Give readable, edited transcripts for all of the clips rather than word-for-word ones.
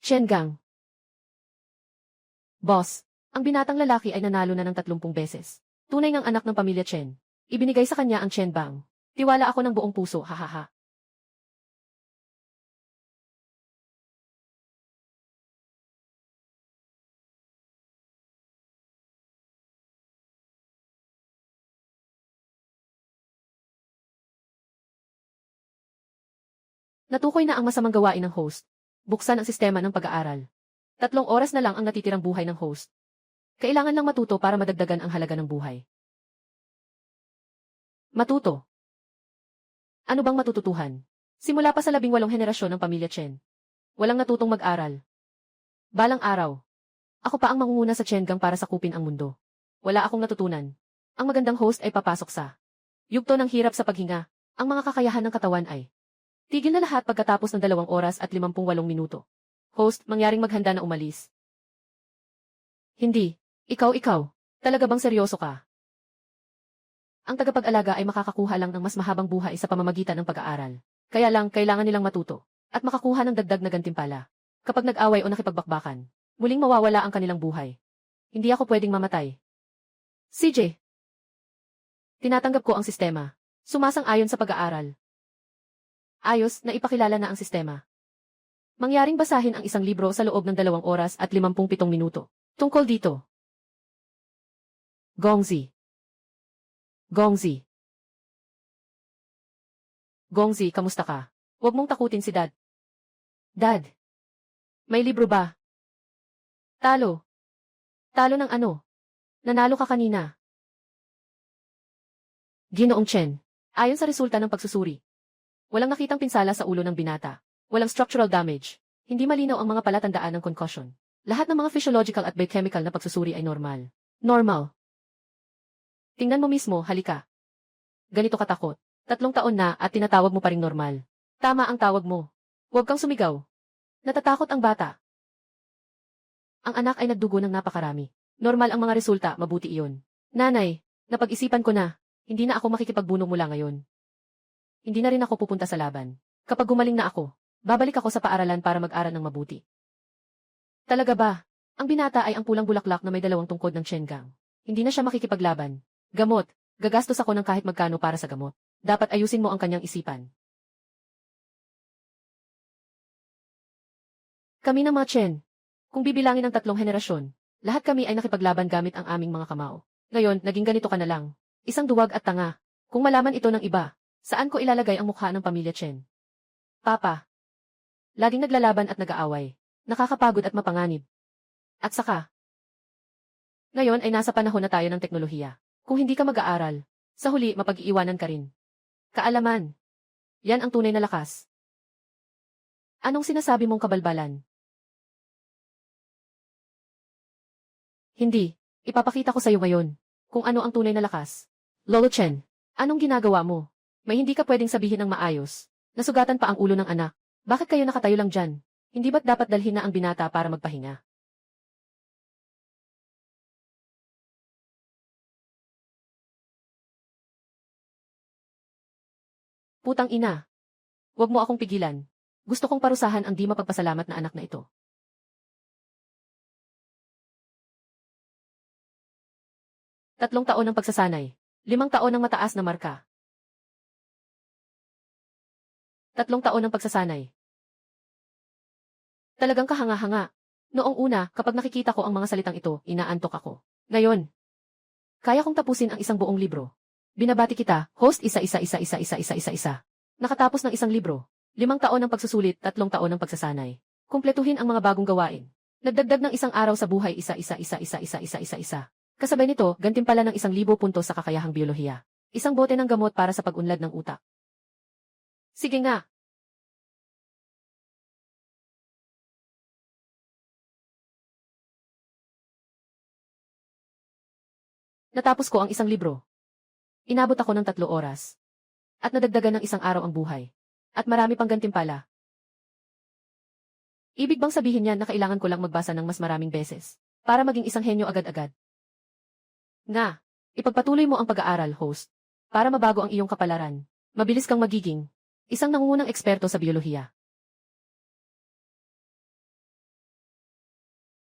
Chen Gang. Boss, ang binatang lalaki ay nanalo na ng 30 beses. Tunay ngang anak ng pamilya Chen. Ibinigay sa kanya ang Chen Bang. Tiwala ako ng buong puso, hahaha. Natukoy na ang masamang gawain ng host. Buksan ang sistema ng pag-aaral. 3 oras na lang ang natitirang buhay ng host. Kailangan lang matuto para madagdagan ang halaga ng buhay. Matuto. Ano bang matututuhan? Simula pa sa 18 henerasyon ng pamilya Chen. Walang natutong mag-aral. Balang araw. Ako pa ang mangunguna sa Chen Gang para sakupin ang mundo. Wala akong natutunan. Ang magandang host ay papasok sa yugto ng hirap sa paghinga. Ang mga kakayahan ng katawan ay tigil na lahat pagkatapos ng 2 oras at 58 minuto. Host, mangyaring maghanda na umalis. Hindi. Ikaw. Talaga bang seryoso ka? Ang tagapag-alaga ay makakakuha lang ng mas mahabang buhay sa pamamagitan ng pag-aaral. Kaya lang, kailangan nilang matuto at makakuha ng dagdag na gantimpala. Kapag nag-away o nakipagbakbakan, muling mawawala ang kanilang buhay. Hindi ako pwedeng mamatay. CJ. Tinatanggap ko ang sistema. Sumasang-ayon sa pag-aaral. Ayos na ipakilala na ang sistema. Mangyaring basahin ang isang libro sa loob ng 2 oras at 57 minuto. Tungkol dito. Gongzi. Gongzi, kamusta ka? Huwag mong takutin si Dad. Dad. May libro ba? Talo. Talo ng ano? Nanalo ka kanina. Ginoong Chen. Ayon sa resulta ng pagsusuri. Walang nakitang pinsala sa ulo ng binata. Walang structural damage. Hindi malinaw ang mga palatandaan ng concussion. Lahat ng mga physiological at biochemical na pagsusuri ay normal. Normal. Tingnan mo mismo, halika. Ganito katakot. 3 taon na at tinatawag mo pa ring normal. Tama ang tawag mo. Huwag kang sumigaw. Natatakot ang bata. Ang anak ay nagdugo ng napakarami. Normal ang mga resulta, mabuti iyon. Nanay, napag-isipan ko na. Hindi na ako makikipagbunog mula ngayon. Hindi na rin ako pupunta sa laban. Kapag gumaling na ako, babalik ako sa paaralan para mag-aral ng mabuti. Talaga ba? Ang binata ay ang pulang bulaklak na may 2 tungkod ng Chen Gang. Hindi na siya makikipaglaban. Gamot. Gagastos ako ng kahit magkano para sa gamot. Dapat ayusin mo ang kanyang isipan. Kami ng mga Chen. Kung bibilangin ang 3 henerasyon, lahat kami ay nakipaglaban gamit ang aming mga kamao. Ngayon, naging ganito ka na lang. Isang duwag at tanga. Kung malaman ito ng iba, saan ko ilalagay ang mukha ng pamilya Chen? Papa. Laging naglalaban at nag-aaway. Nakakapagod at mapanganib. At saka, ngayon ay nasa panahon na tayo ng teknolohiya. Kung hindi ka mag-aaral, sa huli mapag-iiwanan ka rin. Kaalaman. Yan ang tunay na lakas. Anong sinasabi mong kabalbalan? Hindi. Ipapakita ko sa iyo ngayon kung ano ang tunay na lakas. Lolo Chen, anong ginagawa mo? May hindi ka pwedeng sabihin ng maayos. Nasugatan pa ang ulo ng anak. Bakit kayo nakatayo lang dyan? Hindi ba't dapat dalhin na ang binata para magpahinga? Putang ina. Huwag mo akong pigilan. Gusto kong parusahan ang di mapagpasalamat na anak na ito. 3 taon ng pagsasanay. 5 taon ng mataas na marka. 3 taon ng pagsasanay. Talagang kahanga-hanga. Noong una, kapag nakikita ko ang mga salitang ito, inaantok ako. Ngayon, kaya kong tapusin ang isang buong libro. Binabati kita, host isa. Nakatapos ng isang libro. 5 taon ng pagsusulit, 3 taon ng pagsasanay. Kumpletuhin ang mga bagong gawain. Nagdagdag ng isang araw sa buhay isa. Kasabay nito, gantimpala ng 1,000 puntos sa kakayahang biolohiya. Isang bote ng gamot para sa pag-unlad ng utak. Sige nga. Natapos ko ang isang libro. Inabot ako ng 3 oras. At nadagdagan ng 1 araw ang buhay. At marami pang gantimpala. Ibig bang sabihin niyan na kailangan ko lang magbasa ng mas maraming beses para maging isang henyo agad-agad? Nga, ipagpatuloy mo ang pag-aaral, host, para mabago ang iyong kapalaran. Mabilis kang magiging isang nangungunang eksperto sa biolohiya.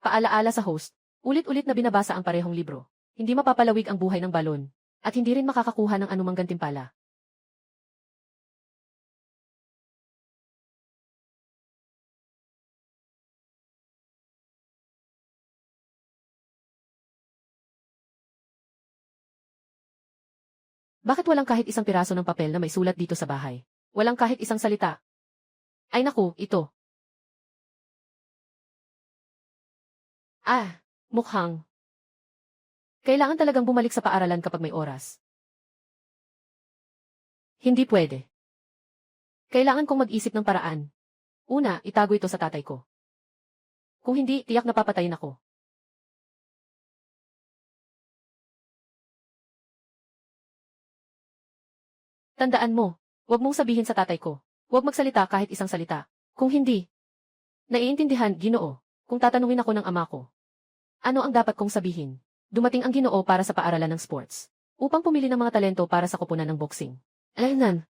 Paalaala sa host, ulit-ulit na binabasa ang parehong libro. Hindi mapapalawig ang buhay ng balon, at hindi rin makakakuha ng anumang gantimpala. Bakit walang kahit isang piraso ng papel na may sulat dito sa bahay? Walang kahit isang salita. Ay naku, ito. Mukhang. Kailangan talagang bumalik sa paaralan kapag may oras. Hindi pwede. Kailangan kong mag-isip ng paraan. Una, itago ito sa tatay ko. Kung hindi, tiyak na papatayin ako. Tandaan mo, huwag mong sabihin sa tatay ko. Huwag magsalita kahit isang salita. Kung hindi, naiintindihan, Ginoo, kung tatanungin ako ng ama ko. Ano ang dapat kong sabihin? Dumating ang Ginoo para sa paaralan ng sports. Upang pumili ng mga talento para sa koponan ng boxing. Alaynan.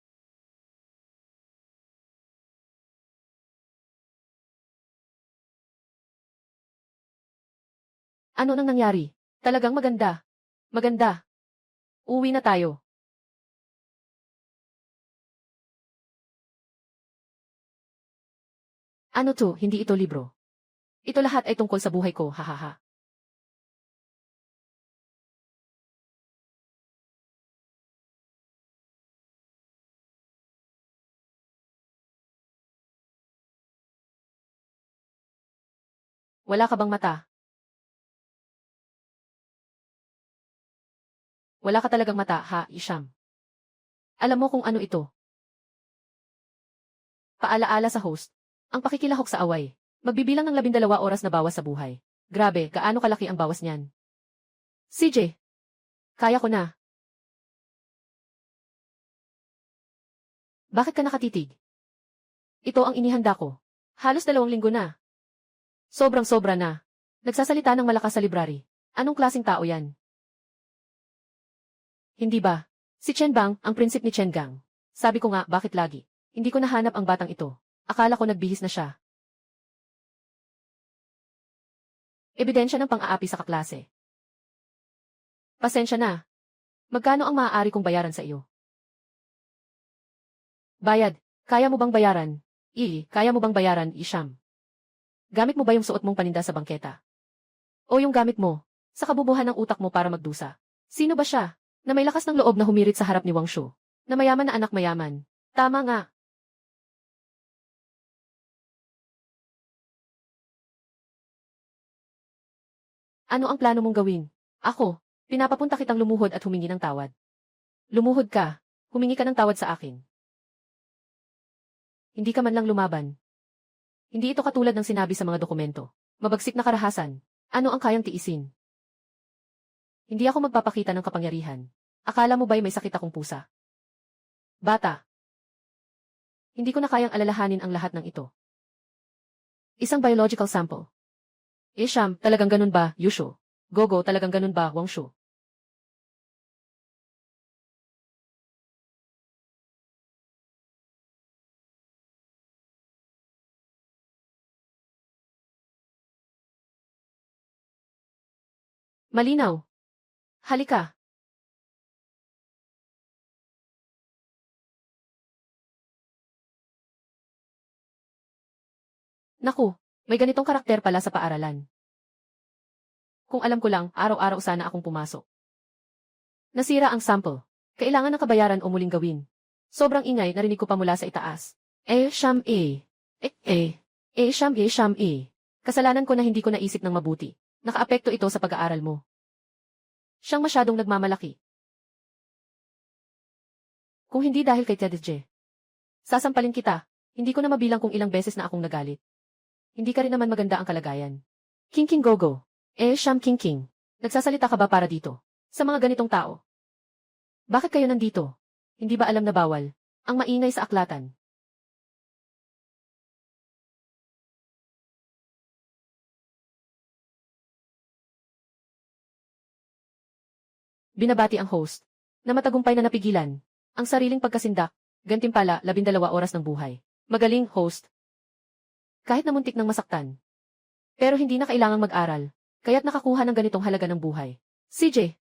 Ano nang nangyari? Talagang maganda. Maganda. Uwi na tayo. Ano to, hindi ito libro. Ito lahat ay tungkol sa buhay ko, hahaha. Wala ka bang mata? Wala ka talagang mata, ha, Isham. Alam mo kung ano ito. Paalaala sa host. Ang pakikilahok sa away. Magbibilang ng 12 oras na bawas sa buhay. Grabe, gaano kalaki ang bawas niyan. CJ. Kaya ko na. Bakit ka nakatitig? Ito ang inihanda ko. Halos 2 linggo na. Sobrang-sobra na. Nagsasalita ng malakas sa library. Anong klaseng tao yan? Hindi ba? Si Chen Bang, ang prinsip ni Chen Gang. Sabi ko nga, bakit lagi? Hindi ko nahanap ang batang ito. Akala ko nagbihis na siya. Ebidensya ng pang-aapi sa kaklase. Pasensya na. Magkano ang maaari kong bayaran sa iyo? Bayad. Kaya mo bang bayaran? Kaya mo bang bayaran, Isham? Gamit mo ba yung suot mong paninda sa bangketa? O yung gamit mo, sa kabubuhan ng utak mo para magdusa? Sino ba siya, na may lakas ng loob na humirit sa harap ni Wang Shu? Na mayaman na anak mayaman. Tama nga. Ano ang plano mong gawin? Ako, pinapapunta kitang lumuhod at humingi ng tawad. Lumuhod ka, humingi ka ng tawad sa akin. Hindi ka man lang lumaban. Hindi ito katulad ng sinabi sa mga dokumento. Mabagsik na karahasan. Ano ang kayang tiisin? Hindi ako magpapakita ng kapangyarihan. Akala mo ba'y may sakit akong pusa? Bata. Hindi ko na kayang alalahanin ang lahat ng ito. Isang biological sample. Isham, talagang ganun ba, Yusho? Gogo, talagang ganun ba, Wangshu? Malinaw. Halika. Naku, may ganitong karakter pala sa paaralan. Kung alam ko lang, araw-araw sana akong pumasok. Nasira ang sample. Kailangan ng kabayaran o muling gawin. Sobrang ingay, narinig ko pa mula sa itaas. Sham. Sham. Kasalanan ko na hindi ko naisip ng mabuti. Nakaapekto ito sa pag-aaral mo. Siyang masyadong nagmamalaki. Kung hindi dahil kay Tedje. Sasampalin kita. Hindi ko na mabilang kung ilang beses na akong nagalit. Hindi ka rin naman maganda ang kalagayan. King Gogo. Sham King. Nagsasalita ka ba para dito? Sa mga ganitong tao? Bakit kayo nandito? Hindi ba alam na bawal? Ang maingay sa aklatan. Binabati ang host, na matagumpay na napigilan, ang sariling pagkasindak, gantimpala 12 oras ng buhay. Magaling, host. Kahit na muntik ng masaktan. Pero hindi na kailangang mag-aral, kaya't nakakuha ng ganitong halaga ng buhay. CJ.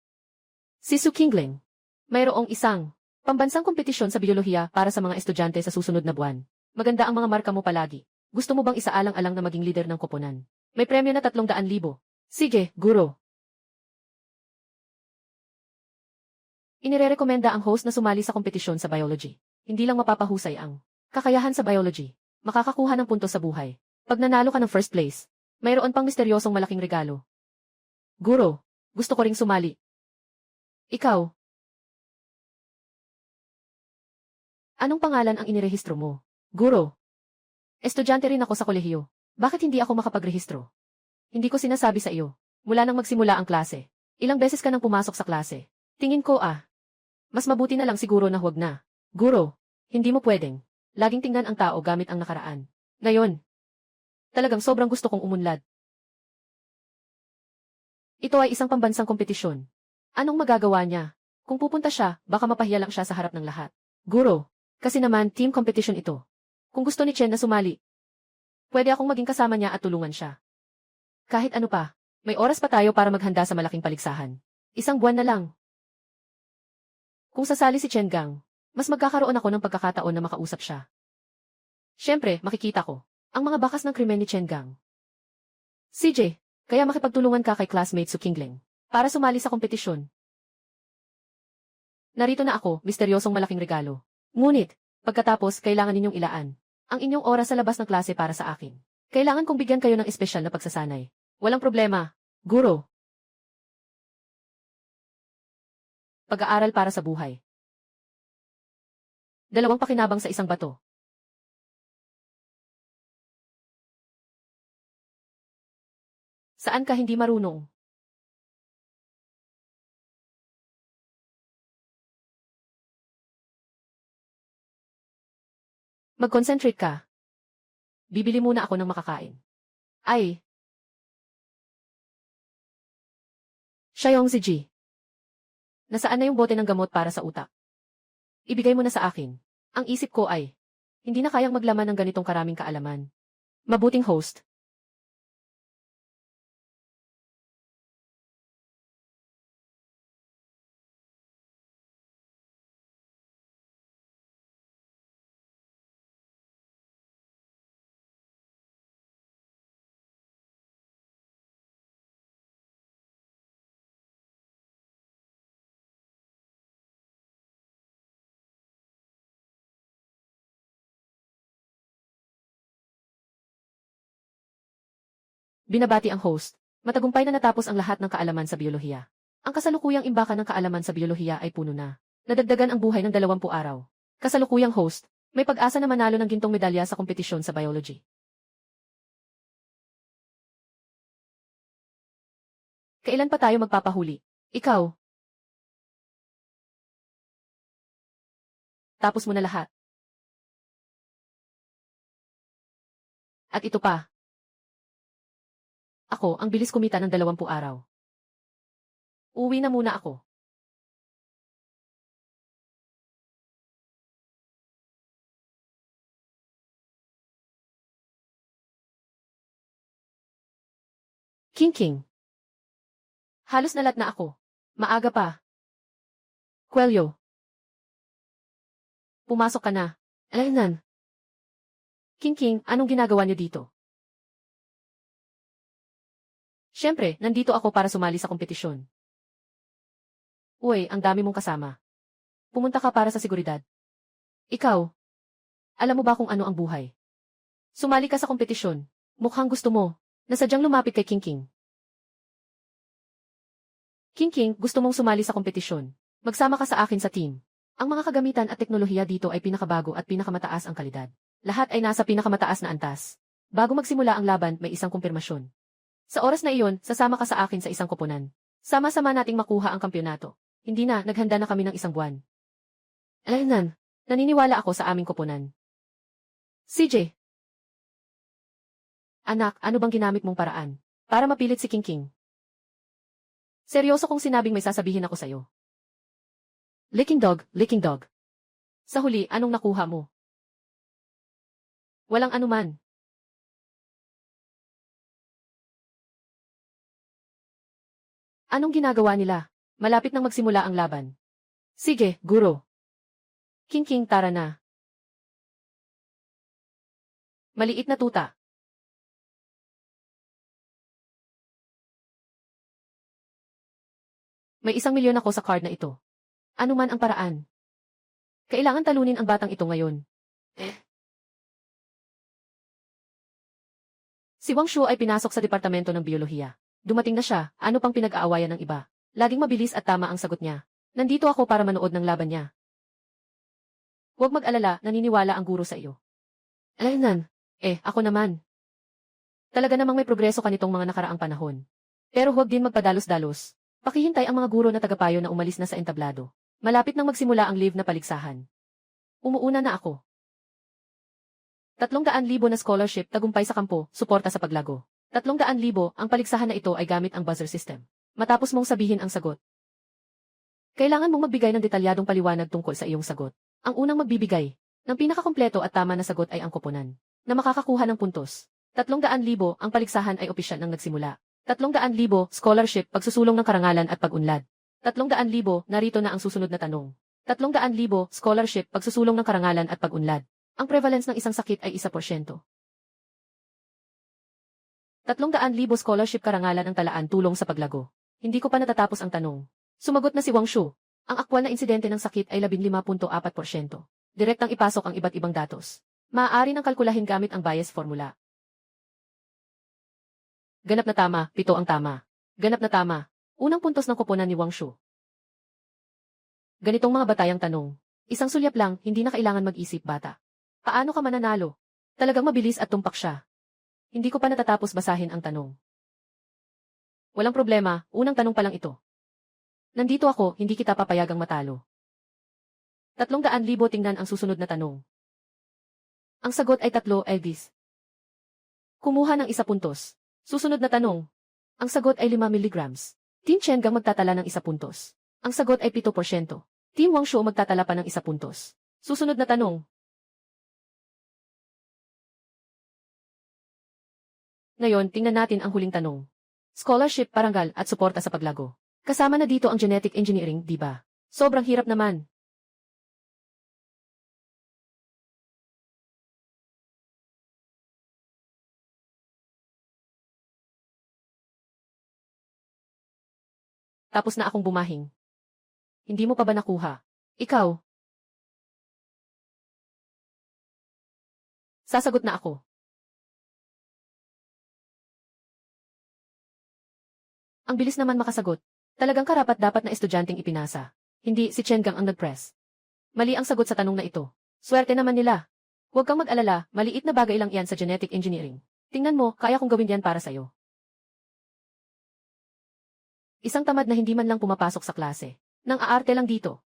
Si Su Qingling. Mayroong isang pambansang kompetisyon sa biyolohiya para sa mga estudyante sa susunod na buwan. Maganda ang mga marka mo palagi. Gusto mo bang isaalang-alang na maging leader ng koponan? May premyo na 300,000. Sige, guro. Inirerekomenda ang host na sumali sa kompetisyon sa biology. Hindi lang mapapahusay ang kakayahan sa biology. Makakakuha ng puntos sa buhay. Pag nanalo ka ng first place, mayroon pang misteryosong malaking regalo. Guro, gusto ko ring sumali. Ikaw. Anong pangalan ang inirehistro mo? Guro. Estudyante rin ako sa kolehiyo. Bakit hindi ako makapagrehistro? Hindi ko sinasabi sa iyo. Mula nang magsimula ang klase. Ilang beses ka nang pumasok sa klase. Tingin ko mas mabuti na lang siguro na huwag na. Guro, hindi mo pwedeng. Laging tingnan ang tao gamit ang nakaraan. Ngayon, talagang sobrang gusto kong umunlad. Ito ay isang pambansang kompetisyon. Anong magagawa niya? Kung pupunta siya, baka mapahiya lang siya sa harap ng lahat. Guro, kasi naman team competition ito. Kung gusto ni Chen na sumali, pwede akong maging kasama niya at tulungan siya. Kahit ano pa, may oras pa tayo para maghanda sa malaking paligsahan. 1 buwan na lang. Kung sasali si Chen Gang, mas magkakaroon ako ng pagkakataon na makausap siya. Siyempre, makikita ko ang mga bakas ng krimen ni Chen Gang. CJ, kaya makipagtulungan ka kay classmate Su Qingling para sumali sa kompetisyon. Narito na ako, misteryosong malaking regalo. Ngunit, pagkatapos kailangan ninyong ilaan ang inyong oras sa labas ng klase para sa akin. Kailangan kong bigyan kayo ng espesyal na pagsasanay. Walang problema, guro. Pag-aaral para sa buhay. 2 pakinabang sa isang bato. Saan ka hindi marunong? Mag-concentrate ka. Bibili muna ako ng makakain. Ay. Shayong Ziji. Nasaan na yung bote ng gamot para sa utak? Ibigay mo na sa akin. Ang isip ko ay, hindi na kayang maglaman ng ganitong karaming kaalaman. Mabuting host. Binabati ang host. Matagumpay na natapos ang lahat ng kaalaman sa biyolohiya. Ang kasalukuyang imbakan ng kaalaman sa biyolohiya ay puno na. Nadagdagan ang buhay ng 20 araw. Kasalukuyang host, may pag-asa na manalo ng gintong medalya sa kompetisyon sa biology. Kailan pa tayo magpapahuli? Ikaw. Tapos mo na lahat. At ito pa. Ako, ang bilis kumita ng 20 araw. Uwi na muna ako. King. Halos nalat na ako. Maaga pa. Kuelyo. Pumasok ka na. Alaynan. King, anong ginagawa niyo dito? Siyempre, nandito ako para sumali sa kompetisyon. Uy, ang dami mong kasama. Pumunta ka para sa seguridad. Ikaw, alam mo ba kung ano ang buhay? Sumali ka sa kompetisyon. Mukhang gusto mo, na sadyang lumapit kay King. King, gusto mong sumali sa kompetisyon. Magsama ka sa akin sa team. Ang mga kagamitan at teknolohiya dito ay pinakabago at pinakamataas ang kalidad. Lahat ay nasa pinakamataas na antas. Bago magsimula ang laban, may isang kumpirmasyon. Sa oras na iyon, sasama ka sa akin sa isang koponan. Sama-sama nating makuha ang kampyonato. Hindi na, naghanda na kami ng 1 buwan. Alaynan, naniniwala ako sa aming koponan. CJ. Anak, ano bang ginamit mong paraan para mapilit si King? Seryoso kong sinabing may sasabihin ako sa'yo. Licking dog. Sa huli, anong nakuha mo? Walang anuman. Anong ginagawa nila? Malapit nang magsimula ang laban. Sige, guro. King, tara na. Maliit na tuta. May 1,000,000 ako sa card na ito. Ano man ang paraan. Kailangan talunin ang batang ito ngayon. Si Wang Shu ay pinasok sa departamento ng biyolohiya. Dumating na siya, ano pang pinag-aawayan ng iba. Laging mabilis at tama ang sagot niya. Nandito ako para manood ng laban niya. Huwag mag-alala, naniniwala ang guro sa iyo. Alaynan. Ako naman. Talaga namang may progreso ka nitong mga nakaraang panahon. Pero huwag din magpadalos-dalos. Pakihintay ang mga guro na tagapayo na umalis na sa entablado. Malapit nang magsimula ang live na paligsahan. Umuuna na ako. 300,000 na scholarship tagumpay sa kampo, suporta sa paglago. 300,000, ang paligsahan na ito ay gamit ang buzzer system. Matapos mong sabihin ang sagot. Kailangan mong magbigay ng detalyadong paliwanag tungkol sa iyong sagot. Ang unang magbibigay ng pinakakumpleto at tama na sagot ay ang koponan, na makakakuha ng puntos. 300,000, ang paligsahan ay opisyal nang nagsimula. 300,000, scholarship, pagsusulong ng karangalan at pag-unlad. 300,000, narito na ang susunod na tanong. 300,000, scholarship, pagsusulong ng karangalan at pag-unlad. Ang prevalence ng isang sakit ay 1%. 300,000 scholarship karangalan ang talaan tulong sa paglago. Hindi ko pa natatapos ang tanong. Sumagot na si Wang Shu. Ang aktwal na insidente ng sakit ay 15.4%. Direktang ipasok ang iba't ibang datos. Maaari nang kalkulahin gamit ang bias formula. Ganap na tama, 7 ang tama. Ganap na tama. Unang puntos ng koponan ni Wang Shu. Ganitong mga batayang tanong. Isang sulyap lang, hindi na kailangan mag-isip, bata. Paano ka mananalo? Talagang mabilis at tumpak siya. Hindi ko pa natatapos basahin ang tanong. Walang problema, unang tanong pa lang ito. Nandito ako, hindi kita papayagang matalo. 300,000, tingnan ang susunod na tanong. Ang sagot ay 3, Elvis. Kumuha ng 1 puntos. Susunod na tanong. Ang sagot ay 5 milligrams. Team Chengang magtatala ng 1 puntos. Ang sagot ay 7%. Team Wang Shu magtatala pa ng 1 puntos. Susunod na tanong. Ngayon, tingnan natin ang huling tanong. Scholarship, parangal, at suporta sa paglago. Kasama na dito ang genetic engineering, di ba? Sobrang hirap naman. Tapos na akong bumahing. Hindi mo pa ba nakuha? Ikaw. Sasagot na ako. Ang bilis naman makasagot. Talagang karapat-dapat na estudyanteng ipinasa. Hindi si Chengang ang nag-press. Mali ang sagot sa tanong na ito. Swerte naman nila. Huwag kang mag-alala, maliit na bagay lang yan sa genetic engineering. Tingnan mo, kaya kong gawin yan para sa'yo. Isang tamad na hindi man lang pumapasok sa klase. Nang aarte lang dito.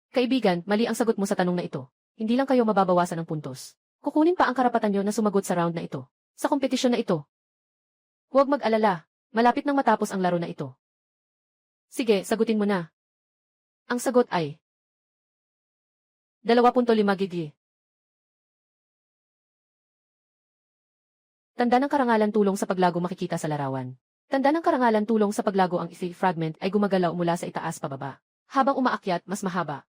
Kaibigan, mali ang sagot mo sa tanong na ito. Hindi lang kayo mababawasan ng puntos. Kukunin pa ang karapatan nyo na sumagot sa round na ito. Sa kompetisyon na ito. Huwag mag-alala. Malapit nang matapos ang laro na ito. Sige, sagutin mo na. Ang sagot ay 2.5 gigi. Tanda ng karangalan tulong sa paglago makikita sa larawan. Tanda ng karangalan tulong sa paglago ang isang fragment ay gumagalaw mula sa itaas pababa. Habang umaakyat, mas mahaba.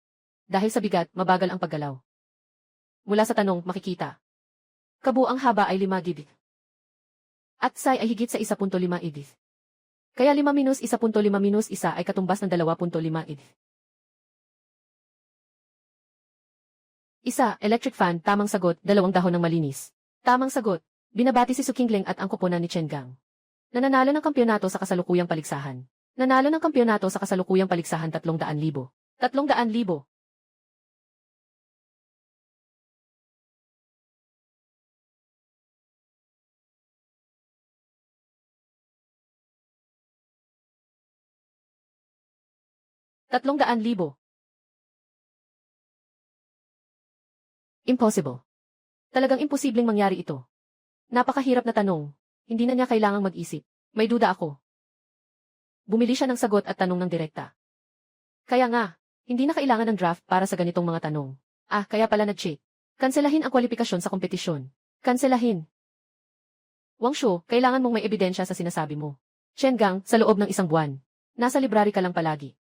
Dahil sa bigat, mabagal ang paggalaw. Mula sa tanong, makikita. Kabuang haba ay 5 gigi. At psi ay higit sa 1.5 gigi. Kaya 5 minus 1.5 minus 1 ay katumbas ng 2.5 gigi. Isa, electric fan, tamang sagot, 2 dahon ng malinis. Tamang sagot, binabati si Su Qingling at ang koponan ni Chengang. Nananalo ng kampyonato sa kasalukuyang paligsahan. Nanalo ng kampyonato sa kasalukuyang paligsahan 300,000. 300,000. $300,000. Impossible. Talagang imposibleng mangyari ito. Napakahirap na tanong. Hindi na niya kailangang mag-isip. May duda ako. Bumili siya ng sagot at tanong ng direkta. Kaya nga, hindi na kailangan ng draft para sa ganitong mga tanong. Kaya pala nag-cheat. Kanselahin ang kwalifikasyon sa kompetisyon. Kanselahin. Wang Shu, kailangan mong may ebidensya sa sinasabi mo. Chengang, sa loob ng 1 buwan. Nasa library ka lang palagi.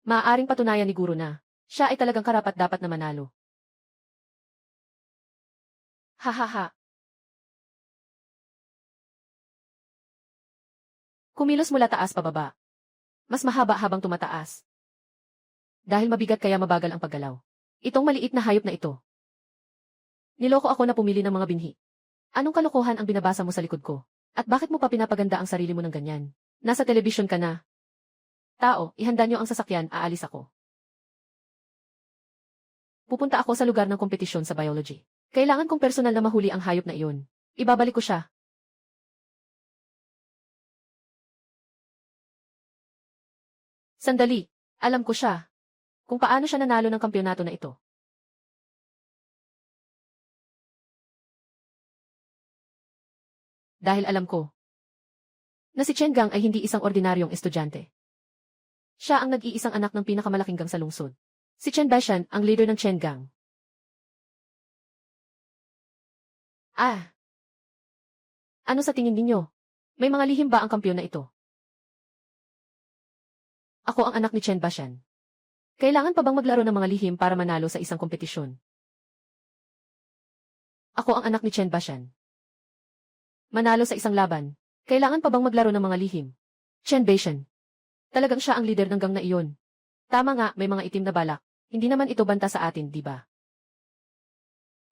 Maaaring patunayan ni guro na siya ay talagang karapat-dapat na manalo. Hahaha. Kumilos mula taas pababa. Mas mahaba habang tumataas. Dahil mabigat kaya mabagal ang paggalaw. Itong maliit na hayop na ito. Niloko ako na pumili ng mga binhi. Anong kalokohan ang binabasa mo sa likod ko? At bakit mo pa pinapaganda ang sarili mo ng ganyan? Nasa telebisyon ka na. Tao, ihanda niyo ang sasakyan, aalis ako. Pupunta ako sa lugar ng kompetisyon sa biology. Kailangan kong personal na mahuli ang hayop na iyon. Ibabalik ko siya. Sandali, alam ko siya. Kung paano siya nanalo ng kampyonato na ito. Dahil alam ko na si Chen Gang ay hindi isang ordinaryong estudyante. Siya ang nag-iisang anak ng pinakamalaking gang sa lungsod. Si Chen Baishan, ang leader ng Chen Gang. Ah! Ano sa tingin ninyo? May mga lihim ba ang kampyon na ito? Ako ang anak ni Chen Baishan. Kailangan pa bang maglaro ng mga lihim para manalo sa isang kompetisyon? Ako ang anak ni Chen Baishan. Manalo sa isang laban. Kailangan pa bang maglaro ng mga lihim? Chen Baishan. Talagang siya ang leader ng gang na iyon. Tama nga, may mga itim na balak. Hindi naman ito banta sa atin, di ba?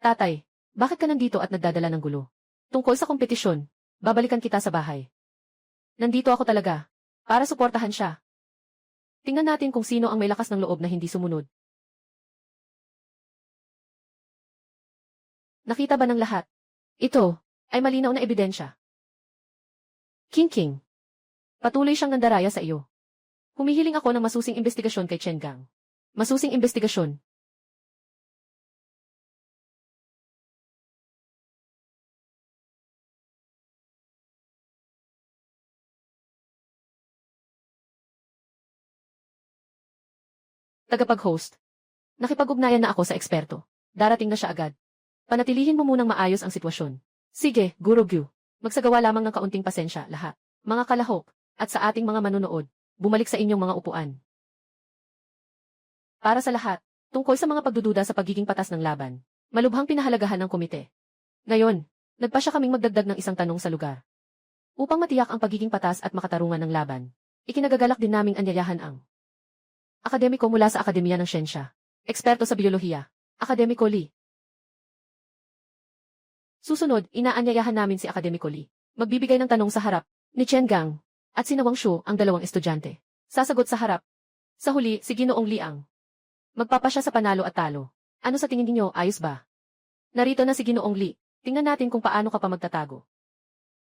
Tatay, bakit ka nandito at nagdadala ng gulo? Tungkol sa kompetisyon, babalikan kita sa bahay. Nandito ako talaga, para suportahan siya. Tingnan natin kung sino ang may lakas ng loob na hindi sumunod. Nakita ba ng lahat? Ito ay malinaw na ebidensya. King. Patuloy siyang nandaraya sa iyo. Humihiling ako ng masusing investigasyon kay Chen Gang. Masusing investigasyon. Tagapag-host. Nakipag-ugnayan na ako sa eksperto. Darating na siya agad. Panatilihin mo munang maayos ang sitwasyon. Sige, Guru Gyu. Magsagawa lamang ng kaunting pasensya, lahat. Mga kalahok, at sa ating mga manunood, bumalik sa inyong mga upuan. Para sa lahat, tungkol sa mga pagdududa sa pagiging patas ng laban, malubhang pinahalagahan ng komite. Ngayon, nagpasya kaming magdagdag ng isang tanong sa lugar. Upang matiyak ang pagiging patas at makatarungan ng laban, ikinagagalak din naming anyayahan ang akademiko mula sa Akademiya ng Siyensya, eksperto sa biyolohiya, Akademiko Lee. Susunod, inaanyayahan namin si Akademiko Lee. Magbibigay ng tanong sa harap ni Chen Gang at si Nawang Shu, ang dalawang estudyante. Sasagot sa harap. Sa huli, si Ginoong Lee ang magpapasya sa panalo at talo. Ano sa tingin ninyo, ayos ba? Narito na si Ginoong Lee. Tingnan natin kung paano ka pa magtatago.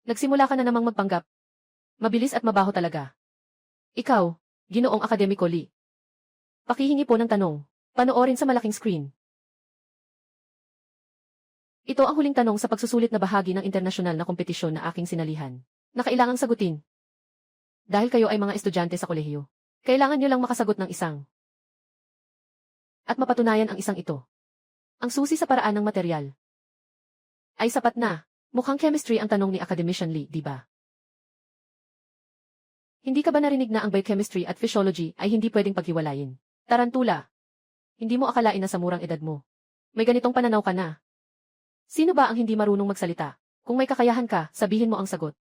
Nagsimula ka na namang magpanggap. Mabilis at mabaho talaga. Ikaw, Ginoong Akademiko Lee. Pakihingi po ng tanong. Panoorin sa malaking screen. Ito ang huling tanong sa pagsusulit na bahagi ng internasyonal na kompetisyon na aking sinalihan. Na kailangang sagutin. Dahil kayo ay mga estudyante sa kolehiyo, kailangan nyo lang makasagot ng isang. At mapatunayan ang isang ito. Ang susi sa paraan ng material. Ay sapat na. Mukhang chemistry ang tanong ni Academician Lee, di ba? Hindi ka ba narinig na ang biochemistry at physiology ay hindi pwedeng paghiwalayin? Tarantula. Hindi mo akalain na sa murang edad mo. May ganitong pananaw ka na. Sino ba ang hindi marunong magsalita? Kung may kakayahan ka, sabihin mo ang sagot.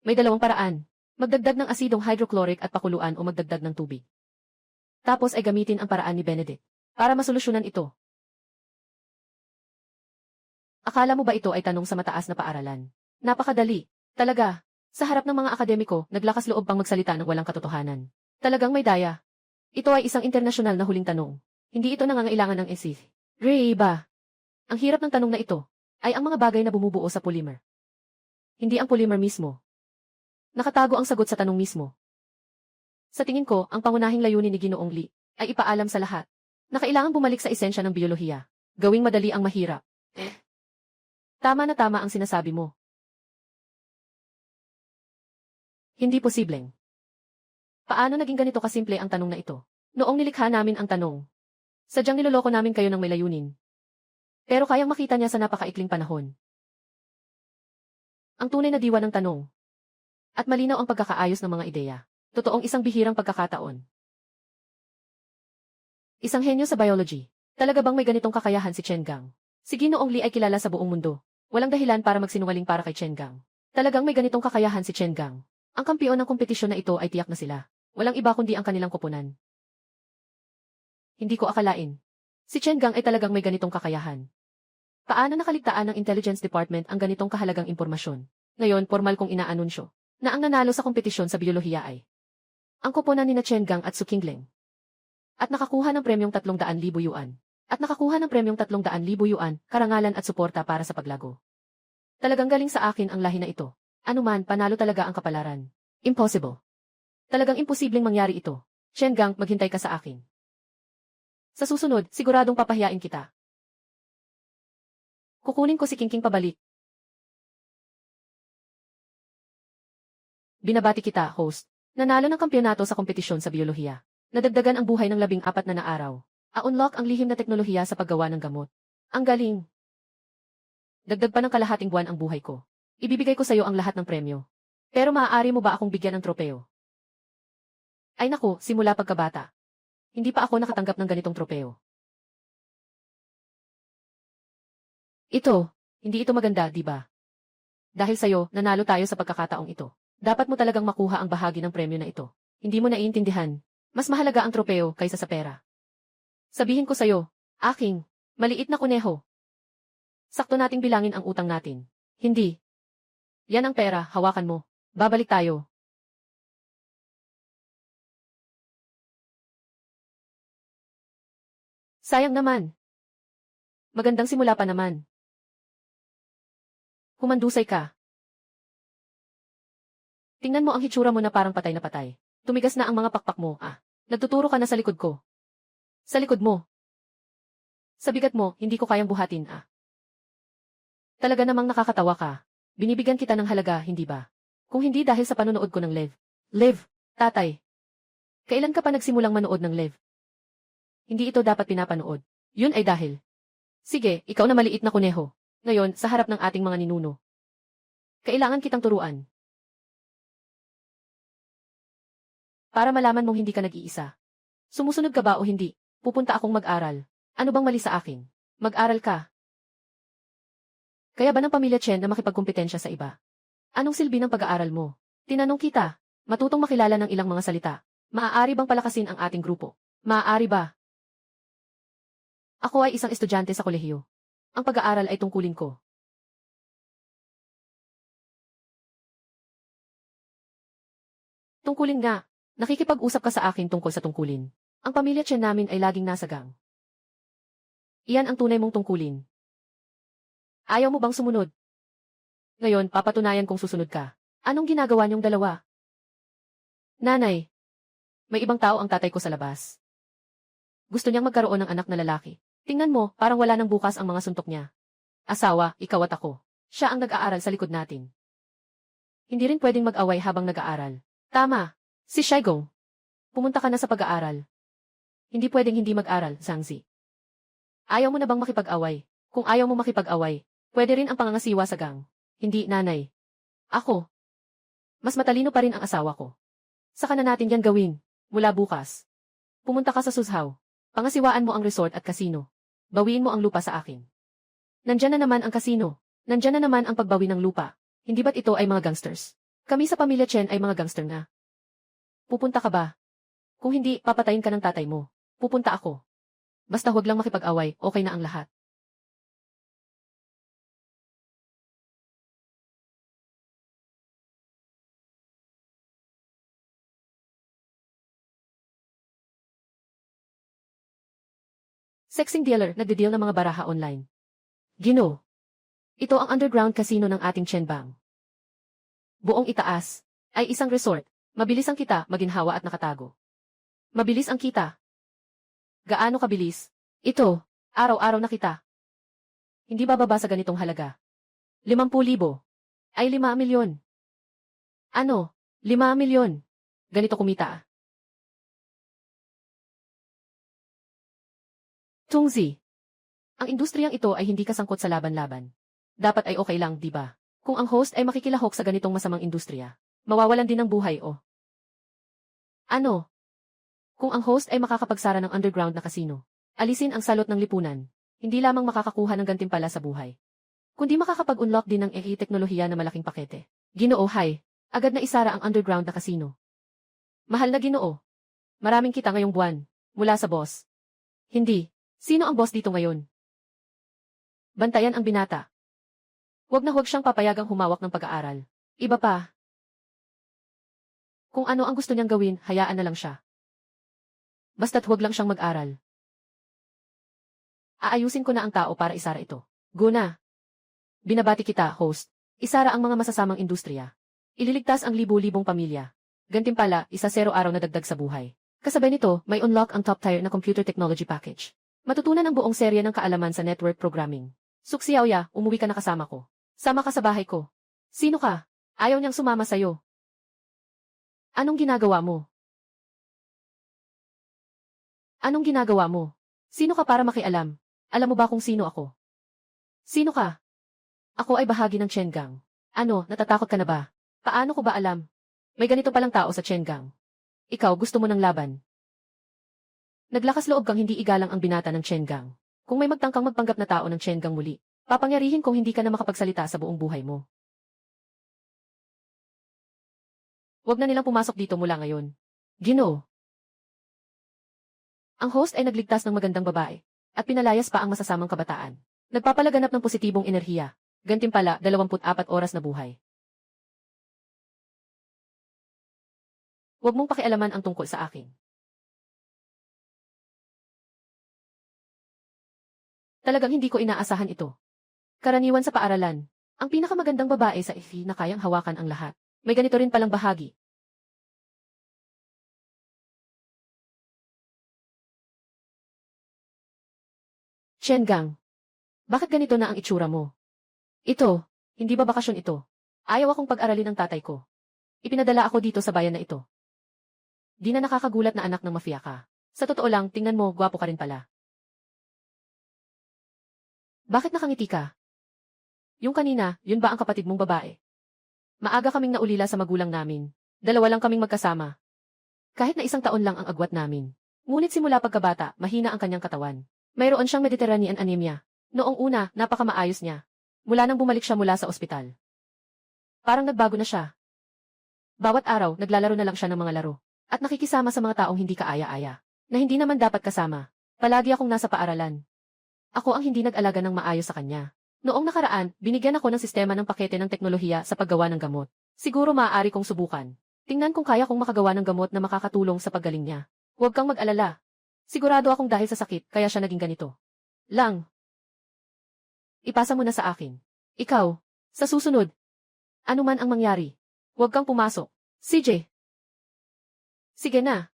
May dalawang paraan. Magdagdag ng asidong hydrochloric at pakuluan o magdagdag ng tubig. Tapos ay gamitin ang paraan ni Benedict para masolusyonan ito. Akala mo ba ito ay tanong sa mataas na paaralan? Napakadali. Talaga. Sa harap ng mga akademiko, naglakas loob pang magsalita ng walang katotohanan. Talagang may daya. Ito ay isang internasyonal na huling tanong. Hindi ito nangangailangan ng isip. Ba? Ang hirap ng tanong na ito ay ang mga bagay na bumubuo sa polymer. Hindi ang polymer mismo. Nakatago ang sagot sa tanong mismo. Sa tingin ko, ang pangunahing layunin ni Ginoong Lee ay ipaalam sa lahat na kailangan bumalik sa esensya ng biyolohiya. Gawing madali ang mahirap. Tama na tama ang sinasabi mo. Hindi posibleng. Paano naging ganito kasimple ang tanong na ito? Noong nilikha namin ang tanong, sadyang niloloko namin kayo ng may layunin. Pero kayang makita niya sa napakaikling panahon. Ang tunay na diwa ng tanong. At malinaw ang pagkakaayos ng mga ideya. Totoong isang bihirang pagkakataon. Isang henyo sa biology. Talaga bang may ganitong kakayahan si Chen Gang? Si Ginoong Li ay kilala sa buong mundo. Walang dahilan para magsinungaling para kay Chen Gang. Talagang may ganitong kakayahan si Chen Gang. Ang kampiyon ng kompetisyon na ito ay tiyak na sila. Walang iba kundi ang kanilang koponan. Hindi ko akalain. Si Chen Gang ay talagang may ganitong kakayahan. Paano nakaligtaan ng Intelligence Department ang ganitong kahalagang impormasyon? Ngayon, formal kong inaanunsyo na ang nanalo sa kompetisyon sa biolohiya ay ang koponan ni Chen Gang at Su Qingleng. At nakakuha ng premyong 300,000 yuan. At nakakuha ng premyong 300,000 yuan, karangalan at suporta para sa paglago. Talagang galing sa akin ang lahi na ito. Anuman, panalo talaga ang kapalaran. Impossible. Talagang imposibleng mangyari ito. Chen Gang, maghintay ka sa akin. Sa susunod, siguradong papahiyain kita. Kukunin ko si Kingking pabalik. Binabati kita, host. Nanalo ng kampyonato sa kompetisyon sa biolohiya. Nadagdagan ang buhay ng 14 na araw. A-unlock ang lihim na teknolohiya sa paggawa ng gamot. Ang galing. Dagdag pa ng kalahating buwan ang buhay ko. Ibibigay ko sa iyo ang lahat ng premyo. Pero maaari mo ba akong bigyan ng tropeo? Ay naku, simula pagkabata. Hindi pa ako nakatanggap ng ganitong tropeo. Hindi ito maganda, di ba? Dahil sa'yo, nanalo tayo sa pagkakataong ito. Dapat mo talagang makuha ang bahagi ng premyo na ito. Hindi mo naiintindihan. Mas mahalaga ang tropeo kaysa sa pera. Sabihin ko sa'yo, aking maliit na kuneho. Sakto nating bilangin ang utang natin. Hindi. Yan ang pera, hawakan mo. Babalik tayo. Sayang naman. Magandang simula pa naman. Humandusay ka. Tingnan mo ang hitsura mo na parang patay na patay. Tumigas na ang mga pakpak mo, Nagtuturo ka na sa likod ko. Sa likod mo. Sa bigat mo, hindi ko kayang buhatin, Talaga namang nakakatawa ka. Binibigyan kita ng halaga, hindi ba? Kung hindi dahil sa panonood ko ng live. Live, tatay. Kailan ka pa nagsimulang manood ng live? Hindi ito dapat pinapanood. Yun ay dahil. Sige, ikaw na maliit na kuneho. Ngayon, sa harap ng ating mga ninuno. Kailangan kitang turuan. Para malaman mong hindi ka nag-iisa. Sumusunod ka ba o hindi? Pupunta akong mag-aral. Ano bang mali sa akin? Mag-aral ka. Kaya ba ng pamilya Chen na makipagkumpetensya sa iba? Anong silbi ng pag-aaral mo? Tinanong kita. Matutong makilala ng ilang mga salita. Maaari bang palakasin ang ating grupo? Maaari ba? Ako ay isang estudyante sa kolehiyo. Ang pag-aaral ay tungkulin ko. Tungkulin nga. Nakikipag-usap ka sa akin tungkol sa tungkulin. Ang pamilya Chen namin ay laging nasa gang. Iyan ang tunay mong tungkulin. Ayaw mo bang sumunod? Ngayon, papatunayan kong susunod ka. Anong ginagawa niyong dalawa? Nanay. May ibang tao ang tatay ko sa labas. Gusto niyang magkaroon ng anak na lalaki. Tingnan mo, parang wala nang bukas ang mga suntok niya. Asawa, ikaw at ako. Siya ang nag-aaral sa likod natin. Hindi rin pwedeng mag-away habang nag-aaral. Tama. Si Shaigong. Pumunta ka na sa pag-aaral. Hindi pwedeng hindi mag-aral, Zhangzi. Ayaw mo na bang makipag-away? Kung ayaw mo makipag-away, pwede rin ang pangangasiwa sa gang. Hindi, nanay. Ako. Mas matalino pa rin ang asawa ko. Saka na natin yan gawin. Mula bukas. Pumunta ka sa Suzhou. Pangasiwaan mo ang resort at casino. Bawiin mo ang lupa sa akin. Nandyan na naman ang casino. Nandyan na naman ang pagbawi ng lupa. Hindi ba't ito ay mga gangsters? Kami sa pamilya Chen ay mga gangster na. Pupunta ka ba? Kung hindi, papatayin ka ng tatay mo. Pupunta ako. Basta huwag lang makipag-away, okay na ang lahat. Sexing dealer, nagde-deal ng mga baraha online. Gino. Ito ang underground casino ng ating Chen Bang. Buong itaas ay isang resort. Mabilis ang kita, maginhawa at nakatago. Mabilis ang kita. Gaano kabilis? Ito, araw-araw na kita. Hindi bababa sa ganitong halaga. 50,000. Ay 5 milyon. Ano? 5 milyon. Ganito kumita. Tungzi. Ang industriyang ito ay hindi kasangkot sa laban-laban. Dapat ay okay lang, di ba? Kung ang host ay makikilahok sa ganitong masamang industriya. Mawawalan din ng buhay o. Ano? Kung ang host ay makakapagsara ng underground na casino, alisin ang salot ng lipunan, hindi lamang makakakuha ng gantimpala sa buhay, kundi makakapag-unlock din ng AI teknolohiya na malaking pakete. Ginoo, hay, agad na isara ang underground na casino. Mahal na Ginoo. Maraming kita ngayong buwan, mula sa boss. Hindi. Sino ang boss dito ngayon? Bantayan ang binata. Huwag na huwag siyang papayagang humawak ng pag-aaral. Iba pa. Kung ano ang gusto niyang gawin, hayaan na lang siya. Basta't huwag lang siyang mag-aral. Aayusin ko na ang tao para isara ito. Guna. Binabati kita, host. Isara ang mga masasamang industriya. Ililigtas ang libu-libong pamilya. Gantimpala, 1-0 araw na dagdag sa buhay. Kasabay nito, may unlock ang top-tier na computer technology package. Matutunan ang buong serye ng kaalaman sa network programming. Suksiyaoya, umuwi ka na kasama ko. Sama ka sa bahay ko. Sino ka? Ayaw niyang sumama sa'yo. Anong ginagawa mo? Anong ginagawa mo? Sino ka para makialam? Alam mo ba kung sino ako? Sino ka? Ako ay bahagi ng Chengang. Ano, natatakot ka na ba? Paano ko ba alam? May ganito palang tao sa Chengang. Ikaw gusto mo ng laban. Naglakas loob kang hindi igalang ang binata ng Chengang. Kung may magtangkang magpanggap na tao ng Chengang muli, papangyarihin kung hindi ka na makapagsalita sa buong buhay mo. Huwag na nilang pumasok dito mula ngayon. Ginoo. Ang host ay nagligtas ng magandang babae, at pinalayas pa ang masasamang kabataan. Nagpapalaganap ng positibong enerhiya. Gantimpala, 24 oras na buhay. Huwag mong pakialaman ang tungkol sa akin. Talagang hindi ko inaasahan ito. Karaniwan sa paaralan, ang pinakamagandang babae sa IFI na kayang hawakan ang lahat. May ganito rin palang bahagi. Chengang, bakit ganito na ang itsura mo? Ito, hindi ba bakasyon ito? Ayaw akong pag-aralin ng tatay ko. Ipinadala ako dito sa bayan na ito. Di na nakakagulat na anak ng mafia ka. Sa totoo lang, tingnan mo, gwapo ka rin pala. Bakit nakangiti ka? Yung kanina, yun ba ang kapatid mong babae? Maaga kaming naulila sa magulang namin. 2 lang kaming magkasama. Kahit na 1 taon lang ang agwat namin. Ngunit simula pagkabata, mahina ang kanyang katawan. Mayroon siyang Mediterranean anemia. Noong una, napakamaayos niya. Mula nang bumalik siya mula sa ospital. Parang nagbago na siya. Bawat araw, naglalaro na lang siya ng mga laro. At nakikisama sa mga taong hindi kaaya-aya. Na hindi naman dapat kasama. Palagi akong nasa paaralan. Ako ang hindi nag-alaga ng maayos sa kanya. Noong nakaraan, binigyan ako ng sistema ng pakete ng teknolohiya sa paggawa ng gamot. Siguro maaari kong subukan. Tingnan kung kaya kong makagawa ng gamot na makakatulong sa paggaling niya. Huwag kang mag-alala. Sigurado akong dahil sa sakit, kaya siya naging ganito. Lang. Ipasa mo na sa akin. Ikaw, sa susunod. Ano man ang mangyari. Huwag kang pumasok. CJ. Sige na.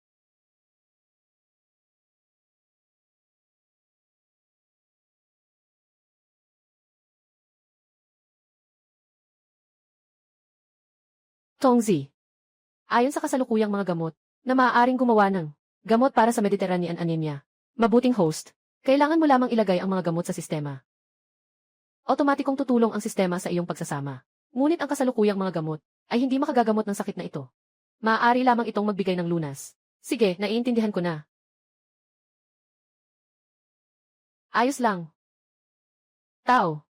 Tongzi. Ayon sa kasalukuyang mga gamot, na maaaring gumawa ng gamot para sa Mediterranean anemia. Mabuting host, kailangan mo lamang ilagay ang mga gamot sa sistema. Otomatikong tutulong ang sistema sa iyong pagsasama. Ngunit ang kasalukuyang mga gamot ay hindi makagagamot ng sakit na ito. Maaari lamang itong magbigay ng lunas. Sige, naiintindihan ko na. Ayos lang. Tao.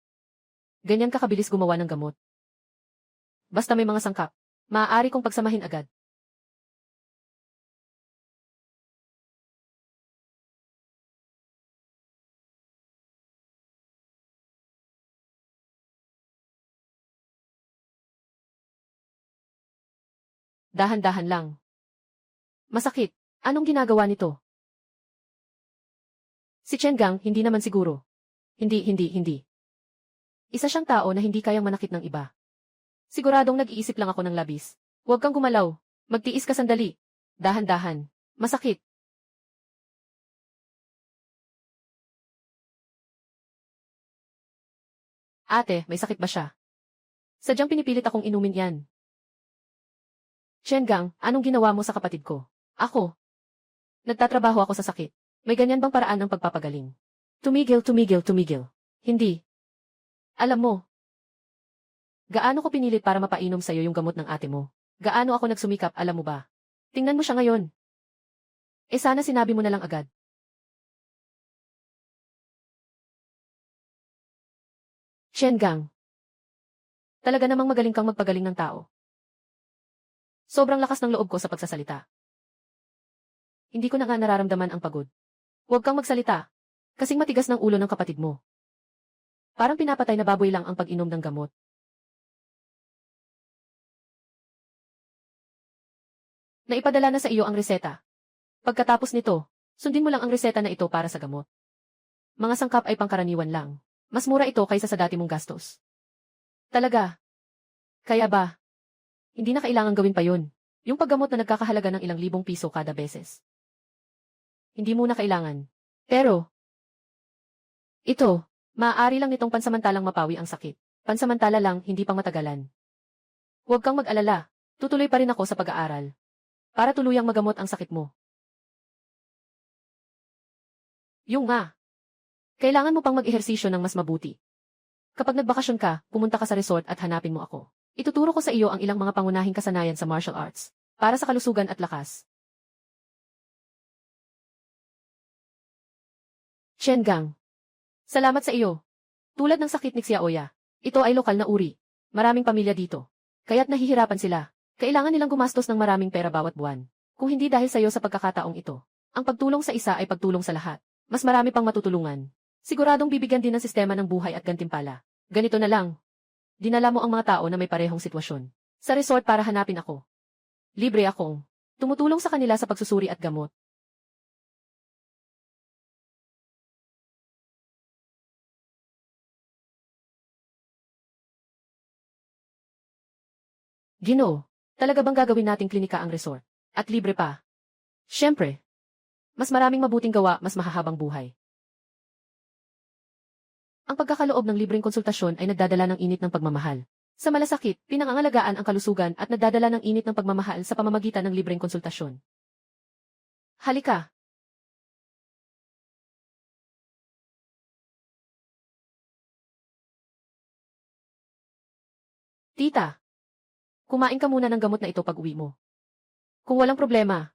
Ganyan kakabilis gumawa ng gamot. Basta may mga sangkap. Maaari kong pagsamahin agad. Dahan-dahan lang. Masakit. Anong ginagawa nito? Si Chengang, hindi naman siguro. Hindi. Isa siyang tao na hindi kayang manakit ng iba. Siguradong nag-iisip lang ako ng labis. Huwag kang gumalaw. Magtiis ka sandali. Dahan-dahan. Masakit. Ate, may sakit ba siya? Sadyang pinipilit akong inumin yan. Chengang, anong ginawa mo sa kapatid ko? Ako. Nagtatrabaho ako sa sakit. May ganyan bang paraan ng pagpapagaling? Tumigil. Hindi. Alam mo, gaano ko pinilit para mapainom sa'yo yung gamot ng ate mo? Gaano ako nagsumikap, alam mo ba? Tingnan mo siya ngayon. Sana sinabi mo na lang agad. Shengang. Talaga namang magaling kang magpagaling ng tao. Sobrang lakas ng loob ko sa pagsasalita. Hindi ko na nga nararamdaman ang pagod. Huwag kang magsalita. Kasing matigas ng ulo ng kapatid mo. Parang pinapatay na baboy lang ang pag-inom ng gamot. Naipadala na sa iyo ang reseta. Pagkatapos nito, sundin mo lang ang reseta na ito para sa gamot. Mga sangkap ay pangkaraniwan lang. Mas mura ito kaysa sa dati mong gastos. Talaga? Kaya ba? Hindi na kailangan gawin pa yun. Yung paggamot na nagkakahalaga ng ilang libong piso kada beses. Hindi mo na kailangan. Pero, ito, maaari lang nitong pansamantalang mapawi ang sakit. Pansamantala lang, hindi pang matagalan. Huwag kang mag-alala. Tutuloy pa rin ako sa pag-aaral. Para tuluyang magamot ang sakit mo. Yung nga. Kailangan mo pang mag-ehersisyo ng mas mabuti. Kapag nagbakasyon ka, pumunta ka sa resort at hanapin mo ako. Ituturo ko sa iyo ang ilang mga pangunahing kasanayan sa martial arts, para sa kalusugan at lakas. Shengang. Salamat sa iyo. Tulad ng sakit ni Xiaoya, ito ay lokal na uri. Maraming pamilya dito. Kaya't nahihirapan sila. Kailangan nilang gumastos ng maraming pera bawat buwan. Kung hindi dahil sa iyo sa pagkakataong ito. Ang pagtulong sa isa ay pagtulong sa lahat. Mas marami pang matutulungan. Siguradong bibigyan din ng sistema ng buhay at gantimpala. Ganito na lang. Dinala mo ang mga tao na may parehong sitwasyon. Sa resort para hanapin ako. Libre akong tumutulong sa kanila sa pagsusuri at gamot. Ginoo, talaga bang gagawin nating klinika ang resort? At libre pa? Siyempre. Mas maraming mabuting gawa, mas mahahabang buhay. Ang pagkakaloob ng libreng konsultasyon ay nagdadala ng init ng pagmamahal. Sa malasakit, pinangangalagaan ang kalusugan at nagdadala ng init ng pagmamahal sa pamamagitan ng libreng konsultasyon. Halika. Tita. Kumain ka muna ng gamot na ito pag-uwi mo. Kung walang problema,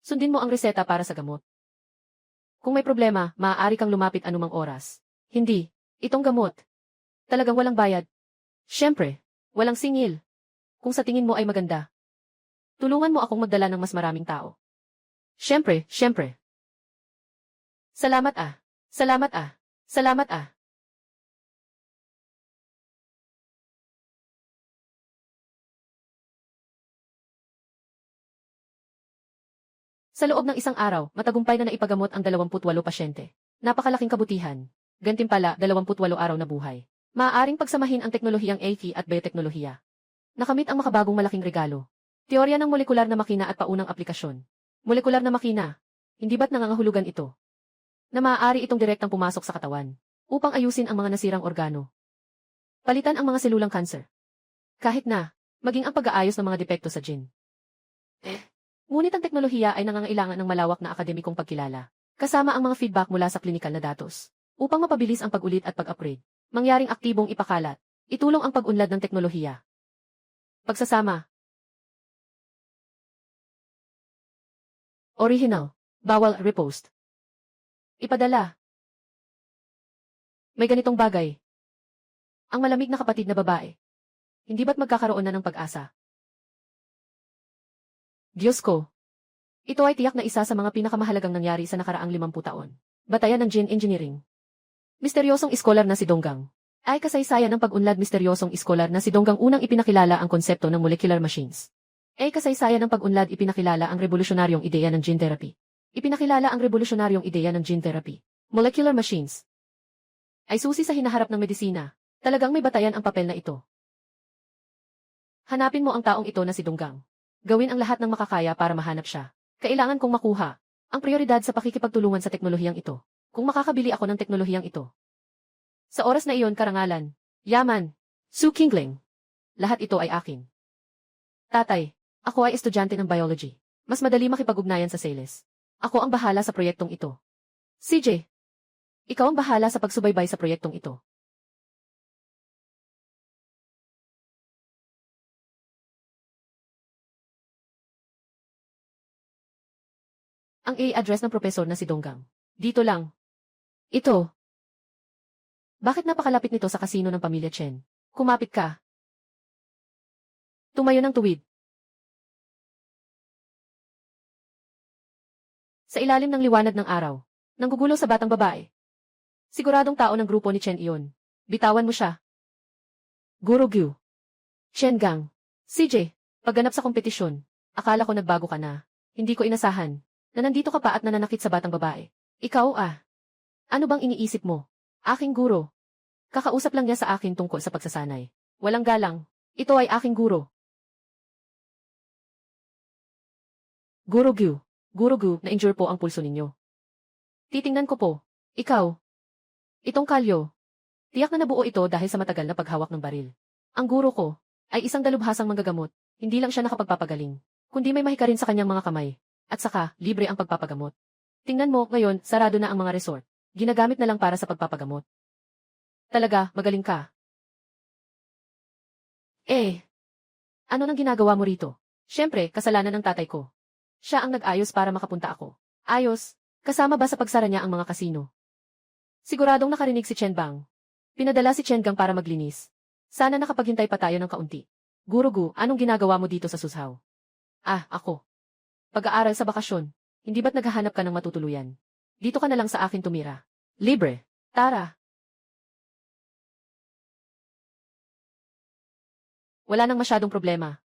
sundin mo ang reseta para sa gamot. Kung may problema, maaari kang lumapit anumang oras. Hindi. Itong gamot. Talagang walang bayad. Siyempre, walang singil. Kung sa tingin mo ay maganda. Tulungan mo akong magdala ng mas maraming tao. Siyempre, siyempre. Salamat ah. Salamat ah. Salamat ah. Sa loob ng isang araw, matagumpay na naipagamot ang 28 pasyente. Napakalaking kabutihan. Gantimpala, 28 araw na buhay. Maaaring pagsamahin ang teknolohiyang AI at bioteknolohiya. Nakamit ang makabagong malaking regalo. Teorya ng molekular na makina at paunang aplikasyon. Molekular na makina. Hindi ba't nangangahulugan ito? Na maaari itong direktang pumasok sa katawan upang ayusin ang mga nasirang organo. Palitan ang mga selulang cancer. Kahit na, maging ang pag-aayos ng mga depekto sa gene. Ngunit ang teknolohiya ay nangangailangan ng malawak na akademikong pagkilala, kasama ang mga feedback mula sa klinikal na datos, upang mapabilis ang pag-ulit at pag-upgrade. Mangyaring aktibong ipakalat, itulong ang pag-unlad ng teknolohiya. Pagsasama. Original. Bawal repost. Ipadala. May ganitong bagay. Ang malamig na kapatid na babae. Hindi ba't magkakaroon na ng pag-asa? Diyos ko. Ito ay tiyak na isa sa mga pinakamahalagang nangyari sa nakaraang 50 taon. Batayan ng gene engineering. Misteryosong iskolar na si Donggang. Ay kasaysayan ng pag-unlad misteryosong iskolar na si Donggang unang ipinakilala ang konsepto ng molecular machines. Ay kasaysayan ng pag-unlad ipinakilala ang revolusyonaryong ideya ng gene therapy. Ipinakilala ang revolusyonaryong ideya ng gene therapy. Molecular machines. Ay susi sa hinaharap ng medisina. Talagang may batayan ang papel na ito. Hanapin mo ang taong ito na si Donggang. Gawin ang lahat ng makakaya para mahanap siya. Kailangan kong makuha ang prioridad sa pakikipagtulungan sa teknolohiyang ito. Kung makakabili ako ng teknolohiyang ito. Sa oras na iyon karangalan, yaman, Su Qingling. Lahat ito ay akin. Tatay, ako ay estudyante ng biology. Mas madali makipag-ugnayan sa sales. Ako ang bahala sa proyektong ito. CJ, ikaw ang bahala sa pagsubaybay sa proyektong ito. Ang i-address ng propesor na si Donggang. Dito lang. Ito. Bakit napakalapit nito sa kasino ng pamilya Chen? Kumapit ka. Tumayo ng tuwid. Sa ilalim ng liwanag ng araw, nanggugulo sa batang babae. Siguradong tao ng grupo ni Chen iyon. Bitawan mo siya. Guru Gyu. Chen Gang. CJ, pagganap sa kompetisyon, akala ko nagbago ka na. Hindi ko inasahan na nandito ka pa at nananakit sa batang babae. Ikaw Ano bang iniisip mo? Aking guro. Kakausap lang niya sa akin tungkol sa pagsasanay. Walang galang. Ito ay aking guro. Guru Gyu. Guru Gyu, na-injure po ang pulso ninyo. Titingnan ko po. Ikaw. Itong kalyo. Tiyak na nabuo ito dahil sa matagal na paghawak ng baril. Ang guro ko ay isang dalubhasang manggagamot. Hindi lang siya nakapagpapagaling, kundi may mahika rin sa kanyang mga kamay. At saka, libre ang pagpapagamot. Tingnan mo, ngayon, sarado na ang mga resort. Ginagamit na lang para sa pagpapagamot. Talaga, magaling ka. Ano nang ginagawa mo rito? Siyempre, kasalanan ng tatay ko. Siya ang nag-ayos para makapunta ako. Ayos, kasama ba sa pagsara niya ang mga kasino? Siguradong nakarinig si Chen Bang. Pinadala si Chen Gang para maglinis. Sana nakapaghintay pa tayo ng kaunti. Guru Gu, anong ginagawa mo dito sa Suzhou? Ako. Pag-aaral sa bakasyon. Hindi ba't naghahanap ka ng matutuluyan? Dito ka na lang sa akin tumira. Libre. Tara. Wala nang masyadong problema.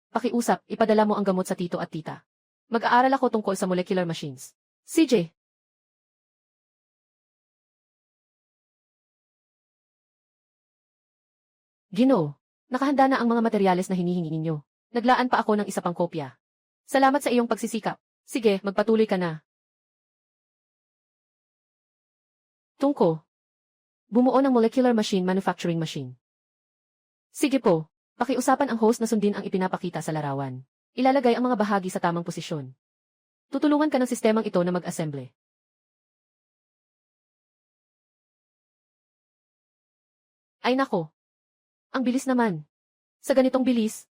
Pakiusap, ipadala mo ang gamot sa tito at tita. Mag-aaral ako tungkol sa molecular machines. CJ. Ginoo, nakahanda na ang mga materyales na hinihingi ninyo. Naglaan pa ako ng isa pang kopya. Salamat sa iyong pagsisikap. Sige, magpatuloy ka na. Tungko. Bumuo ng molecular machine manufacturing machine. Sige po, pakiusapan ang host na sundin ang ipinapakita sa larawan. Ilalagay ang mga bahagi sa tamang posisyon. Tutulungan ka ng sistemang ito na mag-assemble. Ay nako. Ang bilis naman. Sa ganitong bilis,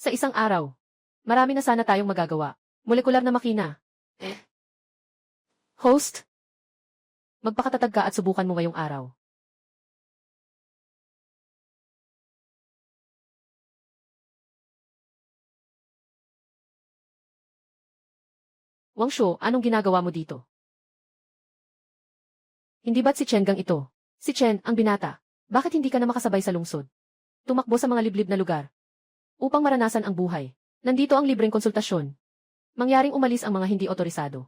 sa isang araw, marami na sana tayong magagawa. Molekular na makina. Host? Magpakatatag ka at subukan mo ngayong araw. Wangshu, anong ginagawa mo dito? Hindi ba't si Chen Gang ito? Si Chen, ang binata. Bakit hindi ka na makasabay sa lungsod? Tumakbo sa mga liblib na lugar. Upang maranasan ang buhay. Nandito ang libreng konsultasyon. Mangyaring umalis ang mga hindi otorisado.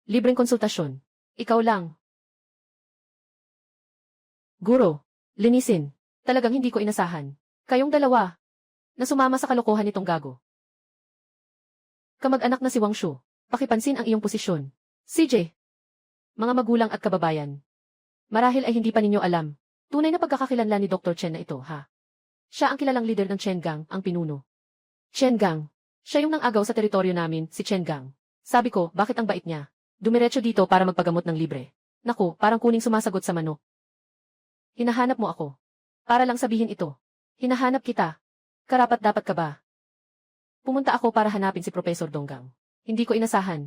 Libreng konsultasyon. Ikaw lang. Guro, linisin. Talagang hindi ko inasahan. Kayong dalawa. Na sumama sa kalokohan nitong gago. Kamag-anak na si Wangshu. Pakipansin ang iyong posisyon. CJ. Mga magulang at kababayan. Marahil ay hindi pa ninyo alam. Tunay na pagkakakilanlan ni Dr. Chen na ito, ha? Siya ang kilalang leader ng Chen Gang, ang pinuno. Chen Gang. Siya yung nang-agaw sa teritoryo namin, si Chen Gang. Sabi ko, bakit ang bait niya? Dumiretso dito para magpagamot ng libre. Naku, parang kuning sumasagot sa manok. Hinahanap mo ako. Para lang sabihin ito. Hinahanap kita. Karapat-dapat ka ba? Pumunta ako para hanapin si Professor Donggang. Hindi ko inasahan.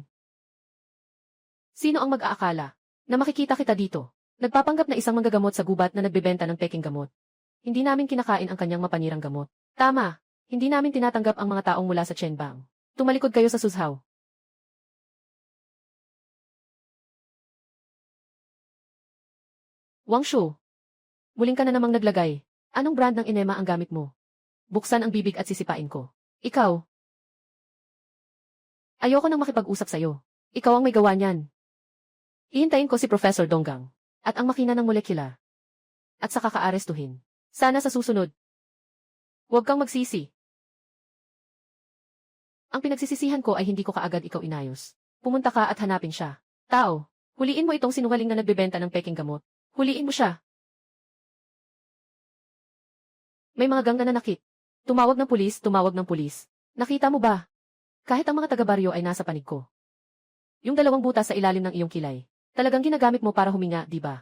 Sino ang mag-aakala na makikita kita dito? Nagpapanggap na isang manggagamot sa gubat na nagbebenta ng peking gamot. Hindi namin kinakain ang kanyang mapanirang gamot. Tama, hindi namin tinatanggap ang mga taong mula sa Chen Bang. Tumalikod kayo sa Suzhou. Wangshu, muling ka na namang naglagay. Anong brand ng enema ang gamit mo? Buksan ang bibig at sisipain ko. Ikaw. Ayoko nang makipag-usap sa'yo. Ikaw ang may gawa niyan. Hihintayin ko si Professor Donggang. At ang makina ng molekular. At saka ka-arestuhin. Sana sa susunod. Huwag kang magsisi. Ang pinagsisisihan ko ay hindi ko kaagad ikaw inayos. Pumunta ka at hanapin siya. Tao, huliin mo itong sinungaling na nagbebenta ng peking gamot. Huliin mo siya. May mga gang na nanakit. Tumawag ng pulis. Nakita mo ba? Kahit ang mga taga-baryo ay nasa panig ko. Yung dalawang butas sa ilalim ng iyong kilay. Talagang ginagamit mo para huminga, di ba?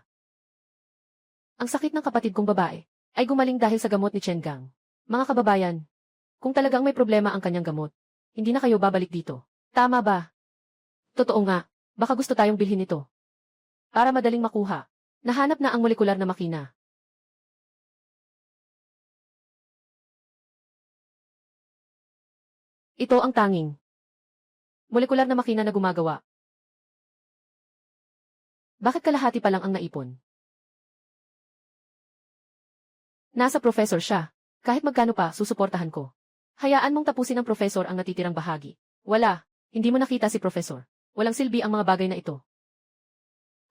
Ang sakit ng kapatid kong babae ay gumaling dahil sa gamot ni Chen Gang. Mga kababayan, Kung talagang may problema ang kanyang gamot, hindi na kayo babalik dito. Tama ba? Totoo nga, baka gusto tayong bilhin ito. Para madaling makuha, nahanap na ang molekular na makina. Ito ang tanging molekular na makina na gumagawa. Bakit kalahati pa lang ang naipon? Nasa professor siya. Kahit magkano pa, susuportahan ko. Hayaan mong tapusin ng professor ang natitirang bahagi. Wala, hindi mo nakita si professor. Walang silbi ang mga bagay na ito.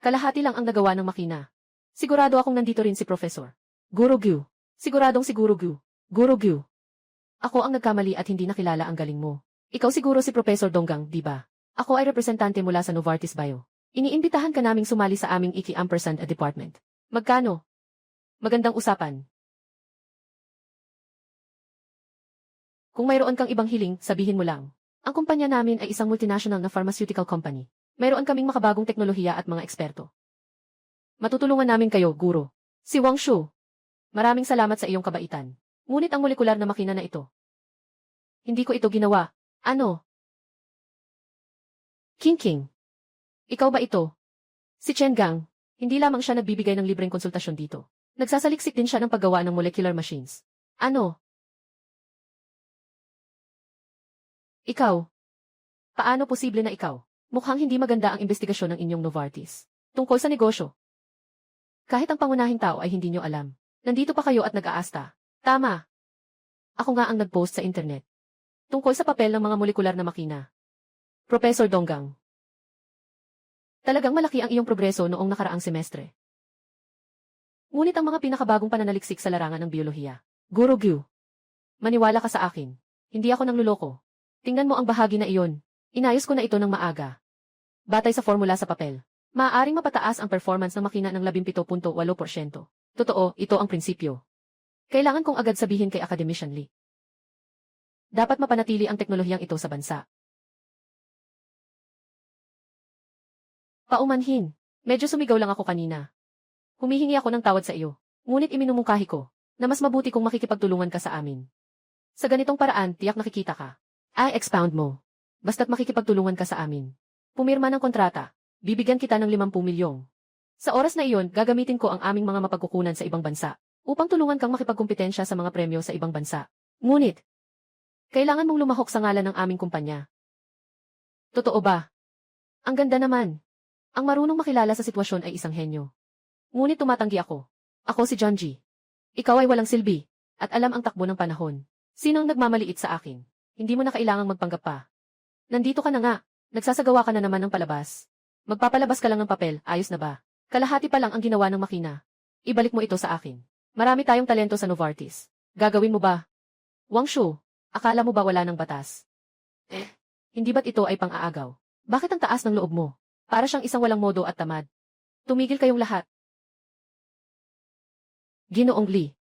Kalahati lang ang nagawa ng makina. Sigurado akong nandito rin si professor. Guru Gyu. Siguradong si Guru Gyu. Guru Gyu. Ako ang nagkamali at hindi nakilala ang galing mo. Ikaw siguro si Professor Donggang, di ba? Ako ay representante mula sa Novartis Bio. Iniimbitahan ka naming sumali sa aming Iki Ampersand department. Magkano? Magandang usapan. Kung mayroon kang ibang hiling, sabihin mo lang. Ang kumpanya namin ay isang multinational na pharmaceutical company. Mayroon kaming makabagong teknolohiya at mga eksperto. Matutulungan namin kayo, guro. Si Wang Shu. Maraming salamat sa iyong kabaitan. Ngunit ang molekular na makina na ito. Hindi ko ito ginawa. Ano? King. Ikaw ba ito? Si Chen Gang. Hindi lamang siya nagbibigay ng libreng konsultasyon dito. Nagsasaliksik din siya ng paggawa ng molecular machines. Ano? Ikaw. Paano posible na ikaw? Mukhang hindi maganda ang investigasyon ng inyong Novartis. Tungkol sa negosyo. Kahit ang pangunahing tao ay hindi nyo alam. Nandito pa kayo at nag-aasta. Tama. Ako nga ang nag-post sa internet. Tungkol sa papel ng mga molekular na makina. Professor Donggang. Talagang malaki ang iyong progreso noong nakaraang semestre. Ngunit ang mga pinakabagong pananaliksik sa larangan ng biolohiya. Guru Gyu. Maniwala ka sa akin. Hindi ako nangluloko. Tingnan mo ang bahagi na iyon. Inayos ko na ito ng maaga. Batay sa formula sa papel. Maaaring mapataas ang performance ng makina ng 17.8%. Totoo, ito ang prinsipyo. Kailangan kong agad sabihin kay Academician Lee. Dapat mapanatili ang teknolohiyang ito sa bansa. Paumanhin. Medyo sumigaw lang ako kanina. Humihingi ako ng tawad sa iyo. Ngunit iminumungkahi ko na mas mabuti kung makikipagtulungan ka sa amin. Sa ganitong paraan, tiyak nakikita ka. Ay, expound mo. Basta't makikipagtulungan ka sa amin. Pumirma ng kontrata. Bibigyan kita ng 50 milyong. Sa oras na iyon, gagamitin ko ang aming mga mapagkukunan sa ibang bansa upang tulungan kang makipagkumpetensya sa mga premyo sa ibang bansa. Ngunit, kailangan mong lumahok sa ngalan ng aming kumpanya. Totoo ba? Ang ganda naman. Ang marunong makilala sa sitwasyon ay isang henyo. Ngunit tumatanggi ako. Ako si John G. Ikaw ay walang silbi, at alam ang takbo ng panahon. Sinong nagmamaliit sa akin? Hindi mo na kailangang magpanggap pa. Nandito ka na nga. Nagsasagawa ka na naman ng palabas. Magpapalabas ka lang ng papel, ayos na ba? Kalahati pa lang ang ginawa ng makina. Ibalik mo ito sa akin. Marami tayong talento sa Novartis. Gagawin mo ba? Wang Shu, akala mo ba wala ng batas? Hindi ba't ito ay pang-aagaw? Bakit ang taas ng loob mo? Para siyang isang walang modo at tamad. Tumigil kayong lahat. Ginoong Lee.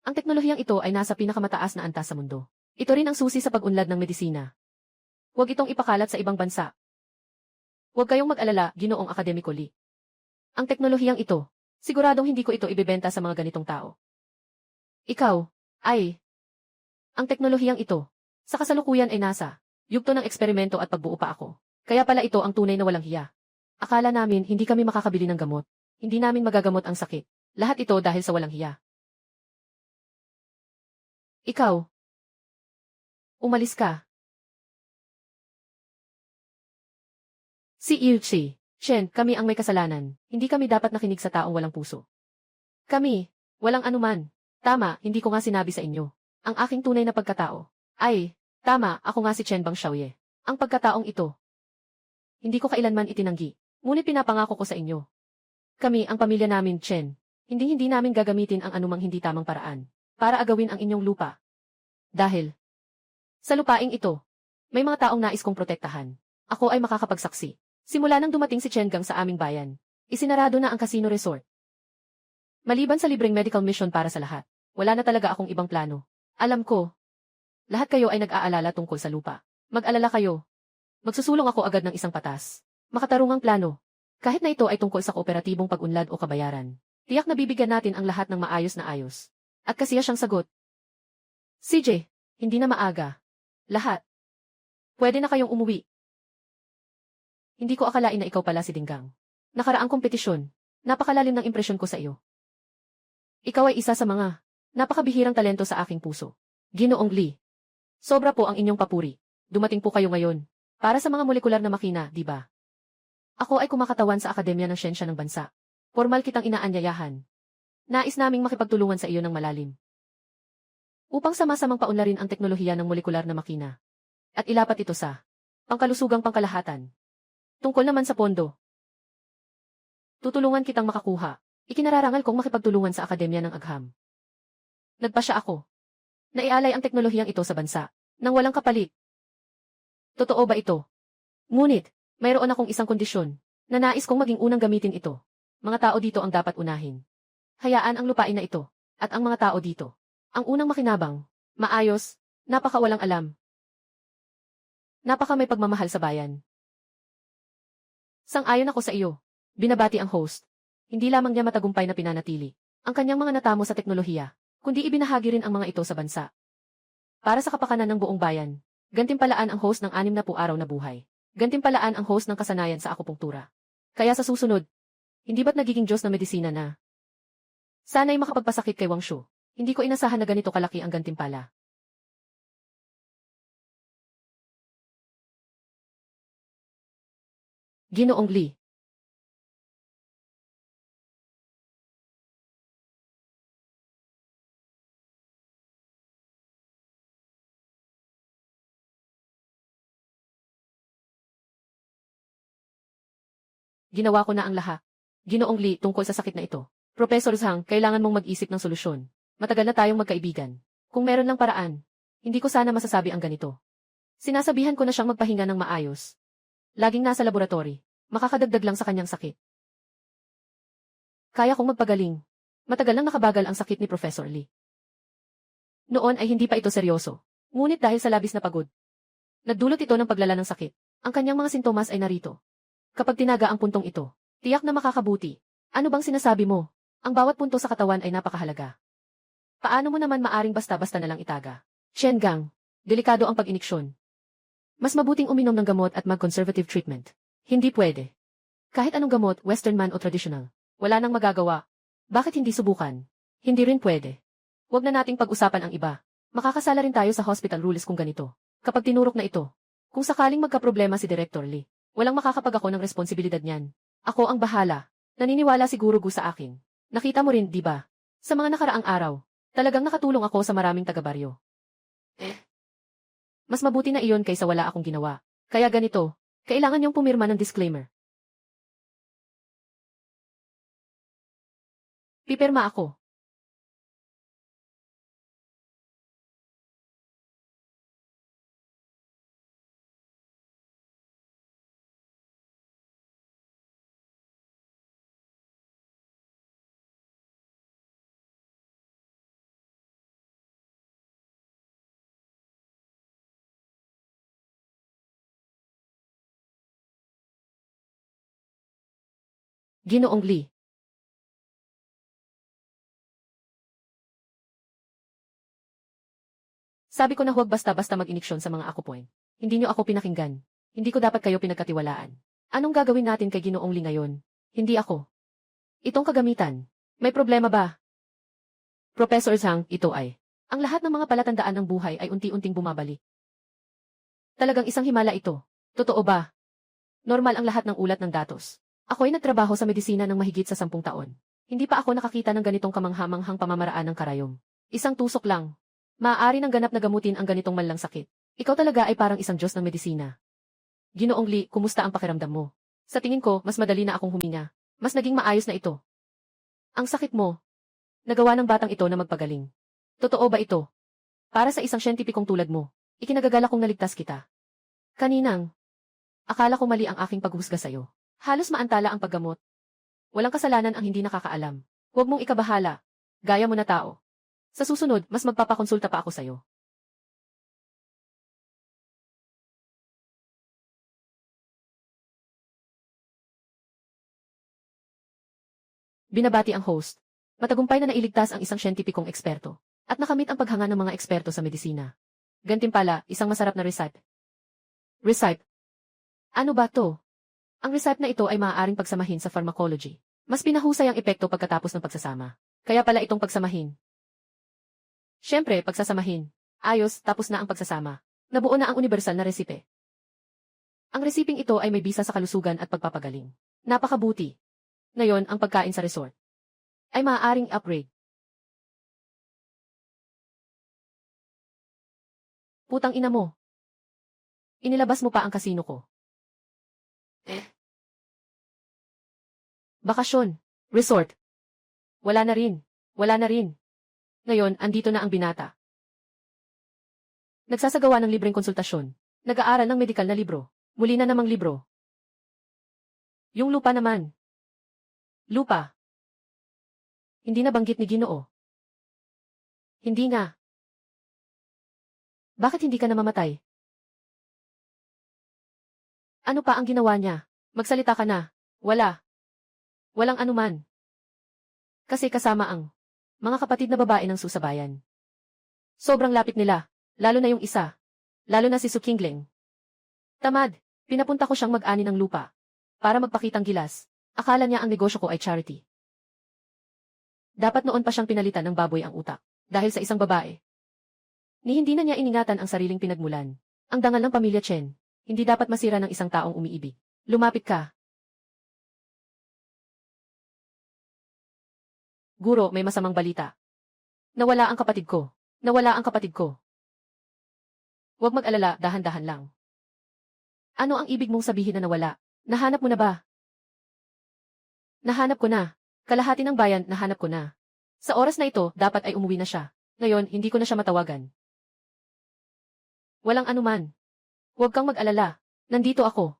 Ang teknolohiyang ito ay nasa pinakamataas na antas sa mundo. Ito rin ang susi sa pag-unlad ng medisina. Huwag itong ipakalat sa ibang bansa. Huwag kayong mag-alala, Ginoong Akademiko Lee. Ang teknolohiyang ito, siguradong hindi ko ito ibebenta sa mga ganitong tao. Ikaw, ay. Ang teknolohiyang ito, sa kasalukuyan ay nasa yugto ng eksperimento at pagbuo pa ako. Kaya pala ito ang tunay na walang hiya. Akala namin hindi kami makakabili ng gamot. Hindi namin magagamot ang sakit. Lahat ito dahil sa walang hiya. Ikaw. Umalis ka. Si Ilchi, Shen, kami ang may kasalanan. Hindi kami dapat nakinig sa taong walang puso. Kami, walang anuman. Tama, hindi ko nga sinabi sa inyo. Ang aking tunay na pagkatao. Ay, tama, ako nga si Chen Bang Xiaoye. Ang pagkataong ito. Hindi ko kailanman itinanggi. Ngunit pinapangako ko sa inyo. Kami, ang pamilya namin, Chen. Hindi namin gagamitin ang anumang hindi tamang paraan para agawin ang inyong lupa. Dahil sa lupaing ito, may mga taong nais kong protektahan. Ako ay makakapagsaksi. Simula nang dumating si Chen Gang sa aming bayan, isinarado na ang casino resort. Maliban sa libreng medical mission para sa lahat, wala na talaga akong ibang plano. Alam ko, lahat kayo ay nag-aalala tungkol sa lupa. Mag-alala kayo. Magsusulong ako agad ng isang patas. Makatarungang plano. Kahit na ito ay tungkol sa kooperatibong pag-unlad o kabayaran. Tiyak na bibigyan natin ang lahat ng maayos na ayos. At kasiya siyang sagot. CJ, hindi na maaga. Lahat. Pwede na kayong umuwi. Hindi ko akalain na ikaw pala si Dinggang. Nakaraang kompetisyon. Napakalalim ng impresyon ko sa iyo. Ikaw ay isa sa mga napakabihirang talento sa aking puso. Ginoong Lee. Sobra po ang inyong papuri. Dumating po kayo ngayon. Para sa mga molekular na makina, di ba? Ako ay kumakatawan sa Akademya ng Siyensya ng Bansa. Formal kitang inaanyayahan. Nais naming makipagtulungan sa iyo ng malalim. Upang sama-samang paunlarin ang teknolohiya ng molekular na makina. At ilapat ito sa pangkalusugang pangkalahatan. Tungkol naman sa pondo. Tutulungan kitang makakuha. Ikinararangal kong makipagtulungan sa Akademya ng Agham. Nagpasya ako. Naialay ang teknolohiyang ito sa bansa, nang walang kapalit. Totoo ba ito? Ngunit, mayroon akong isang kondisyon, na nais kong maging unang gamitin ito. Mga tao dito ang dapat unahin. Hayaan ang lupain na ito, at ang mga tao dito. Ang unang makinabang, maayos, napakawalang alam. Napaka may pagmamahal sa bayan. Sang-ayon ako sa iyo. Binabati ang host. Hindi lamang niya matagumpay na pinanatili ang kanyang mga natamo sa teknolohiya, kundi ibinahagi rin ang mga ito sa bansa. Para sa kapakanan ng buong bayan, gantimpalaan ang host ng 60 araw na buhay. Gantimpalaan ang host ng kasanayan sa akupunktura. Kaya sa susunod, hindi ba't nagiging Diyos na medisina na? Sana'y makapagpasakit kay Wang Shu. Hindi ko inasahan na ganito kalaki ang gantimpala. Ginoong Lee. Ginawa ko na ang lahat. Ginoong Lee, tungkol sa sakit na ito. Professor Zhang, kailangan mong mag-isip ng solusyon. Matagal na tayong magkaibigan. Kung meron lang paraan, hindi ko sana masasabi ang ganito. Sinasabihan ko na siyang magpahinga ng maayos. Laging nasa laboratory. Makakadagdag lang sa kanyang sakit. Kaya kong magpagaling. Matagal nang nakabagal ang sakit ni Professor Lee. Noon ay hindi pa ito seryoso. Ngunit dahil sa labis na pagod, nagdulot ito ng paglala ng sakit. Ang kanyang mga sintomas ay narito. Kapag tinaga ang puntong ito, tiyak na makakabuti. Ano bang sinasabi mo? Ang bawat punto sa katawan ay napakahalaga. Paano mo naman maaring basta-basta na lang itaga? Shengang, delikado ang pag-iniksyon. Mas mabuting uminom ng gamot at mag-conservative treatment. Hindi pwede. Kahit anong gamot, western man o traditional, wala nang magagawa. Bakit hindi subukan? Hindi rin pwede. Huwag na nating pag-usapan ang iba. Makakasala rin tayo sa hospital rules kung ganito. Kapag tinurok na ito, kung sakaling magkaproblema si Director Lee, walang makakapag ako ng responsibilidad niyan. Ako ang bahala. Naniniwala si Guru Gu sa akin. Nakita mo rin, di ba? Sa mga nakaraang araw, talagang nakatulong ako sa maraming taga-baryo. Mas mabuti na iyon kaysa wala akong ginawa. Kaya ganito, kailangan niyong pumirma ng disclaimer. Pipirma ako. Ginoong Lee. Sabi ko na huwag basta-basta mag-iniksyon sa mga akupoy. Hindi niyo ako pinakinggan. Hindi ko dapat kayo pinagkatiwalaan. Anong gagawin natin kay Ginoong Lee ngayon? Hindi ako. Itong kagamitan. May problema ba? Professor Zhang, ito ay. Ang lahat ng mga palatandaan ng buhay ay unti-unting bumabalik. Talagang isang himala ito. Totoo ba? Normal ang lahat ng ulat ng datos. Ako'y nagtrabaho sa medisina ng mahigit sa 10 taon. Hindi pa ako nakakita ng ganitong kamanghamanghang pamamaraan ng karayom. Isang tusok lang. Maaari ng ganap na gamutin ang ganitong manlang sakit. Ikaw talaga ay parang isang Diyos ng medisina. Ginoong Lee, kumusta ang pakiramdam mo? Sa tingin ko, mas madali na akong huminga. Mas naging maayos na ito. Ang sakit mo. Nagawa ng batang ito na magpagaling. Totoo ba ito? Para sa isang siyentipikong tulad mo, ikinagagala kong naligtas kita. Kaninang, akala ko mali ang aking paghusga sa'yo. Halos maantala ang paggamot. Walang kasalanan ang hindi nakakaalam. Huwag mong ikabahala. Gaya mo na tao. Sa susunod, mas magpapakonsulta pa ako sa'yo. Binabati ang host. Matagumpay na nailigtas ang isang siyentipikong eksperto. At nakamit ang paghanga ng mga eksperto sa medisina. Gantimpala, isang masarap na recipe. Recipe? Ano ba to? Ang recipe na ito ay maaaring pagsamahin sa pharmacology. Mas pinahusay ang epekto pagkatapos ng pagsasama. Kaya pala itong pagsamahin. Siyempre, pagsasamahin. Ayos, tapos na ang pagsasama. Nabuo na ang universal na resipe. Ang resiping ito ay may bisa sa kalusugan at pagpapagaling. Napakabuti. Ngayon, ang pagkain sa resort ay maaaring upgrade. Putang ina mo. Inilabas mo pa ang kasino ko. Bakasyon. Resort. Wala na rin. Wala na rin. Ngayon, andito na ang binata. Nagsasagawa ng libreng konsultasyon. Nag-aaral ng medikal na libro. Muli na namang libro. Yung lupa naman. Lupa. Hindi na banggit ni Ginoo. Hindi nga. Bakit hindi ka namamatay? Ano pa ang ginawa niya? Magsalita ka na. Wala. Walang anuman. Kasi kasama ang mga kapatid na babae ng susabayan. Sobrang lapit nila, lalo na yung isa. Lalo na si Su Qingling. Tamad, pinapunta ko siyang mag-ani ng lupa. Para magpakitang gilas. Akala niya ang negosyo ko ay charity. Dapat noon pa siyang pinalitan ng baboy ang utak. Dahil sa isang babae. Ni hindi na niya iningatan ang sariling pinagmulan. Ang dangal ng pamilya Chen. Hindi dapat masira ng isang taong umiibig. Lumapit ka. Guro, may masamang balita. Nawala ang kapatid ko. Nawala ang kapatid ko. Huwag mag-alala, dahan-dahan lang. Ano ang ibig mong sabihin na nawala? Nahanap mo na ba? Nahanap ko na. Kalahati ng bayan, nahanap ko na. Sa oras na ito, dapat ay umuwi na siya. Ngayon, hindi ko na siya matawagan. Walang anuman. Huwag kang mag-alala. Nandito ako.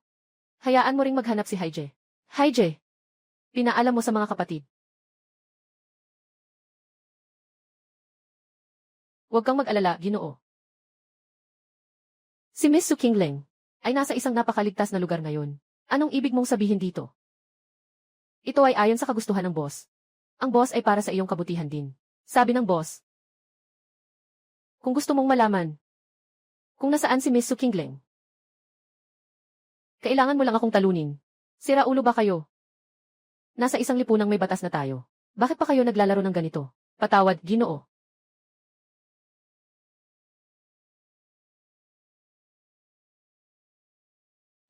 Hayaan mo ring maghanap si Haije. Haije. Pinaalam mo sa mga kapatid. Huwag kang mag-alala, Ginoo. Si Miss Su Qingling ay nasa isang napakaligtas na lugar ngayon. Anong ibig mong sabihin dito? Ito ay ayon sa kagustuhan ng boss. Ang boss ay para sa iyong kabutihan din. Sabi ng boss. Kung gusto mong malaman kung nasaan si Miss Su Qingling, kailangan mo lang akong talunin. Sira ulo ba kayo? Nasa isang lipunang may batas na tayo. Bakit pa kayo naglalaro ng ganito? Patawad, Ginoo.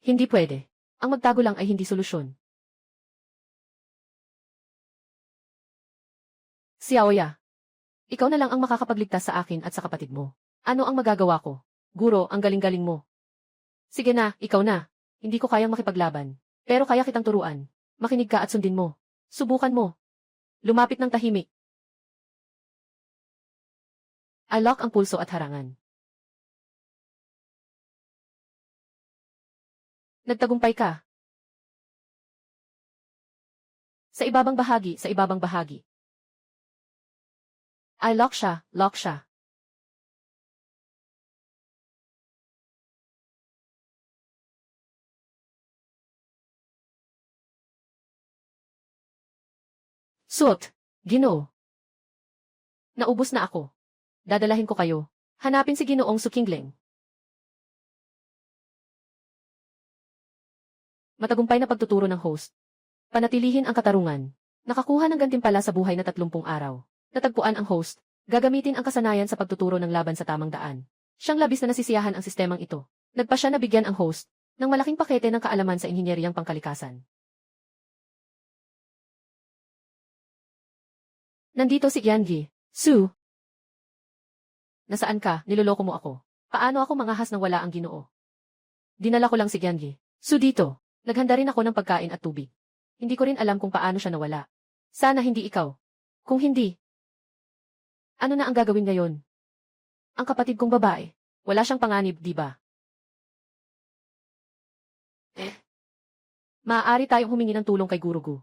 Hindi pwede. Ang magtago lang ay hindi solusyon. Xiaoya, ikaw na lang ang makakapagligtas sa akin at sa kapatid mo. Ano ang magagawa ko? Guro, ang galing-galing mo. Sige na, ikaw na. Hindi ko kayang makipaglaban. Pero kaya kitang turuan. Makinig ka at sundin mo. Subukan mo. Lumapit ng tahimik. Alok ang pulso at harangan. Nagtagumpay ka. Sa ibabang bahagi, sa ibabang bahagi. Ay, lock siya, lock siya. Suot, Ginoo. Naubos na ako. Dadalahin ko kayo. Hanapin si Ginoong Su Qingling. Matagumpay na pagtuturo ng host. Panatilihin ang katarungan. Nakakuha ng gantimpala sa buhay na 30 araw. Natagpuan ang host. Gagamitin ang kasanayan sa pagtuturo ng laban sa tamang daan. Siyang labis na nasisiyahan ang sistemang ito. Nagpa siya na bigyan ang host ng malaking pakete ng kaalaman sa inhinyeriyang pangkalikasan. Nandito si Yangi. Su. Nasaan ka? Niloloko mo ako. Paano ako mangahas ng wala ang Ginoo? Dinala ko lang si Yangi. Su dito. Naghanda rin ako ng pagkain at tubig. Hindi ko rin alam kung paano siya nawala. Sana hindi ikaw. Kung hindi, ano na ang gagawin ngayon? Ang kapatid kong babae. Wala siyang panganib, di ba? Maaari tayong humingi ng tulong kay Gurugu.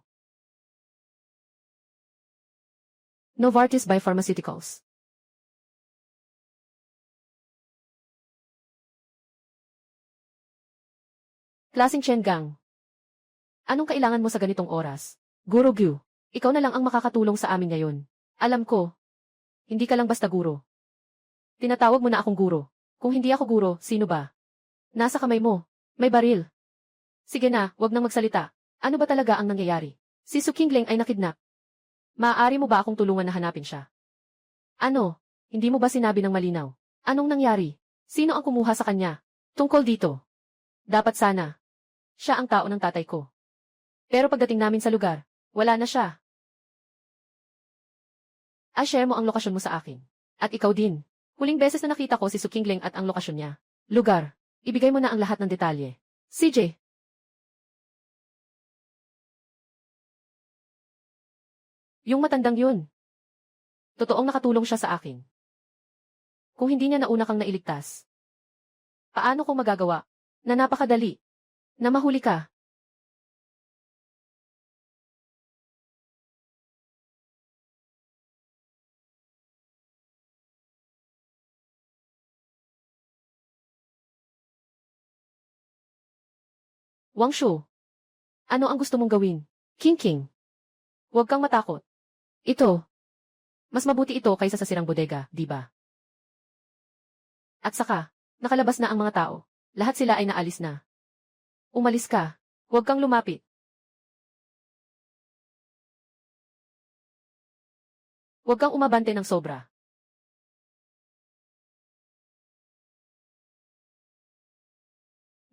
Novartis Biopharmaceuticals. Klaseng Chen Gang. Anong kailangan mo sa ganitong oras? Gurugu, ikaw na lang ang makakatulong sa amin ngayon. Alam ko, Hindi ka lang basta guro. Tinatawag mo na akong guro. Kung hindi ako guro, sino ba? Nasa kamay mo. May baril. Sige na, wag nang magsalita. Ano ba talaga ang nangyayari? Si Su Qingling ay nakidnap. Maaari mo ba akong tulungan na hanapin siya? Ano? Hindi mo ba sinabi ng malinaw? Anong nangyari? Sino ang kumuha sa kanya? Tungkol dito. Dapat sana. Siya ang tao ng tatay ko. Pero pagdating namin sa lugar, wala na siya. Share mo ang lokasyon mo sa akin. At ikaw din. Huling beses na nakita ko si Su Qingling at ang lokasyon niya. Lugar. Ibigay mo na ang lahat ng detalye. CJ. Yung matandang yun. Totoong nakatulong siya sa akin. Kung hindi niya nauna kang nailigtas. Paano ko magagawa? Na napakadali. Na mahuli ka. Wang Shu. Ano ang gusto mong gawin? King. Huwag kang matakot. Ito. Mas mabuti ito kaysa sa sirang bodega, di ba? At saka, nakalabas na ang mga tao. Lahat sila ay naalis na. Umalis ka. Huwag kang lumapit. Huwag kang umabante ng sobra.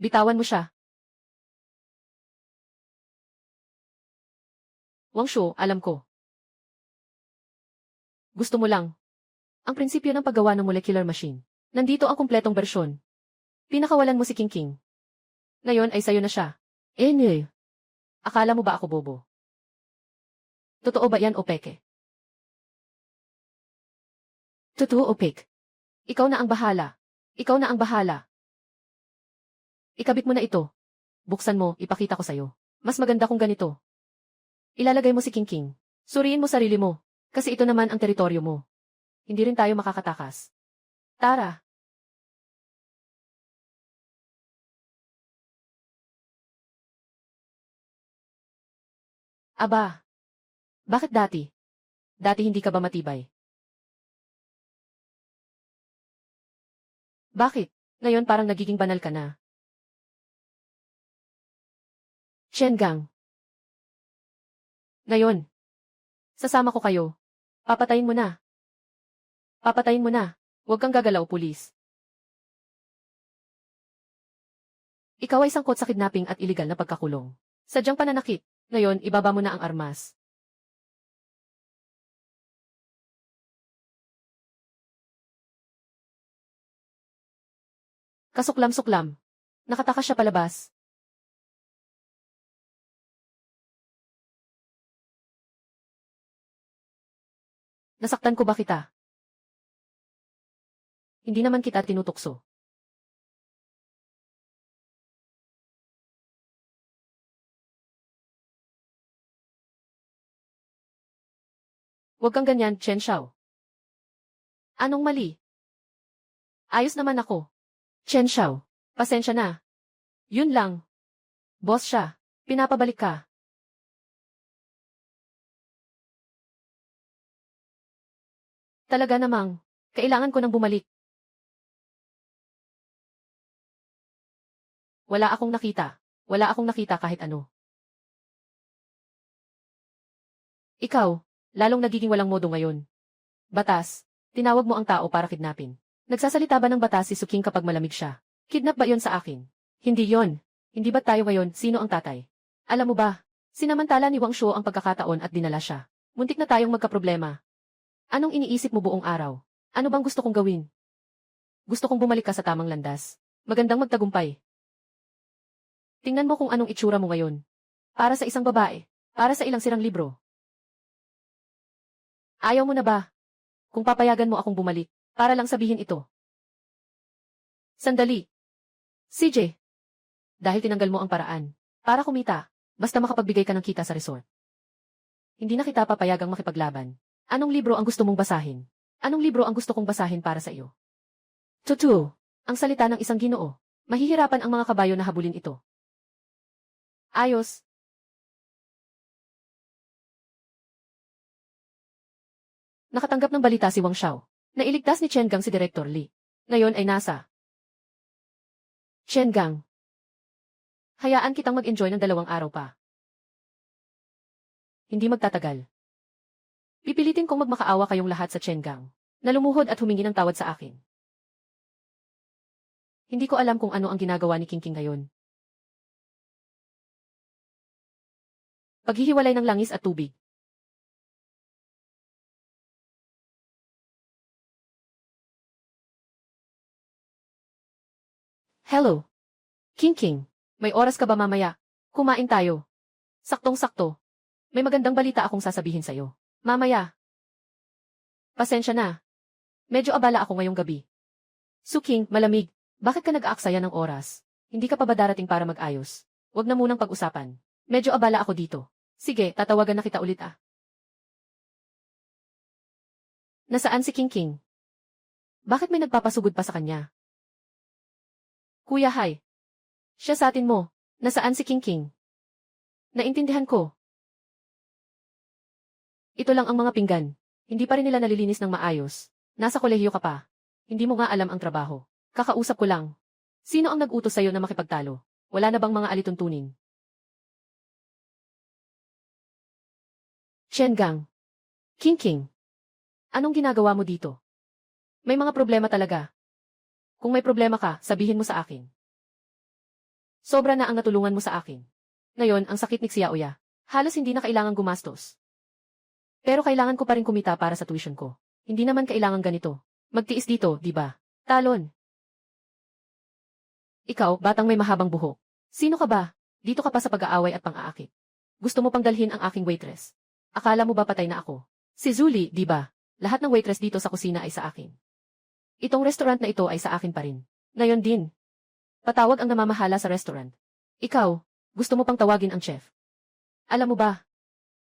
Bitawan mo siya. Wang Shu, alam ko. Gusto mo lang. Ang prinsipyo ng paggawa ng molecular machine. Nandito ang kumpletong bersyon. Pinakawalan mo si King. Ngayon ay sayo na siya. Akala mo ba ako bobo? Totoo ba yan o peke? Totoo o peke? Ikaw na ang bahala. Ikaw na ang bahala. Ikabit mo na ito. Buksan mo, ipakita ko sayo. Mas maganda kung ganito. Ilalagay mo si King. Suriin mo sarili mo. Kasi ito naman ang teritoryo mo. Hindi rin tayo makakatakas. Tara. Aba. Bakit dati? Dati hindi ka ba matibay? Bakit? Ngayon parang nagiging banal ka na. Shengang. Ngayon. Sasama ko kayo. Papatayin mo na. Papatayin mo na. Huwag kang gagalaw, pulis. Ikaw ay sangkot sa kidnapping at iligal na pagkakulong. Sadyang pananakit. Ngayon, ibaba mo na ang armas. Kasuklam-suklam. Nakatakas siya palabas. Nasaktan ko ba kita? Hindi naman kita tinutukso. Huwag kang ganyan, Chen Xiao. Anong mali? Ayos naman ako. Chen Xiao, pasensya na. Yun lang. Boss siya. Pinapabalik ka. Talaga namang, kailangan ko nang bumalik. Wala akong nakita. Wala akong nakita kahit ano. Ikaw, lalong nagiging walang modo ngayon. Batas, tinawag mo ang tao para kidnapin. Nagsasalita ba ng batas si Suking kapag malamig siya? Kidnap ba yon sa akin? Hindi yon. Hindi ba tayo ngayon, sino ang tatay? Alam mo ba, sinamantala ni Wang Shuo ang pagkakataon at dinala siya. Muntik na tayong magkaproblema. Anong iniisip mo buong araw? Ano bang gusto kong gawin? Gusto kong bumalik ka sa tamang landas. Magandang magtagumpay. Tingnan mo kung anong itsura mo ngayon. Para sa isang babae. Para sa ilang sirang libro. Ayaw mo na ba? Kung papayagan mo akong bumalik, para lang sabihin ito. Sandali. CJ. Dahil tinanggal mo ang paraan. Para kumita. Basta makapagbigay ka ng kita sa resort. Hindi na kita papayagang makipaglaban. Anong libro ang gusto mong basahin? Anong libro ang gusto kong basahin para sa iyo? Tutu. Ang salita ng isang Ginoo. Mahihirapan ang mga kabayo na habulin ito. Ayos. Nakatanggap ng balita si Wang Xiao. Nailigtas ni Chen Gang si Director Li. Ngayon ay nasa. Chen Gang. Hayaan kitang mag-enjoy ng 2 araw pa. Hindi magtatagal. Pipilitin kong magmakaawa kayong lahat sa Chen Gang, na lumuhod at humingi ng tawad sa akin. Hindi ko alam kung ano ang ginagawa ni King ngayon. Paghihiwalay ng langis at tubig. Hello. King, may oras ka ba mamaya? Kumain tayo. Saktong-sakto. May magandang balita akong sasabihin sa'yo. Mamaya. Pasensya na. Medyo abala ako ngayong gabi. King, malamig. Bakit ka nag-aaksaya ng oras? Hindi ka pa ba darating para mag-ayos? Huwag na munang pag-usapan. Medyo abala ako dito. Sige, tatawagan na kita ulit ah. Nasaan si King? Bakit may nagpapasugod pa sa kanya? Kuya, hi. Siya sa atin mo. Nasaan si King? Naintindihan ko. Ito lang ang mga pinggan. Hindi pa rin nila nalilinis ng maayos. Nasa kolehiyo ka pa. Hindi mo nga alam ang trabaho. Kakausap ko lang. Sino ang nag-utos sa'yo na makipagtalo? Wala na bang mga alituntunin? Chen Gang. King. Anong ginagawa mo dito? May mga problema talaga. Kung may problema ka, sabihin mo sa akin. Sobra na ang natulungan mo sa akin. Ngayon, ang sakit ni Xiaoya. Halos hindi na kailangan gumastos. Pero kailangan ko pa rin kumita para sa tuition ko. Hindi naman kailangan ganito. Magtiis dito, di ba? Talon. Ikaw, batang may mahabang buhok. Sino ka ba? Dito ka pa sa pag-aaway at pang-aakit. Gusto mo pang dalhin ang aking waitress. Akala mo ba patay na ako? Si Zuli, di ba? Lahat ng waitress dito sa kusina ay sa akin. Itong restaurant na ito ay sa akin pa rin. Ngayon din. Patawag ang namamahala sa restaurant. Ikaw, gusto mo pang tawagin ang chef. Alam mo ba?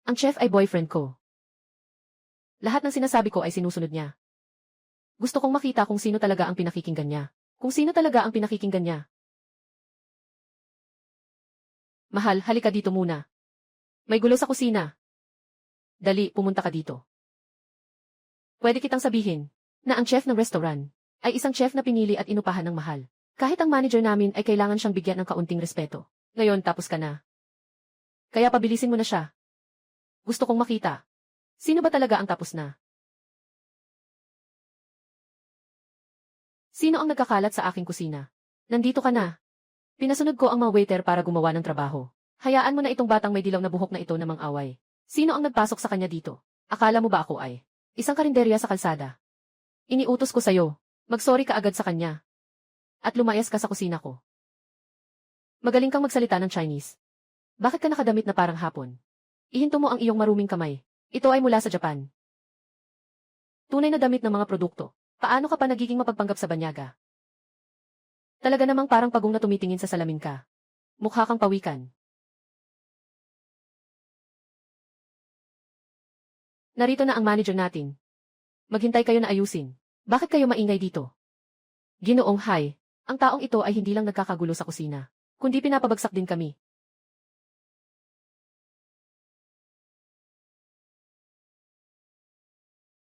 Ang chef ay boyfriend ko. Lahat ng sinasabi ko ay sinusunod niya. Gusto kong makita kung sino talaga ang pinakikinggan niya. Kung sino talaga ang pinakikinggan niya. Mahal, halika dito muna. May gulo sa kusina. Dali, pumunta ka dito. Pwede kitang sabihin na ang chef ng restaurant ay isang chef na pinili at inupahan ng mahal. Kahit ang manager namin ay kailangan siyang bigyan ng kaunting respeto. Ngayon tapos ka na. Kaya pabilisin mo na siya. Gusto kong makita. Sino ba talaga ang tapos na? Sino ang nagkakalat sa aking kusina? Nandito ka na. Pinasunod ko ang mga waiter para gumawa ng trabaho. Hayaan mo na itong batang may dilaw na buhok na ito na mang-away. Sino ang nagpasok sa kanya dito? Akala mo ba ako ay isang karinderya sa kalsada? Iniutos ko sa'yo. Mag-sorry ka agad sa kanya. At lumayas ka sa kusina ko. Magaling kang magsalita ng Chinese. Bakit ka nakadamit na parang Hapon? Ihinto mo ang iyong maruming kamay. Ito ay mula sa Japan. Tunay na damit ng mga produkto. Paano ka pa nagiging mapagpanggap sa banyaga? Talaga namang parang pagong na tumitingin sa salamin ka. Mukha kang pawikan. Narito na ang manager natin. Maghintay kayo na ayusin. Bakit kayo maingay dito? Ginoong hi. Ang taong ito ay hindi lang nagkakagulo sa kusina, kundi pinapabagsak din kami.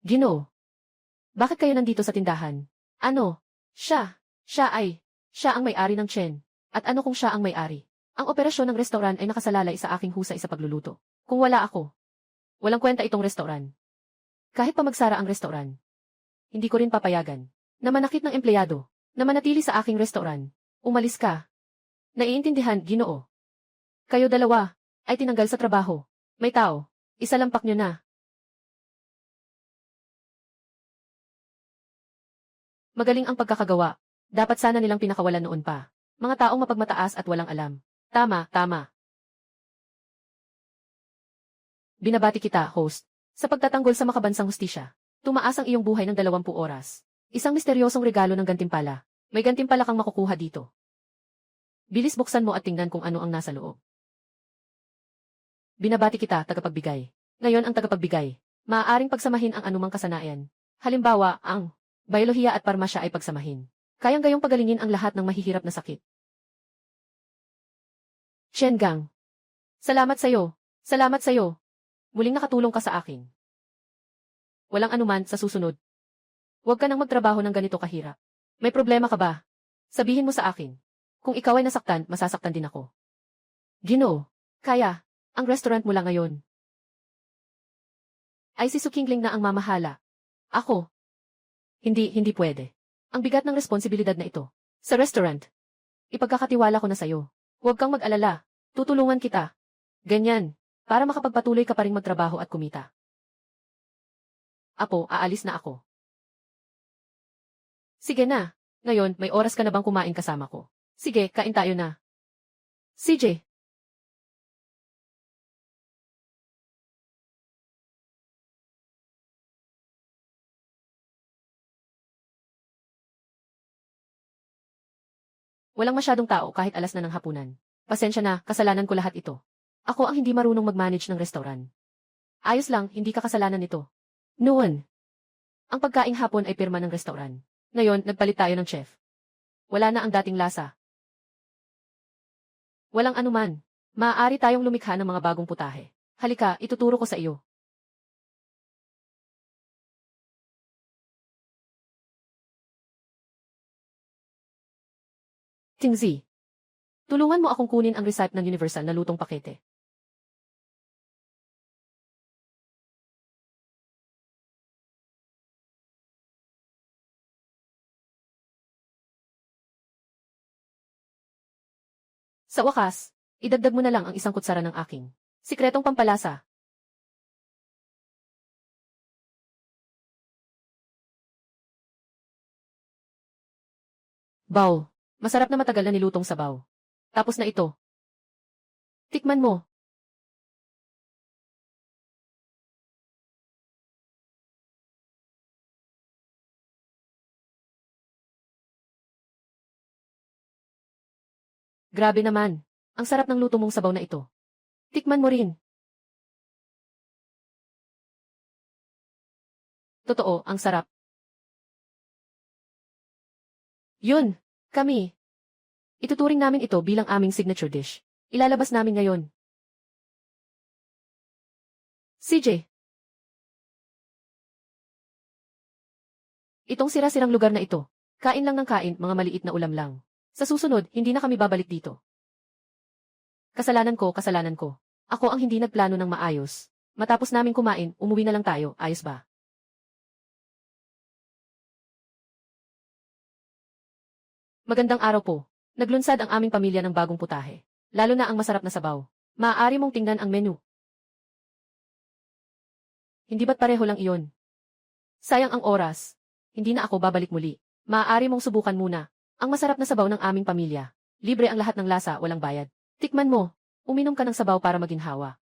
Ginoo. Bakit kayo nandito sa tindahan? Ano? Siya ang may-ari ng Chen. At ano kung siya ang may-ari? Ang operasyon ng restaurant ay nakasalalay sa aking husay sa pagluluto. Kung wala ako, walang kwenta itong restaurant. Kahit pa magsara ang restaurant, hindi ko rin papayagan na manakit ng empleyado, na manatili sa aking restaurant. Umalis ka. Naiintindihan, Ginoo. Kayo dalawa ay tinanggal sa trabaho. May tao, isalampak nyo na. Magaling ang pagkakagawa. Dapat sana nilang pinakawalan noon pa. Mga taong mapagmataas at walang alam. Tama. Binabati kita, host. Sa pagtatanggol sa makabansang hustisya, tumaas ang iyong buhay ng 20 oras. Isang misteryosong regalo ng gantimpala. May gantimpala kang makukuha dito. Bilis buksan mo at tingnan kung ano ang nasa loob. Binabati kita, tagapagbigay. Ngayon ang tagapagbigay, maaaring pagsamahin ang anumang kasanayan. Halimbawa, ang biolohiya at parmasya ay pagsamahin. Kayang-gayong pagalingin ang lahat ng mahihirap na sakit. Chen Gang. Salamat sa'yo. Muling nakatulong ka sa akin. Walang anuman sa susunod. Huwag ka nang magtrabaho ng ganito kahirap. May problema ka ba? Sabihin mo sa akin. Kung ikaw ay nasaktan, masasaktan din ako. Ginoo, kaya, ang restaurant mo lang ngayon. Ay si Sukingling na ang mamahala. Ako. Hindi pwede. Ang bigat ng responsibilidad na ito. Sa restaurant. Ipagkakatiwala ko na sa'yo. Huwag kang mag-alala. Tutulungan kita. Ganyan. Para makapagpatuloy ka pa rin magtrabaho at kumita. Apo, aalis na ako. Sige na. Ngayon, may oras ka na bang kumain kasama ko? Sige, kain tayo na. CJ. Walang masyadong tao kahit alas na ng hapunan. Pasensya na, kasalanan ko lahat ito. Ako ang hindi marunong mag-manage ng restaurant. Ayos lang, hindi ka kasalanan nito. Noon. Ang pagkaing hapon ay pirma ng restaurant. Ngayon, nagpalit tayo ng chef. Wala na ang dating lasa. Walang anuman. Maaari tayong lumikha ng mga bagong putahe. Halika, ituturo ko sa iyo. Tingzi. Tulungan mo akong kunin ang recipe ng Universal na lutong pakete. Sa wakas, idagdag mo na lang ang isang kutsara ng aking sikretong pampalasa. Baw. Masarap na matagal na nilutong sabaw. Tapos na ito. Tikman mo. Grabe naman. Ang sarap ng luto mong sabaw na ito. Tikman mo rin. Totoo, ang sarap. Yun. Kami. Ituturing namin ito bilang aming signature dish. Ilalabas namin ngayon. CJ. Itong sira-sirang lugar na ito. Kain lang ng kain, mga maliit na ulam lang. Sa susunod, hindi na kami babalik dito. Kasalanan ko, kasalanan ko. Ako ang hindi nagplano ng maayos. Matapos namin kumain, umuwi na lang tayo, ayos ba? Magandang araw po. Naglunsad ang aming pamilya ng bagong putahe. Lalo na ang masarap na sabaw. Maaari mong tingnan ang menu. Hindi ba't pareho lang iyon? Sayang ang oras. Hindi na ako babalik muli. Maaari mong subukan muna. Ang masarap na sabaw ng aming pamilya. Libre ang lahat ng lasa, walang bayad. Tikman mo. Uminom ka ng sabaw para maginhawa.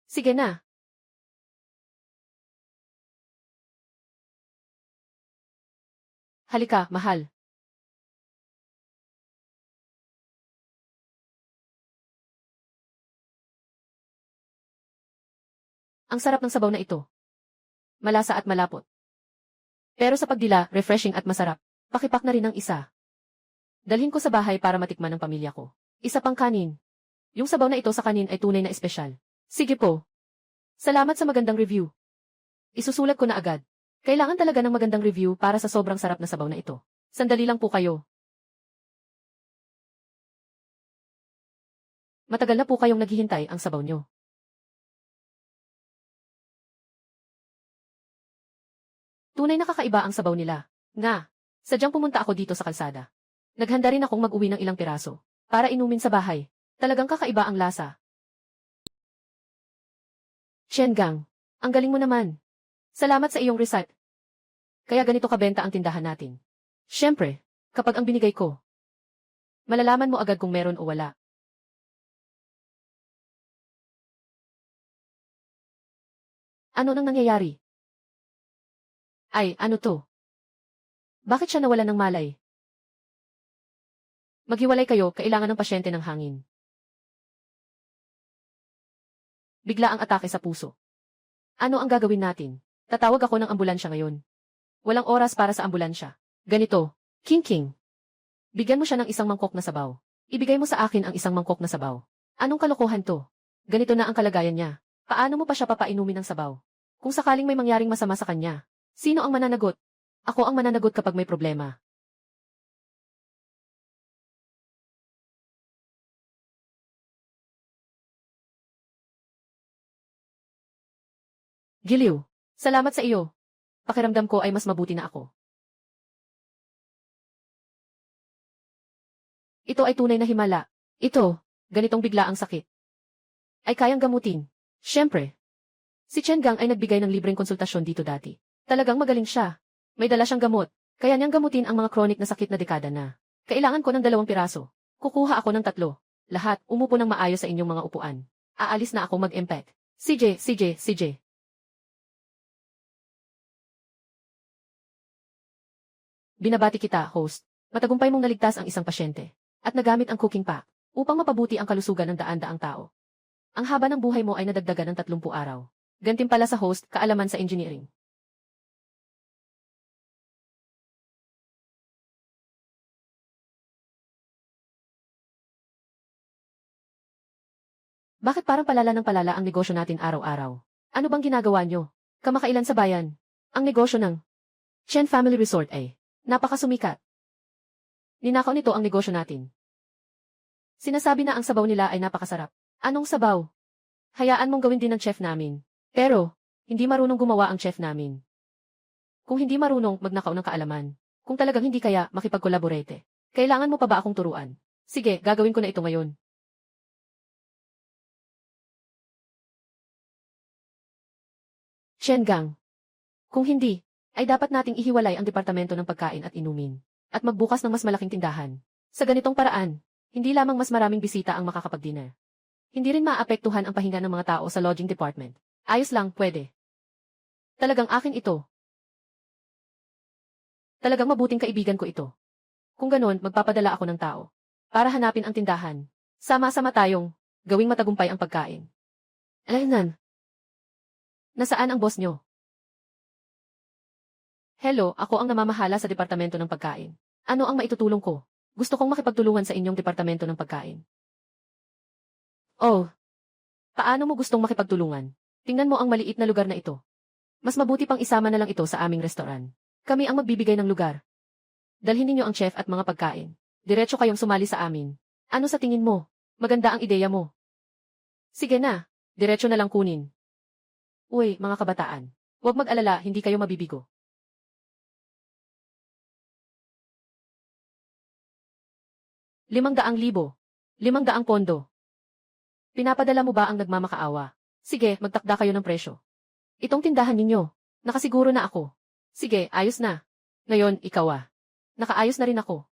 Sige na. Halika, mahal. Ang sarap ng sabaw na ito. Malasa at malapot. Pero sa pagdila, refreshing at masarap. Pakipak na rin ang isa. Dalhin ko sa bahay para matikman ng pamilya ko. Isa pang kanin. Yung sabaw na ito sa kanin ay tunay na espesyal. Sige po. Salamat sa magandang review. Isusulat ko na agad. Kailangan talaga ng magandang review para sa sobrang sarap na sabaw na ito. Sandali lang po kayo. Matagal na po kayong naghihintay ang sabaw nyo. Tunay na kakaiba ang sabaw nila. Nga, sadyang pumunta ako dito sa kalsada. Naghanda rin akong mag-uwi ng ilang piraso para inumin sa bahay. Talagang kakaiba ang lasa. Shengang, ang galing mo naman. Salamat sa iyong recipe. Kaya ganito kabenta ang tindahan natin. Siyempre, kapag ang binigay ko, malalaman mo agad kung meron o wala. Ano nang nangyayari? Ay, ano to? Bakit siya nawala ng malay? Maghiwalay kayo, kailangan ng pasyente ng hangin. Bigla ang atake sa puso. Ano ang gagawin natin? Tatawag ako ng ambulansya ngayon. Walang oras para sa ambulansya. Ganito, King King. Bigyan mo siya ng isang mangkok na sabaw. Ibigay mo sa akin ang isang mangkok na sabaw. Anong kalokohan to? Ganito na ang kalagayan niya. Paano mo pa siya papainumin ng sabaw? Kung sakaling may mangyaring masama sa kanya, sino ang mananagot? Ako ang mananagot kapag may problema. Giliw. Salamat sa iyo. Pakiramdam ko ay mas mabuti na ako. Ito ay tunay na himala. Ito, ganitong bigla ang sakit. Ay kayang gamutin. Siyempre. Si Chen Gang ay nagbigay ng libreng konsultasyon dito dati. Talagang magaling siya. May dala siyang gamot. Kaya niyang gamutin ang mga chronic na sakit na dekada na. Kailangan ko ng 2 piraso. Kukuha ako ng 3. Lahat, umupo ng maayos sa inyong mga upuan. Aalis na ako mag-impact. CJ. Binabati kita, host. Matagumpay mong naligtas ang isang pasyente. At nagamit ang cooking pack upang mapabuti ang kalusugan ng daan-daang tao. Ang haba ng buhay mo ay nadagdagan ng 30 araw. Gantimpala sa host, kaalaman sa engineering. Bakit parang palala ng palala ang negosyo natin araw-araw? Ano bang ginagawa nyo? Kamakailan sa bayan? Ang negosyo ng Chen Family Resort ay napakasumikat. Ninakaw nito ang negosyo natin. Sinasabi na ang sabaw nila ay napakasarap. Anong sabaw? Hayaan mong gawin din ng chef namin. Pero, hindi marunong gumawa ang chef namin. Kung hindi marunong, magnakaw ng kaalaman. Kung talagang hindi kaya, makipagkolaborete. Kailangan mo pa ba akong turuan? Sige, gagawin ko na ito ngayon. Chen Gang. Kung hindi, ay dapat nating ihiwalay ang departamento ng pagkain at inumin. At magbukas ng mas malaking tindahan. Sa ganitong paraan, hindi lamang mas maraming bisita ang makakapag-dinner. Hindi rin maapektuhan ang pahinga ng mga tao sa lodging department. Ayos lang, pwede. Talagang akin ito. Talagang mabuting kaibigan ko ito. Kung ganon, magpapadala ako ng tao. Para hanapin ang tindahan. Sama-sama tayong gawing matagumpay ang pagkain. Alaynan. Nasaan ang boss nyo? Hello, ako ang namamahala sa departamento ng pagkain. Ano ang maitutulong ko? Gusto kong makipagtulungan sa inyong departamento ng pagkain. Oh. Paano mo gustong makipagtulungan? Tingnan mo ang maliit na lugar na ito. Mas mabuti pang isama na lang ito sa aming restaurant. Kami ang magbibigay ng lugar. Dalhin ninyo ang chef at mga pagkain. Diretso kayong sumali sa amin. Ano sa tingin mo? Maganda ang ideya mo. Sige na, diretso na lang kunin. Uy, mga kabataan. Huwag mag-alala, hindi kayo mabibigo. 500,000. 500 pondo. Pinapadala mo ba ang nagmamakaawa? Sige, magtakda kayo ng presyo. Itong tindahan ninyo. Nakasiguro na ako. Sige, ayos na. Ngayon, ikaw ah. Nakaayos na rin ako.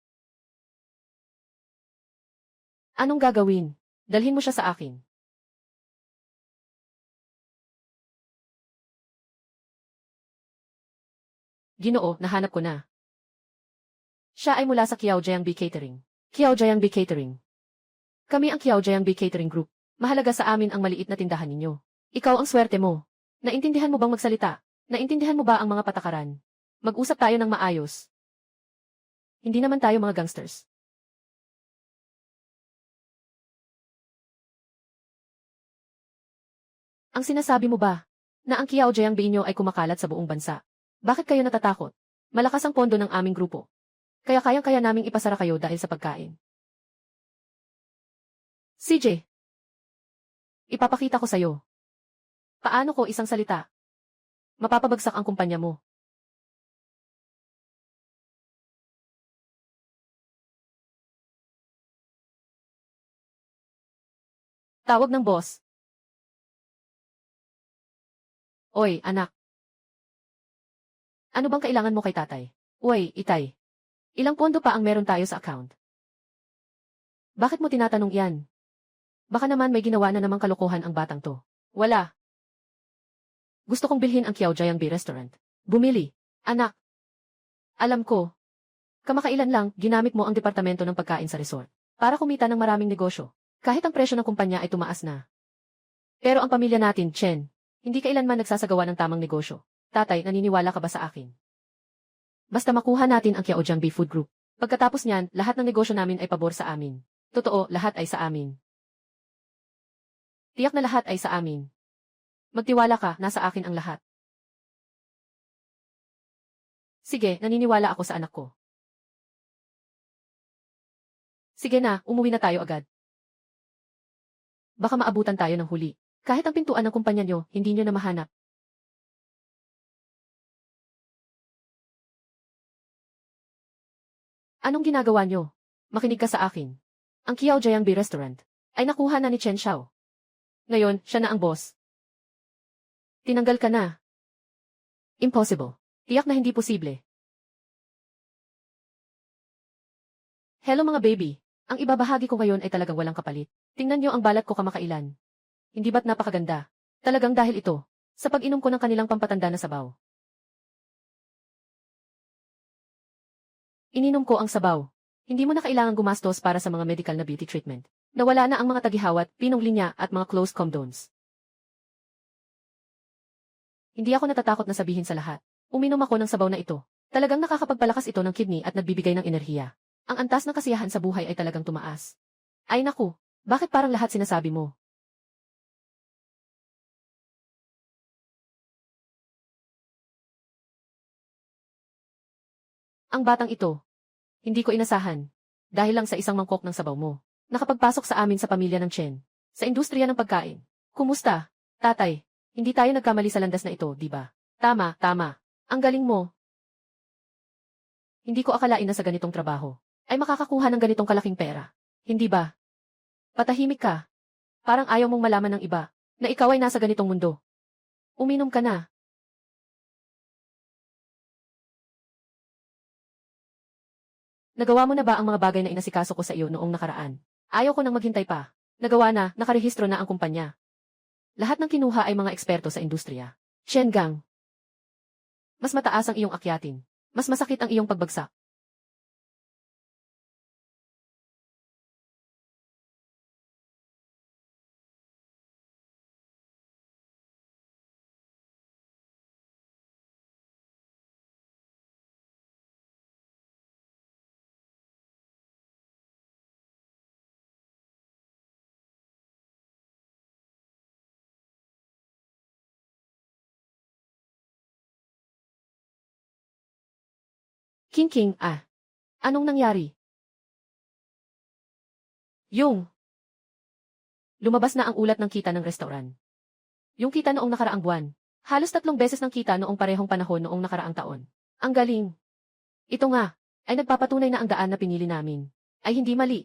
Anong gagawin? Dalhin mo siya sa akin. Ginoo, nahanap ko na. Siya ay mula sa Kiaojiang B Catering. Kiaojiang B Catering. Kami ang Kiaojiang B Catering Group. Mahalaga sa amin ang maliit na tindahan ninyo. Ikaw ang swerte mo. Naintindihan mo bang magsalita? Naintindihan mo ba ang mga patakaran? Mag-usap tayo ng maayos. Hindi naman tayo mga gangsters. Ang sinasabi mo ba, na ang Kiaojiang B inyo ay kumakalat sa buong bansa? Bakit kayo natatakot? Malakas ang pondo ng aming grupo. Kaya kayang-kaya naming ipasara kayo dahil sa pagkain. CJ. Ipapakita ko sa'yo. Paano ko isang salita? Mapapabagsak ang kumpanya mo. Tawag ng boss. Oy, anak. Ano bang kailangan mo kay tatay? Uy, itay. Ilang pondo pa ang meron tayo sa account? Bakit mo tinatanong yan? Baka naman may ginawa na namang kalokohan ang batang to. Wala. Gusto kong bilhin ang Kiaojiang B restaurant. Bumili. Anak. Alam ko. Kamakailan lang, ginamit mo ang departamento ng pagkain sa resort. Para kumita ng maraming negosyo. Kahit ang presyo ng kumpanya ay tumaas na. Pero ang pamilya natin, Chen, hindi kailanman nagsasagawa ng tamang negosyo. Tatay, naniniwala ka ba sa akin? Basta makuha natin ang Kiaojiang B Food Group. Pagkatapos niyan, lahat ng negosyo namin ay pabor sa amin. Totoo, lahat ay sa amin. Tiyak na lahat ay sa amin. Magtiwala ka, nasa akin ang lahat. Sige, naniniwala ako sa anak ko. Sige na, umuwi na tayo agad. Baka maabutan tayo ng huli. Kahit ang pintuan ng kumpanya nyo, hindi nyo na mahanap. Anong ginagawa nyo? Makinig ka sa akin. Ang Kiao Jiangbi Restaurant ay nakuha na ni Chen Xiao. Ngayon, siya na ang boss. Tinanggal ka na. Impossible. Tiyak na hindi posible. Hello mga baby. Ang ibabahagi ko ngayon ay talagang walang kapalit. Tingnan nyo ang balat ko kamakailan. Hindi ba't napakaganda? Talagang dahil ito, sa pag-inom ko ng kanilang pampatanda na sabaw. Ininom ko ang sabaw. Hindi mo na kailangang gumastos para sa mga medical na beauty treatment. Nawala na ang mga tagihawat, pinong linya at mga closed condoms. Hindi ako natatakot na sabihin sa lahat. Uminom ako ng sabaw na ito. Talagang nakakapagpalakas ito ng kidney at nagbibigay ng enerhiya. Ang antas ng kasiyahan sa buhay ay talagang tumaas. Ay naku, bakit parang lahat sinasabi mo? Ang batang ito, hindi ko inasahan. Dahil lang sa isang mangkok ng sabaw mo. Nakapagpasok sa amin sa pamilya ng Chen. Sa industriya ng pagkain. Kumusta? Tatay, hindi tayo nagkamali sa landas na ito, di ba? Tama, tama. Ang galing mo. Hindi ko akalain na sa ganitong trabaho ay makakakuha ng ganitong kalaking pera. Hindi ba? Patahimik ka. Parang ayaw mong malaman ng iba na ikaw ay nasa ganitong mundo. Uminom ka na. Nagawa mo na ba ang mga bagay na inasikaso ko sa iyo noong nakaraan? Ayaw ko nang maghintay pa. Nagawa na, nakarehistro na ang kumpanya. Lahat ng kinuha ay mga eksperto sa industriya. Chen Gang. Mas mataas ang iyong akyatin. Mas masakit ang iyong pagbagsak. King, anong nangyari? Yung lumabas na ang ulat ng kita ng restaurant. Yung kita noong nakaraang buwan. Halos 3 beses ng kita noong parehong panahon noong nakaraang taon. Ang galing. Ito nga, ay nagpapatunay na ang daan na pinili namin ay hindi mali.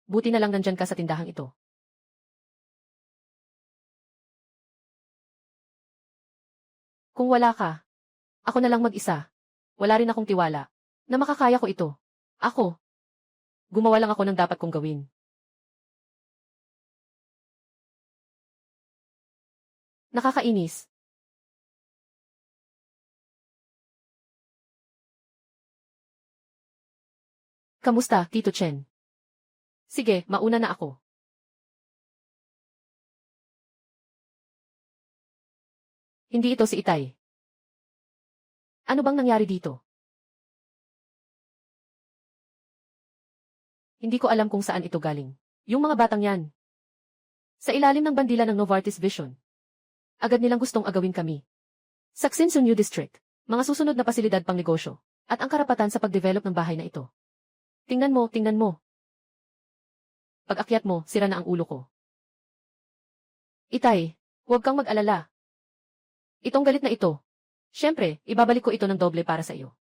Buti na lang nandyan ka sa tindahang ito. Kung wala ka, ako na lang mag-isa. Wala rin akong tiwala na makakaya ko ito. Ako. Gumawa lang ako ng dapat kong gawin. Nakakainis. Kamusta, Tito Chen? Sige, mauna na ako. Hindi ito si Itay. Ano bang nangyari dito? Hindi ko alam kung saan ito galing. Yung mga batang yan. Sa ilalim ng bandila ng Novartis Vision. Agad nilang gustong agawin kami. Saksin sa New District. Mga susunod na pasilidad pang negosyo. At ang karapatan sa pag-develop ng bahay na ito. Tingnan mo, tingnan mo. Pag-akyat mo, sira na ang ulo ko. Itay, huwag kang mag-alala. Itong galit na ito. Siyempre, ibabalik ko ito ng doble para sa iyo.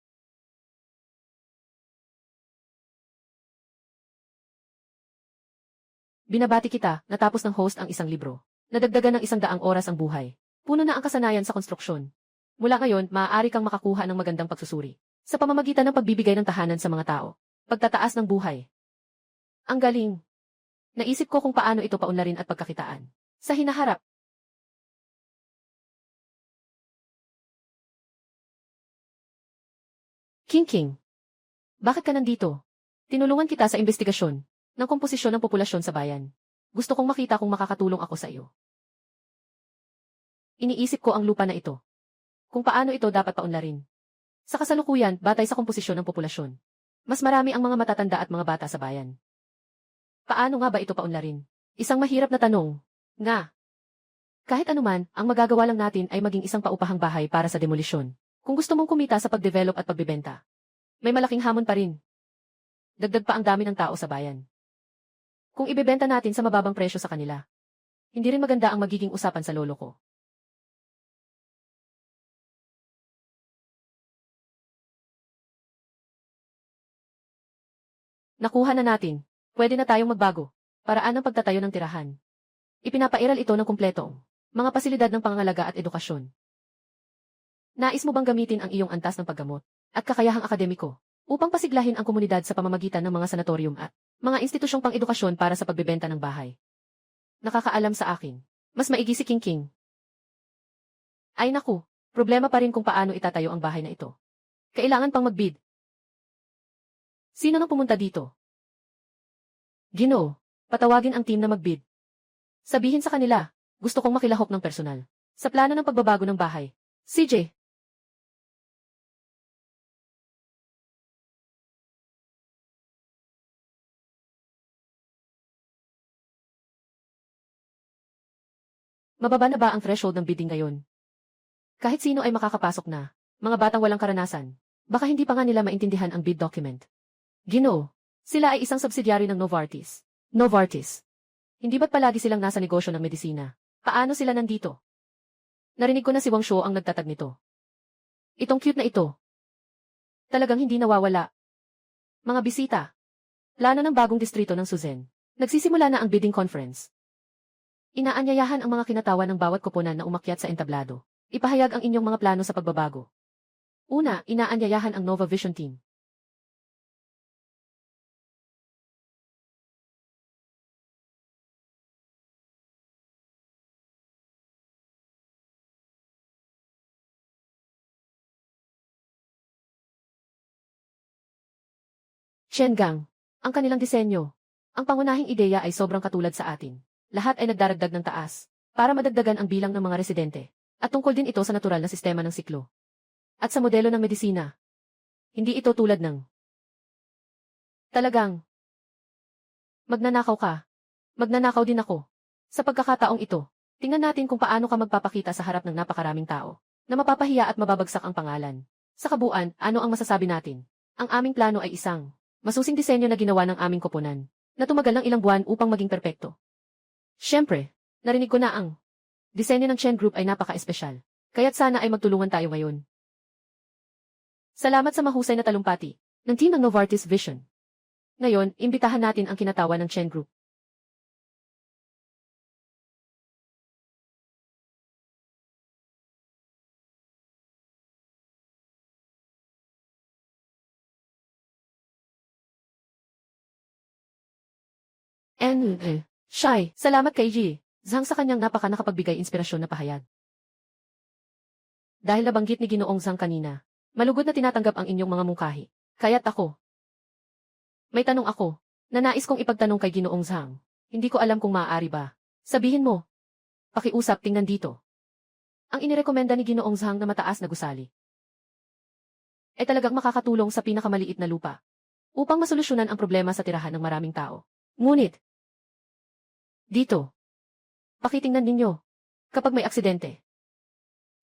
Binabati kita, natapos ng host ang isang libro. Nadagdagan ng 100 oras ang buhay. Puno na ang kasanayan sa konstruksyon. Mula ngayon, maaari kang makakuha ng magandang pagsusuri. Sa pamamagitan ng pagbibigay ng tahanan sa mga tao. Pagtataas ng buhay. Ang galing. Naisip ko kung paano ito paunlarin at pagkakitaan. Sa hinaharap. King. Bakit ka nandito? Tinulungan kita sa investigasyon ng komposisyon ng populasyon sa bayan. Gusto kong makita kung makakatulong ako sa iyo. Iniisip ko ang lupa na ito. Kung paano ito dapat paunlarin. Sa kasalukuyan, batay sa komposisyon ng populasyon. Mas marami ang mga matatanda at mga bata sa bayan. Paano nga ba ito paunlarin? Isang mahirap na tanong. Nga. Kahit anuman, ang magagawa lang natin ay maging isang paupahang bahay para sa demolisyon. Kung gusto mong kumita sa pagdevelop at pagbebenta, may malaking hamon pa rin. Dagdag pa ang dami ng tao sa bayan. Kung ibebenta natin sa mababang presyo sa kanila, hindi rin maganda ang magiging usapan sa lolo ko. Nakuha na natin. Pwede na tayong magbago. Paraan ng pagtatayo ng tirahan. Ipinapairal ito ng kumpletong mga pasilidad ng pangangalaga at edukasyon. Nais mo bang gamitin ang iyong antas ng paggamot at kakayahang akademiko upang pasiglahin ang komunidad sa pamamagitan ng mga sanatorium at mga institusyong pang-edukasyon para sa pagbebenta ng bahay? Nakakaalam sa akin. Mas maigi si King King. Ay naku, problema pa rin kung paano itatayo ang bahay na ito. Kailangan pang magbid. Sino nang pumunta dito? Ginoo, patawagin ang team na magbid. Sabihin sa kanila, gusto kong makilahok ng personal sa plano ng pagbabago ng bahay. CJ. Mababa na ba ang threshold ng bidding ngayon? Kahit sino ay makakapasok na, mga batang walang karanasan. Baka hindi pa nga nila maintindihan ang bid document. Ginoo, sila ay isang subsidiary ng Novartis. Novartis. Hindi ba't palagi silang nasa negosyo ng medisina? Paano sila nandito? Narinig ko na si Wang Shuo ang nagtatag nito. Itong cute na ito. Talagang hindi nawawala. Mga bisita. Plano ng bagong distrito ng Suzhen. Nagsisimula na ang bidding conference. Inaanyayahan ang mga kinatawa ng bawat koponan na umakyat sa entablado. Ipahayag ang inyong mga plano sa pagbabago. Una, inaanyayahan ang Nova Vision Team. Shengang, ang kanilang disenyo. Ang pangunahing ideya ay sobrang katulad sa atin. Lahat ay nagdaragdag ng taas para madagdagan ang bilang ng mga residente. At tungkol din ito sa natural na sistema ng siklo. At sa modelo ng medisina. Hindi ito tulad ng talagang magnanakaw ka. Magnanakaw din ako. Sa pagkakataong ito, tingnan natin kung paano ka magpapakita sa harap ng napakaraming tao na mapapahiya at mababagsak ang pangalan. Sa kabuuan, ano ang masasabi natin? Ang aming plano ay isang masusing disenyo na ginawa ng aming koponan, na tumagal ng ilang buwan upang maging perpekto. Siyempre, narinig ko na ang disenyo ng Chen Group ay napaka-espesyal, kaya't sana ay magtulungan tayo ngayon. Salamat sa mahusay na talumpati ng team ng Novartis Vision. Ngayon, imbitahan natin ang kinatawa ng Chen Group. Shy, salamat kay Ji. Zhang sa kanyang napaka nakapagbigay inspirasyon na pahayag. Dahil nabanggit ni Ginoong Zhang kanina, malugod na tinatanggap ang inyong mga mungkahi. Kaya't ako. May tanong ako, na nais kong ipagtanong kay Ginoong Zhang. Hindi ko alam kung maaari ba. Sabihin mo. Pakiusap, tingnan dito. Ang inirekomenda ni Ginoong Zhang na mataas na gusali ay talagang makakatulong sa pinakamaliit na lupa upang masolusyonan ang problema sa tirahan ng maraming tao. Ngunit, dito, pakitingnan ninyo, kapag may aksidente.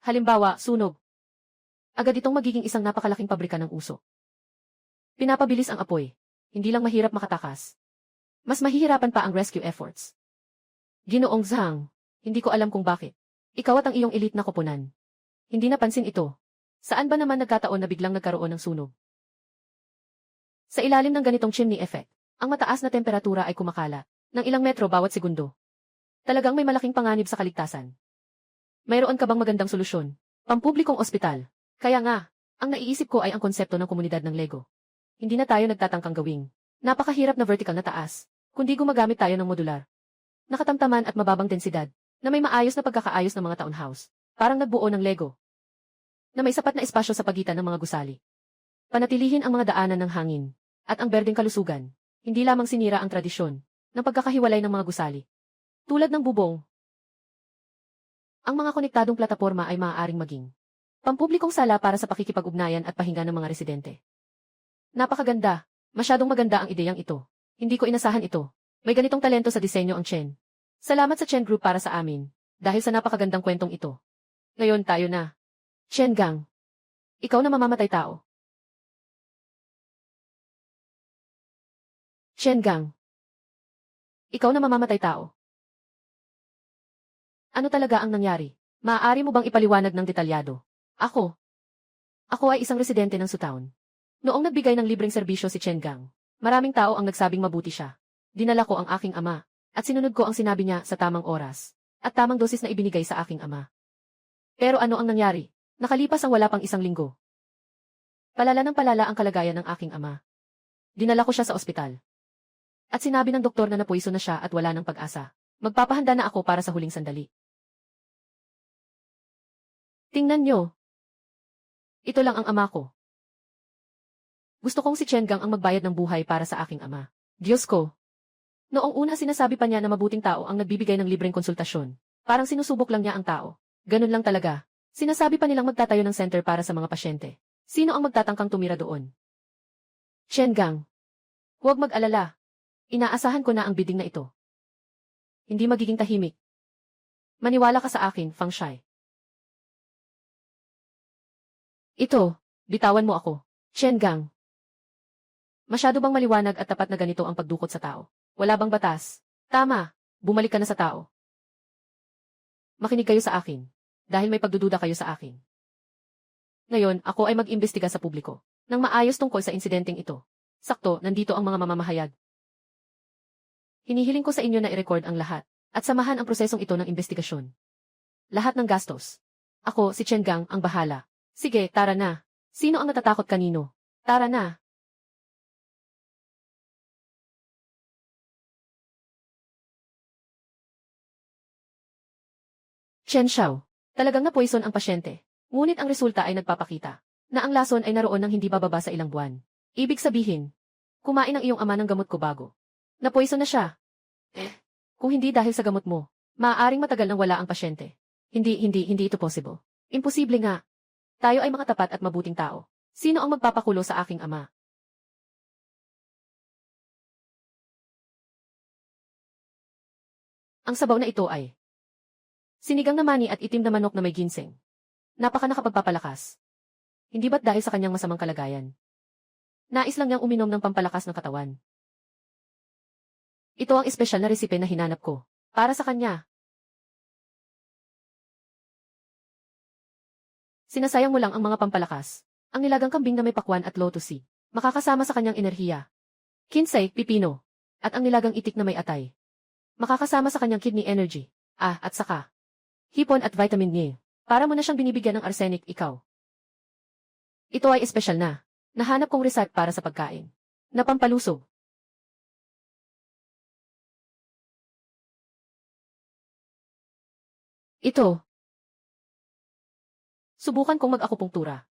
Halimbawa, sunog. Agad itong magiging isang napakalaking pabrika ng usok. Pinapabilis ang apoy, hindi lang mahirap makatakas. Mas mahihirapan pa ang rescue efforts. Ginoong Zhang, hindi ko alam kung bakit. Ikaw at ang iyong elite na koponan. Hindi napansin ito. Saan ba naman nagkataon na biglang nagkaroon ng sunog? Sa ilalim ng ganitong chimney effect, ang mataas na temperatura ay kumakalat ng ilang metro bawat segundo. Talagang may malaking panganib sa kaligtasan. Mayroon ka bang magandang solusyon? Pampublikong ospital. Kaya nga, ang naiisip ko ay ang konsepto ng komunidad ng Lego. Hindi na tayo nagtatangkang gawing napakahirap na vertical na taas, kundi gumagamit tayo ng modular. Nakatamtaman at mababang densidad, na may maayos na pagkakaayos ng mga townhouse, parang nagbuo ng Lego. Na may sapat na espasyo sa pagitan ng mga gusali. Panatilihin ang mga daanan ng hangin, at ang berdeng kalusugan, hindi lamang sinira ang tradisyon ng pagkakahiwalay ng mga gusali. Tulad ng bubong, ang mga konektadong plataporma ay maaaring maging pampublikong sala para sa pakikipag-ugnayan at pahinga ng mga residente. Napakaganda, masyadong maganda ang ideyang ito. Hindi ko inasahan ito. May ganitong talento sa disenyo ang Chen. Salamat sa Chen Group para sa amin, dahil sa napakagandang kwentong ito. Ngayon tayo na. Chen Gang. Ikaw na mamamatay tao. Chen Gang. Ikaw na mamamatay tao. Ano talaga ang nangyari? Maaari mo bang ipaliwanag ng detalyado? Ako. Ako ay isang residente ng Sutown. Noong nagbigay ng libreng serbisyo si Chen Gang, maraming tao ang nagsabing mabuti siya. Dinala ko ang aking ama, at sinunod ko ang sinabi niya sa tamang oras, at tamang dosis na ibinigay sa aking ama. Pero ano ang nangyari? Nakalipas ang wala pang isang linggo. Palala ng palala ang kalagayan ng aking ama. Dinala ko siya sa ospital. At sinabi ng doktor na napuwiso na siya at wala ng pag-asa. Magpapahanda na ako para sa huling sandali. Tingnan niyo. Ito lang ang ama ko. Gusto kong si Chen Gang ang magbayad ng buhay para sa aking ama. Diyos ko. Noong una sinasabi pa niya na mabuting tao ang nagbibigay ng libreng konsultasyon. Parang sinusubok lang niya ang tao. Ganun lang talaga. Sinasabi pa nilang magtatayo ng center para sa mga pasyente. Sino ang magtatangkang tumira doon? Chen Gang. Huwag mag-alala. Inaasahan ko na ang bidding na ito. Hindi magiging tahimik. Maniwala ka sa akin, Fang Shai. Ito, bitawan mo ako. Chen Gang. Masyado bang maliwanag at tapat na ganito ang pagdukot sa tao? Wala bang batas? Tama, bumalik ka na sa tao. Makinig kayo sa akin, dahil may pagdududa kayo sa akin. Ngayon, ako ay mag-imbestiga sa publiko, nang maayos tungkol sa insidenteng ito. Sakto, nandito ang mga mamamahayag. Hinihiling ko sa inyo na i-record ang lahat, at samahan ang prosesong ito ng investigasyon. Lahat ng gastos. Ako, si Chen Gang, ang bahala. Sige, tara na. Sino ang natatakot kanino? Tara na. Chen Xiao. Talagang napoison ang pasyente. Ngunit ang resulta ay nagpapakita na ang lason ay naroon ng hindi bababa sa ilang buwan. Ibig sabihin, kumain ang iyong ama ng gamot ko bago. Napoison na siya. Kung hindi dahil sa gamot mo, maaaring matagal nang wala ang pasyente. Hindi ito possible. Imposible nga. Tayo ay mga tapat at mabuting tao. Sino ang magpapakulo sa aking ama? Ang sabaw na ito ay sinigang na mani at itim na manok na may ginseng. Napaka nakapagpapalakas. Hindi ba't dahil sa kanyang masamang kalagayan? Nais lang niyang uminom ng pampalakas ng katawan. Ito ang espesyal na resipe na hinanap ko. Para sa kanya. Sinasayang mo lang ang mga pampalakas. Ang nilagang kambing na may pakwan at lotus seed. Makakasama sa kanyang enerhiya. Kinsay, pipino. At ang nilagang itik na may atay. Makakasama sa kanyang kidney energy. At saka hipon at vitamin E. Para mo na siyang binibigyan ng arsenic ikaw. Ito ay espesyal na. Nahanap kong recipe para sa pagkain. Na pampalusog. Ito. Subukan kong mag-akupunktura.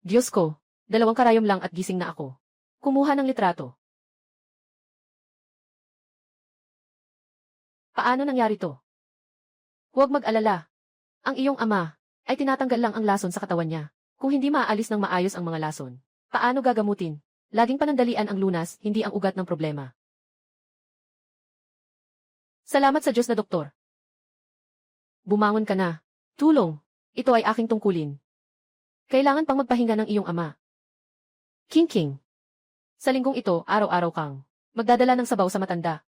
Diyos ko, 2 karayom lang at gising na ako. Kumuha ng litrato. Paano nangyari to? Huwag mag-alala. Ang iyong ama ay tinatanggal lang ang lason sa katawan niya. Kung hindi maaalis ng maayos ang mga lason, paano gagamutin? Laging panandalian ang lunas, hindi ang ugat ng problema. Salamat sa Diyos na doktor. Bumangon ka na. Tulong. Ito ay aking tungkulin. Kailangan pang magpahinga ng iyong ama. King. Sa linggong ito, araw-araw kang magdadala ng sabaw sa matanda.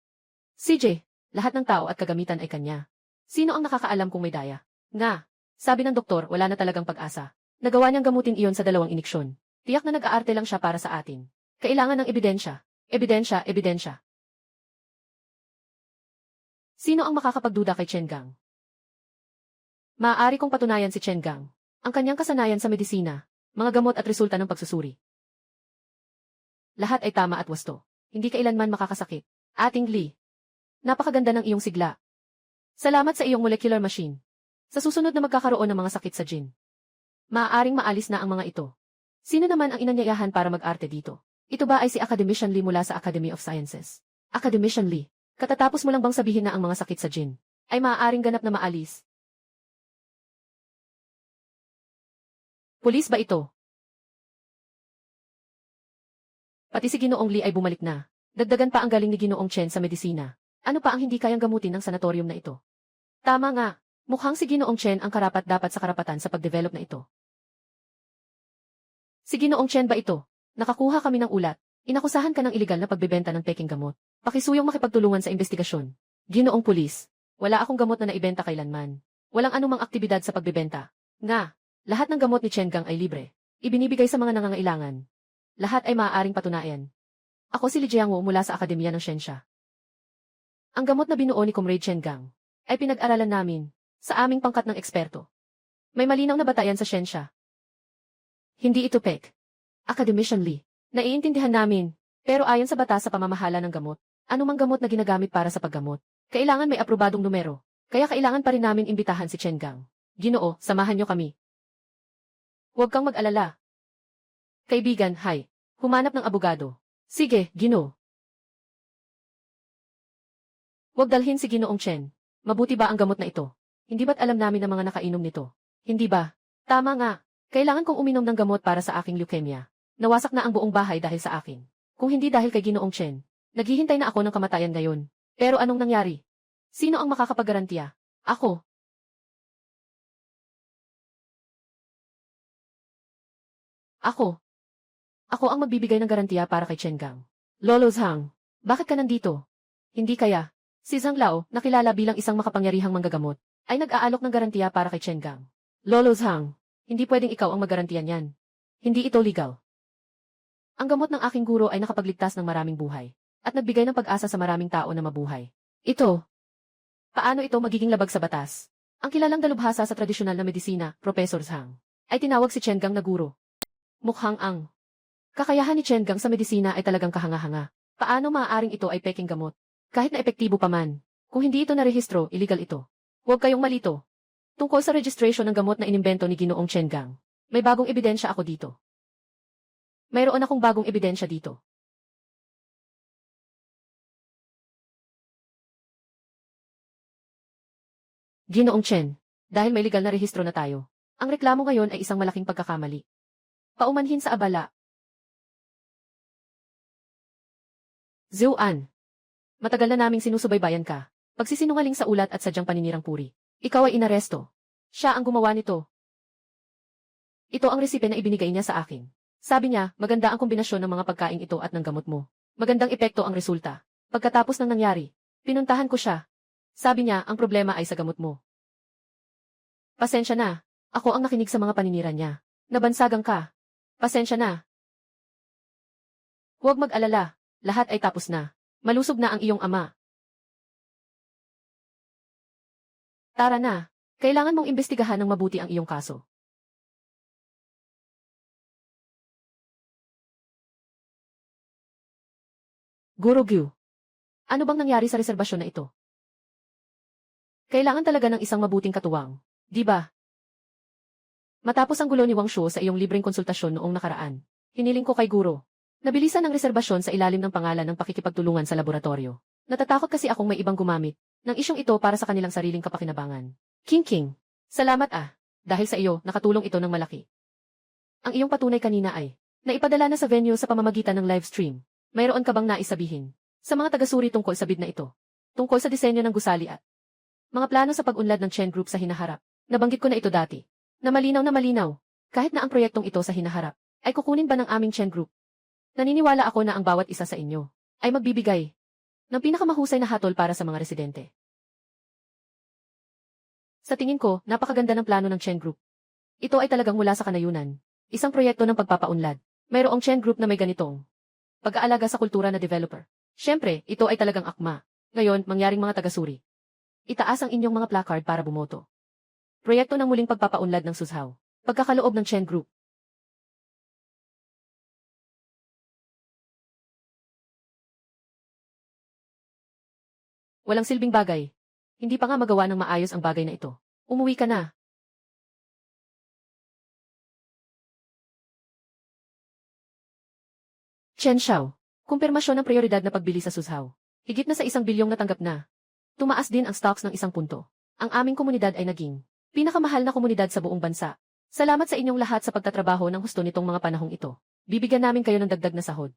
CJ, lahat ng tao at kagamitan ay kanya. Sino ang nakakaalam kung may daya? Nga, sabi ng doktor, wala na talagang pag-asa. Nagawa niyang gamutin iyon sa 2 iniksyon. Tiyak na nag-aarte lang siya para sa atin. Kailangan ng ebidensya. Ebidensya. Sino ang makakapagduda kay Chen Gang? Maaari kong patunayan si Chen Gang. Ang kanyang kasanayan sa medisina, mga gamot at resulta ng pagsusuri. Lahat ay tama at wasto. Hindi kailanman makakasakit. Ating Lee. Napakaganda ng iyong sigla. Salamat sa iyong molecular machine. Sa susunod na magkakaroon ng mga sakit sa gin, maaaring maalis na ang mga ito. Sino naman ang inanyayahan para mag-arte dito? Ito ba ay si Academician Lee mula sa Academy of Sciences? Academician Lee, katatapos mo lang bang sabihin na ang mga sakit sa gin ay maaaring ganap na maalis? Pulis ba ito? Pati si Ginoong Lee ay bumalik na. Dagdagan pa ang galing ni Ginoong Chen sa medisina. Ano pa ang hindi kayang gamutin ng sanatorium na ito? Tama nga, mukhang si Ginoong Chen ang karapat-dapat sa karapatan sa pagdevelop na ito. Si Ginoong Chen ba ito? Nakakuha kami ng ulat. Inakusahan ka ng iligal na pagbebenta ng peking gamot. Pakisuyong makipagtulungan sa investigasyon. Ginoong pulis, wala akong gamot na naibenta kailanman. Walang anumang aktibidad sa pagbebenta. Nga, lahat ng gamot ni Chen Gang ay libre. Ibinibigay sa mga nangangailangan. Lahat ay maaaring patunayan. Ako si Li Jiangwo mula sa Akademiya ng Siyensya. Ang gamot na binuo ni Comrade Chen Gang ay pinag-aralan namin sa aming pangkat ng eksperto. May malinaw na batayan sa siyensya. Hindi ito pek. Academician Lee. Naiintindihan namin, pero ayon sa batas sa pamamahala ng gamot, anumang gamot na ginagamit para sa paggamot, kailangan may aprobadong numero. Kaya kailangan pa rin namin imbitahan si Chen Gang. Ginoo, samahan niyo kami. Huwag kang mag-alala. Kaibigan, hay. Humanap ng abogado. Sige, Ginoo. Huwag dalhin si Ginoong Chen. Mabuti ba ang gamot na ito? Hindi ba't alam namin ang mga nakainom nito? Hindi ba? Tama nga. Kailangan kong uminom ng gamot para sa aking leukemia. Nawasak na ang buong bahay dahil sa akin. Kung hindi dahil kay Ginoong Chen, naghihintay na ako ng kamatayan ngayon. Pero anong nangyari? Sino ang makakapagarantiya? Ako. Ako. Ako ang magbibigay ng garantiya para kay Chen Gang. Lolo Zhang, bakit ka nandito? Hindi kaya. Si Zhang Lao, nakilala bilang isang makapangyarihang manggagamot, ay nag-aalok ng garantiya para kay Chen Gang. Lolo Zhang, hindi pwedeng ikaw ang magarantiya niyan. Hindi ito legal. Ang gamot ng aking guro ay nakapagligtas ng maraming buhay, at nagbigay ng pag-asa sa maraming tao na mabuhay. Ito. Paano ito magiging labag sa batas? Ang kilalang dalubhasa sa tradisyonal na medisina, Professor Zhang, ay tinawag si Chen Gang na guro. Mukhang ang kakayahan ni Chen Gang sa medisina ay talagang kahanga-hanga. Paano maaaring ito ay peking gamot? Kahit na epektibo pa man. Kung hindi ito narehistro, illegal ito. Huwag kayong malito. Tungkol sa registration ng gamot na inimbento ni Ginoong Chen Gang, may bagong ebidensya ako dito. Mayroon akong bagong ebidensya dito. Ginoong Chen, dahil may legal na rehistro na tayo, ang reklamo ngayon ay isang malaking pagkakamali. Paumanhin sa abala. Zhuan. Matagal na naming sinusubaybayan ka. Pagsisinungaling sa ulat at sadyang paninirang puri. Ikaw ay inaresto. Siya ang gumawa nito. Ito ang resipe na ibinigay niya sa akin. Sabi niya, maganda ang kombinasyon ng mga pagkain ito at ng gamot mo. Magandang epekto ang resulta. Pagkatapos ng nangyari, pinuntahan ko siya. Sabi niya, ang problema ay sa gamot mo. Pasensya na. Ako ang nakinig sa mga paninira niya. Nabansagang ka. Pasensya na. Huwag mag-alala. Lahat ay tapos na. Malusog na ang iyong ama. Tara na. Kailangan mong imbestigahan ng mabuti ang iyong kaso. Guro Gyu. Ano bang nangyari sa reserbasyon na ito? Kailangan talaga ng isang mabuting katuwang, di ba? Matapos ang gulo ni Wang Shuo sa iyong libreng konsultasyon noong nakaraan, hiniling ko kay Guro. Nabilisan ang reserbasyon sa ilalim ng pangalan ng pakikipagtulungan sa laboratorio. Natatakot kasi akong may ibang gumamit ng isyong ito para sa kanilang sariling kapakinabangan. King, salamat ah. Dahil sa iyo, nakatulong ito ng malaki. Ang iyong patunay kanina ay naipadala na sa venue sa pamamagitan ng live stream. Mayroon ka bang nais sabihin sa mga tagasuri tungkol sa bid na ito? Tungkol sa disenyo ng gusali at mga plano sa pag-unlad ng Chen Group sa hinaharap. Nabanggit ko na ito dati. Na malinaw, kahit na ang proyektong ito sa hinaharap, ay kukunin ba ng aming Chen Group? Naniniwala ako na ang bawat isa sa inyo ay magbibigay ng pinakamahusay na hatol para sa mga residente. Sa tingin ko, napakaganda ng plano ng Chen Group. Ito ay talagang mula sa kanayunan. Isang proyekto ng pagpapaunlad. Mayroong Chen Group na may ganitong pag-aalaga sa kultura na developer. Siyempre, ito ay talagang akma. Ngayon, mangyaring mga tagasuri. Itaas ang inyong mga placard para bumoto. Proyekto ng muling pagpapaunlad ng Suzhou. Pagkakaloob ng Chen Group. Walang silbing bagay. Hindi pa nga magawa ng maayos ang bagay na ito. Umuwi ka na. Chen Xiao. Kumpirmasyon ng prioridad na pagbili sa Suzhou. Higit na sa 1 bilyong natanggap na. Tumaas din ang stocks ng 1 punto. Ang aming komunidad ay naging pinakamahal na komunidad sa buong bansa. Salamat sa inyong lahat sa pagtatrabaho ng husto nitong mga panahong ito. Bibigyan namin kayo ng dagdag na sahod.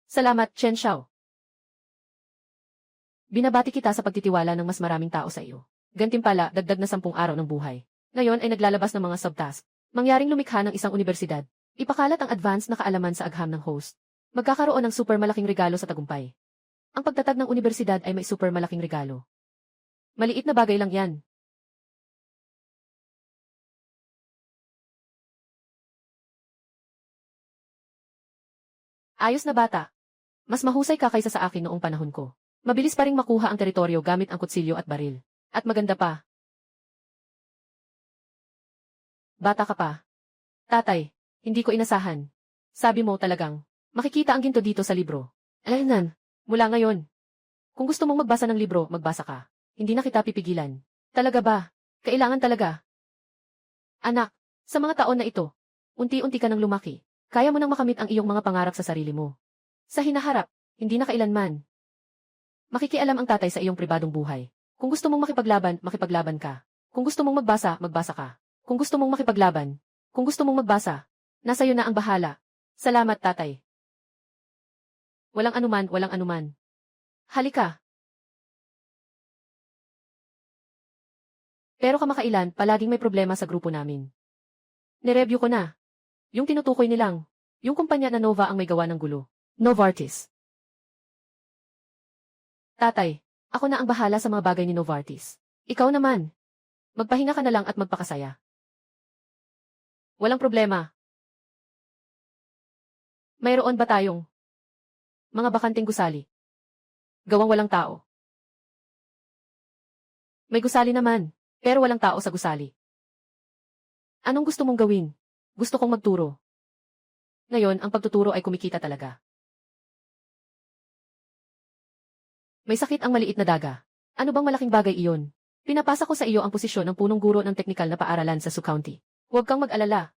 Salamat, Chen Xiao. Binabati kita sa pagtitiwala ng mas maraming tao sa iyo. Gantimpala, dagdag na 10 araw ng buhay. Ngayon ay naglalabas ng mga subtask. Mangyaring lumikha ng isang universidad. Ipakalat ang advanced na kaalaman sa agham ng host. Magkakaroon ng super malaking regalo sa tagumpay. Ang pagtatag ng universidad ay may super malaking regalo. Maliit na bagay lang yan. Ayos na bata. Mas mahusay ka kaysa sa akin noong panahon ko. Mabilis pa ring makuha ang teritoryo gamit ang kutsilyo at baril. At maganda pa. Bata ka pa. Tatay, hindi ko inasahan. Sabi mo talagang, makikita ang ginto dito sa libro. Alaynan, mula ngayon. Kung gusto mong magbasa ng libro, magbasa ka. Hindi na kita pipigilan. Talaga ba? Kailangan talaga. Anak, sa mga taon na ito, unti-unti ka nang lumaki. Kaya mo nang makamit ang iyong mga pangarap sa sarili mo. Sa hinaharap, hindi na kailanman. Makikialam ang tatay sa iyong pribadong buhay. Kung gusto mong makipaglaban, makipaglaban ka. Kung gusto mong magbasa, magbasa ka. Kung gusto mong makipaglaban, kung gusto mong magbasa, nasa iyo na ang bahala. Salamat, tatay. Walang anuman, walang anuman. Halika. Pero kamakailan, palaging may problema sa grupo namin. Nireview ko na. Yung tinutukoy nilang, yung kumpanya na Nova ang may gawa ng gulo. Novartis. Tatay, ako na ang bahala sa mga bagay ni Novartis. Ikaw naman. Magpahinga ka na lang at magpakasaya. Walang problema. Mayroon ba tayong mga bakanting gusali? Gawang walang tao. May gusali naman, pero walang tao sa gusali. Anong gusto mong gawin? Gusto kong magturo. Ngayon, ang pagtuturo ay kumikita talaga. May sakit ang maliit na daga. Ano bang malaking bagay iyon? Pinapasa ko sa iyo ang posisyon ng punong guro ng teknikal na paaralan sa Sioux County. Huwag kang mag-alala.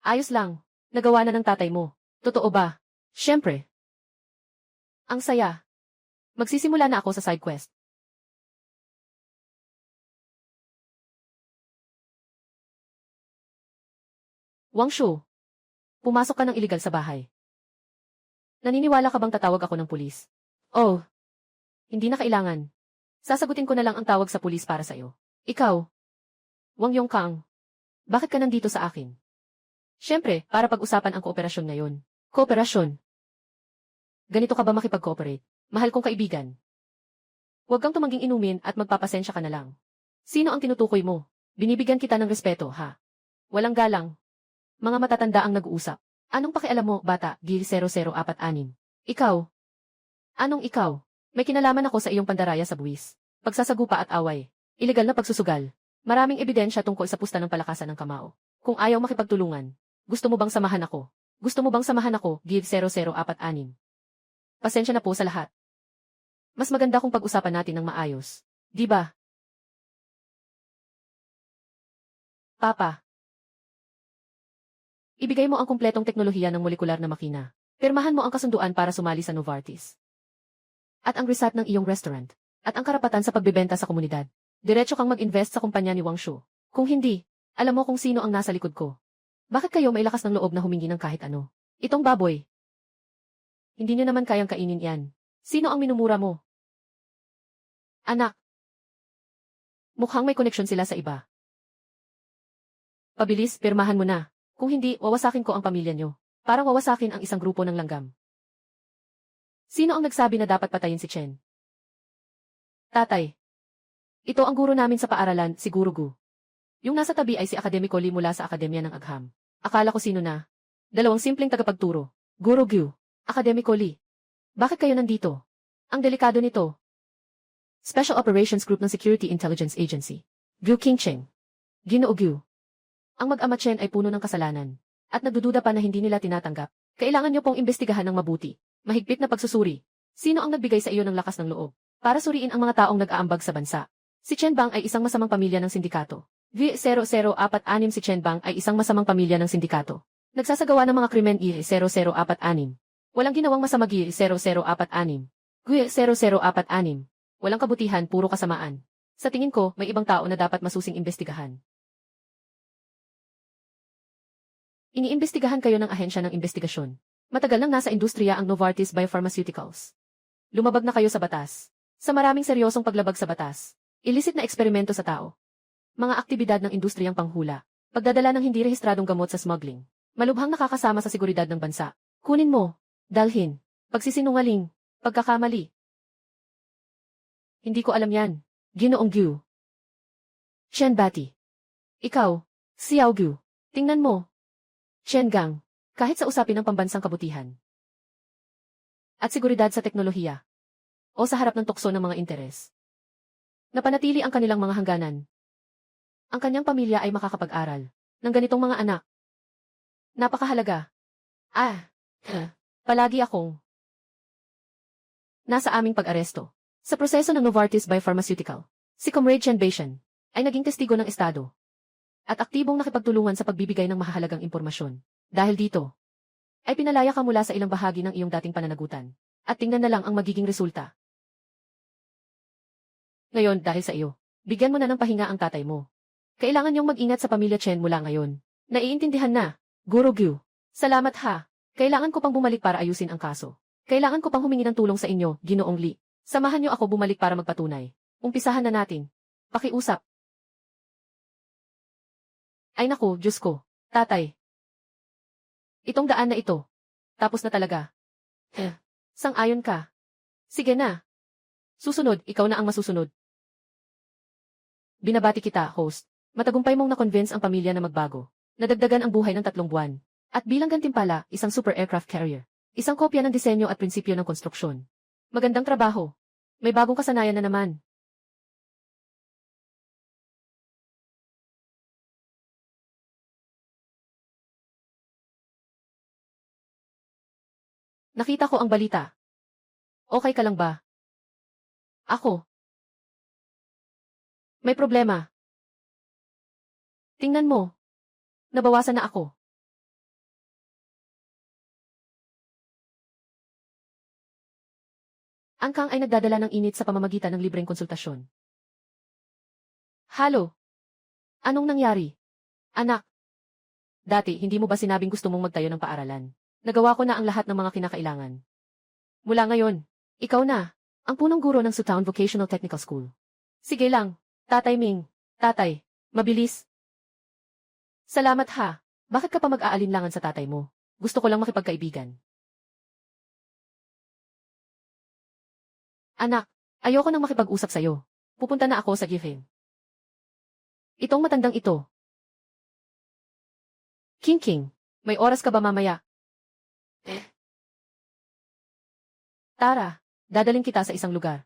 Ayos lang. Nagawa na ng tatay mo. Totoo ba? Siyempre. Ang saya. Magsisimula na ako sa side quest. Wang Shu. Pumasok ka ng iligal sa bahay. Naniniwala ka bang tatawag ako ng pulis? Oh. Hindi na kailangan. Sasagutin ko na lang ang tawag sa pulis para sa iyo. Ikaw. Wang Yongkang. Bakit ka nandito sa akin? Siyempre, para pag-usapan ang kooperasyon ngayon. Kooperasyon. Ganito ka ba makipag-cooperate? Mahal kong kaibigan. Huwag kang tumangging inumin at magpapasensya ka na lang. Sino ang tinutukoy mo? Binibigyan kita ng respeto, ha? Walang galang. Mga matatanda ang nag-uusap. Anong pakialam mo, bata, Gil 0046? Ikaw. Anong ikaw? May kinalaman ako sa iyong pandaraya sa buwis. Pagsasagupa at away. Ilegal na pagsusugal. Maraming ebidensya tungkol sa pusta ng palakasan ng kamao. Kung ayaw makipagtulungan, gusto mo bang samahan ako? Gusto mo bang samahan ako, Gil 0046? Pasensya na po sa lahat. Mas maganda kung pag-usapan natin ng maayos. Di ba? Papa. Ibigay mo ang kumpletong teknolohiya ng molekular na makina. Pirmahan mo ang kasunduan para sumali sa Novartis. At ang result ng iyong restaurant. At ang karapatan sa pagbebenta sa komunidad. Diretso kang mag-invest sa kumpanya ni Wang Shu. Kung hindi, alam mo kung sino ang nasa likod ko. Bakit kayo may lakas ng loob na humingi ng kahit ano? Itong baboy. Hindi niyo naman kayang kainin yan. Sino ang minumura mo? Anak. Mukhang may koneksyon sila sa iba. Pabilis, pirmahan mo na. Kung hindi, wawasakin ko ang pamilya niyo. Parang wawasakin ang isang grupo ng langgam. Sino ang nagsabi na dapat patayin si Chen? Tatay. Ito ang guro namin sa paaralan, si Guru Gu. Yung nasa tabi ay si Akademiko Li mula sa Akademya ng Agham. Akala ko sino na. Dalawang simpleng tagapagturo. Guru Gu, Akademiko Li. Bakit kayo nandito? Ang delikado nito. Special Operations Group ng Security Intelligence Agency. Gu Qingcheng. Ginoo Gu. Ang mag-ama Chen ay puno ng kasalanan. At nagdududa pa na hindi nila tinatanggap. Kailangan niyo pong imbestigahan ng mabuti. Mahigpit na pagsusuri. Sino ang nagbigay sa iyo ng lakas ng loob? Para suriin ang mga taong nag-aambag sa bansa. Si Chen Bang ay isang masamang pamilya ng sindikato. V0046 si Chen Bang ay isang masamang pamilya ng sindikato. Nagsasagawa ng mga krimen I0046. Walang ginawang masama G0046. G0046. Walang kabutihan, puro kasamaan. Sa tingin ko, may ibang tao na dapat masusing imbestigahan. Iniimbestigahan kayo ng ahensya ng imbestigasyon. Matagal nang nasa industriya ang Novartis Biopharmaceuticals. Lumabag na kayo sa batas. Sa maraming seryosong paglabag sa batas. Illicit na eksperimento sa tao. Mga aktibidad ng industriyang panghula. Pagdadala ng hindi rehistradong gamot sa smuggling. Malubhang nakakasama sa seguridad ng bansa. Kunin mo. Dalhin. Pagsisinungaling. Pagkakamali. Hindi ko alam yan. Ginoong Gu. Chen Bati. Ikaw. Xiao Gu. Tingnan mo. Chen Gang. Kahit sa usapin ng pambansang kabutihan. At seguridad sa teknolohiya. O sa harap ng tukso ng mga interes. Napanatili ang kanilang mga hangganan. Ang kanyang pamilya ay makakapag-aral ng ganitong mga anak. Napakahalaga. Palagi akong nasa aming pag-aresto. Sa proseso ng Novartis Biopharmaceutical, si Comrade Chen Beishan ay naging testigo ng Estado at aktibong nakipagtulungan sa pagbibigay ng mahahalagang impormasyon. Dahil dito, ay pinalaya ka mula sa ilang bahagi ng iyong dating pananagutan. At tingnan na lang ang magiging resulta. Ngayon, dahil sa iyo, bigyan mo na ng pahinga ang tatay mo. Kailangan niyong mag-ingat sa pamilya Chen mula ngayon. Naiintindihan na, Guru Gu. Salamat ha. Kailangan ko pang bumalik para ayusin ang kaso. Kailangan ko pang humingi ng tulong sa inyo, Ginoong Li. Samahan niyo ako bumalik para magpatunay. Umpisahan na natin. Pakiusap. Ay naku, Diyos ko. Tatay. Itong daan na ito. Tapos na talaga. Sang-ayon ka. Sige na. Susunod, ikaw na ang masusunod. Binabati kita, host. Matagumpay mong na-convince ang pamilya na magbago. Nadagdagan ang buhay ng 3 buwan. At bilang gantimpala, isang super aircraft carrier. Isang kopya ng disenyo at prinsipyo ng konstruksyon. Magandang trabaho. May bagong kasanayan na naman. Nakita ko ang balita. Okay ka lang ba? Ako. May problema. Tingnan mo. Nabawasan na ako. Ang Kang ay nagdadala ng init sa pamamagitan ng libreng konsultasyon. Halo. Anong nangyari? Anak. Dati, hindi mo ba sinabing gusto mong magtayo ng paaralan? Nagawa ko na ang lahat ng mga kinakailangan. Mula ngayon, ikaw na, ang punong guro ng Sutown Vocational Technical School. Sige lang, Tatay Ming. Tatay, mabilis. Salamat ha. Bakit ka pa mag-aalinlangan sa tatay mo? Gusto ko lang makipagkaibigan. Anak, ayoko nang makipag-usap sa'yo. Pupunta na ako sa gifin. Itong matandang ito. King, may oras ka ba mamaya? Tara, dadaling kita sa isang lugar.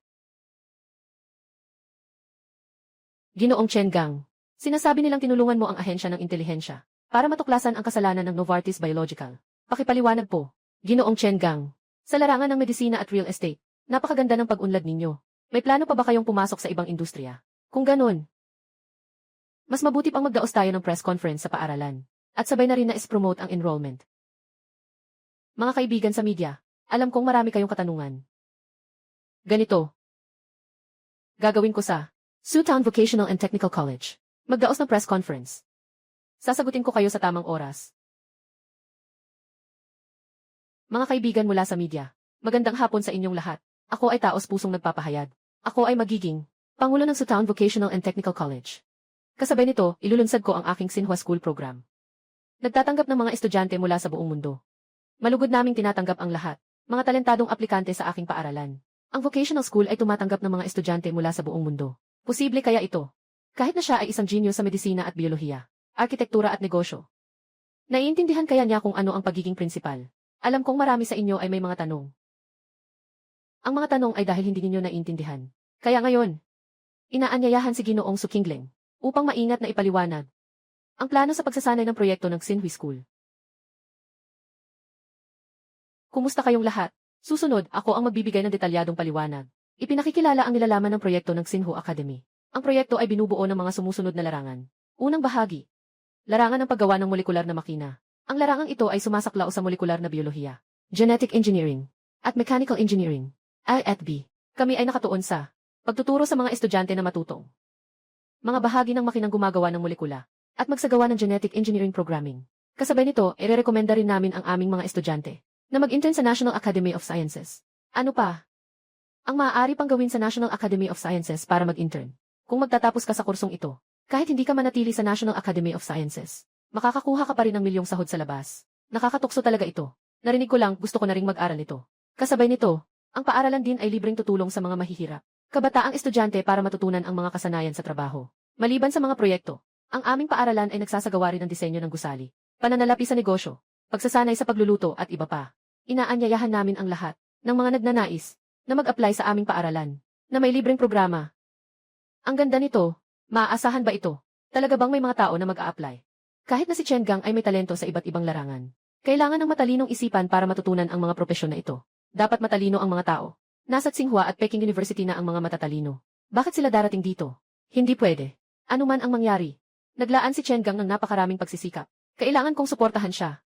Ginoong Chen Gang, sinasabi nilang tinulungan mo ang ahensya ng intelihensya para matuklasan ang kasalanan ng Novartis Biological. Pakipaliwanag po, Ginoong Chen Gang. Sa larangan ng medisina at real estate, napakaganda ng pag-unlad ninyo. May plano pa ba kayong pumasok sa ibang industriya? Kung ganun, mas mabuti pang magdaos tayo ng press conference sa paaralan. At sabay na rin na is-promote ang enrollment. Mga kaibigan sa media, alam kong marami kayong katanungan. Ganito. Gagawin ko sa Sutown Vocational and Technical College. Magdaos ng press conference. Sasagutin ko kayo sa tamang oras. Mga kaibigan mula sa media, magandang hapon sa inyong lahat. Ako ay taos pusong nagpapahayag. Ako ay magiging Pangulo ng Sutown Vocational and Technical College. Kasabay nito, ilulunsad ko ang aking Xinhua School Program. Nagtatanggap ng mga estudyante mula sa buong mundo. Malugod naming tinatanggap ang lahat, mga talentadong aplikante sa aking paaralan. Ang vocational school ay tumatanggap ng mga estudyante mula sa buong mundo. Posible kaya ito? Kahit na siya ay isang genyo sa medisina at biolohiya, arkitektura at negosyo. Naiintindihan kaya niya kung ano ang pagiging prinsipal. Alam kong marami sa inyo ay may mga tanong. Ang mga tanong ay dahil hindi ninyo naiintindihan. Kaya ngayon, inaanyayahan si Ginoong Su Qingling upang maingat na ipaliwanag ang plano sa pagsasanay ng proyekto ng Xinhui School. Kumusta kayong lahat? Susunod, ako ang magbibigay ng detalyadong paliwanag. Ipinakikilala ang nilalaman ng proyekto ng Xinhu Academy. Ang proyekto ay binubuo ng mga sumusunod na larangan. Unang bahagi. Larangan ng paggawa ng molekular na makina. Ang larangang ito ay sumasaklao sa molekular na biolohiya, genetic engineering, at mechanical engineering. I@B. Kami ay nakatuon sa pagtuturo sa mga estudyante na matutong mga bahagi ng makinang gumagawa ng molekula at magsagawa ng genetic engineering programming. Kasabay nito, irerekomenda rin namin ang aming mga estudyante Na mag-intern sa National Academy of Sciences. Ano pa? Ang maaari pang gawin sa National Academy of Sciences para mag-intern. Kung magtatapos ka sa kursong ito, kahit hindi ka manatili sa National Academy of Sciences, makakakuha ka pa rin ng milyong sahod sa labas. Nakakatukso talaga ito. Narinig ko lang, gusto ko na ring mag-aral ito. Kasabay nito, ang paaralan din ay libreng tutulong sa mga mahihirap. Kabataang estudyante para matutunan ang mga kasanayan sa trabaho. Maliban sa mga proyekto, ang aming paaralan ay nagsasagawa rin ng disenyo ng gusali, pananalapi sa negosyo, pagsasanay sa pagluluto at iba pa. Inaanyayahan namin ang lahat ng mga nagnanais na mag-apply sa aming paaralan na may libreng programa. Ang ganda nito, maaasahan ba ito? Talaga bang may mga tao na mag-a-apply? Kahit na si Chen Gang ay may talento sa iba't ibang larangan. Kailangan ng matalinong isipan para matutunan ang mga propesyon na ito. Dapat matalino ang mga tao. Nasa Tsinghua at Peking University na ang mga matatalino. Bakit sila darating dito? Hindi pwede. Ano man ang mangyari. Naglaan si Chen Gang ng napakaraming pagsisikap. Kailangan kong suportahan siya.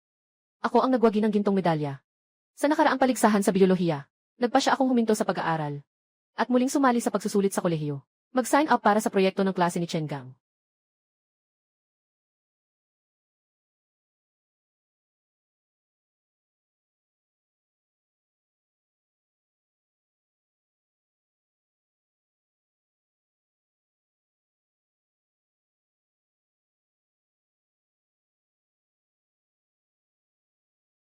Ako ang nagwagi ng gintong medalya. Sa nakaraang paligsahan sa biolohiya, nagpa siya akong huminto sa pag-aaral. At muling sumali sa pagsusulit sa kolehiyo. Mag-sign up para sa proyekto ng klase ni Chen Gang.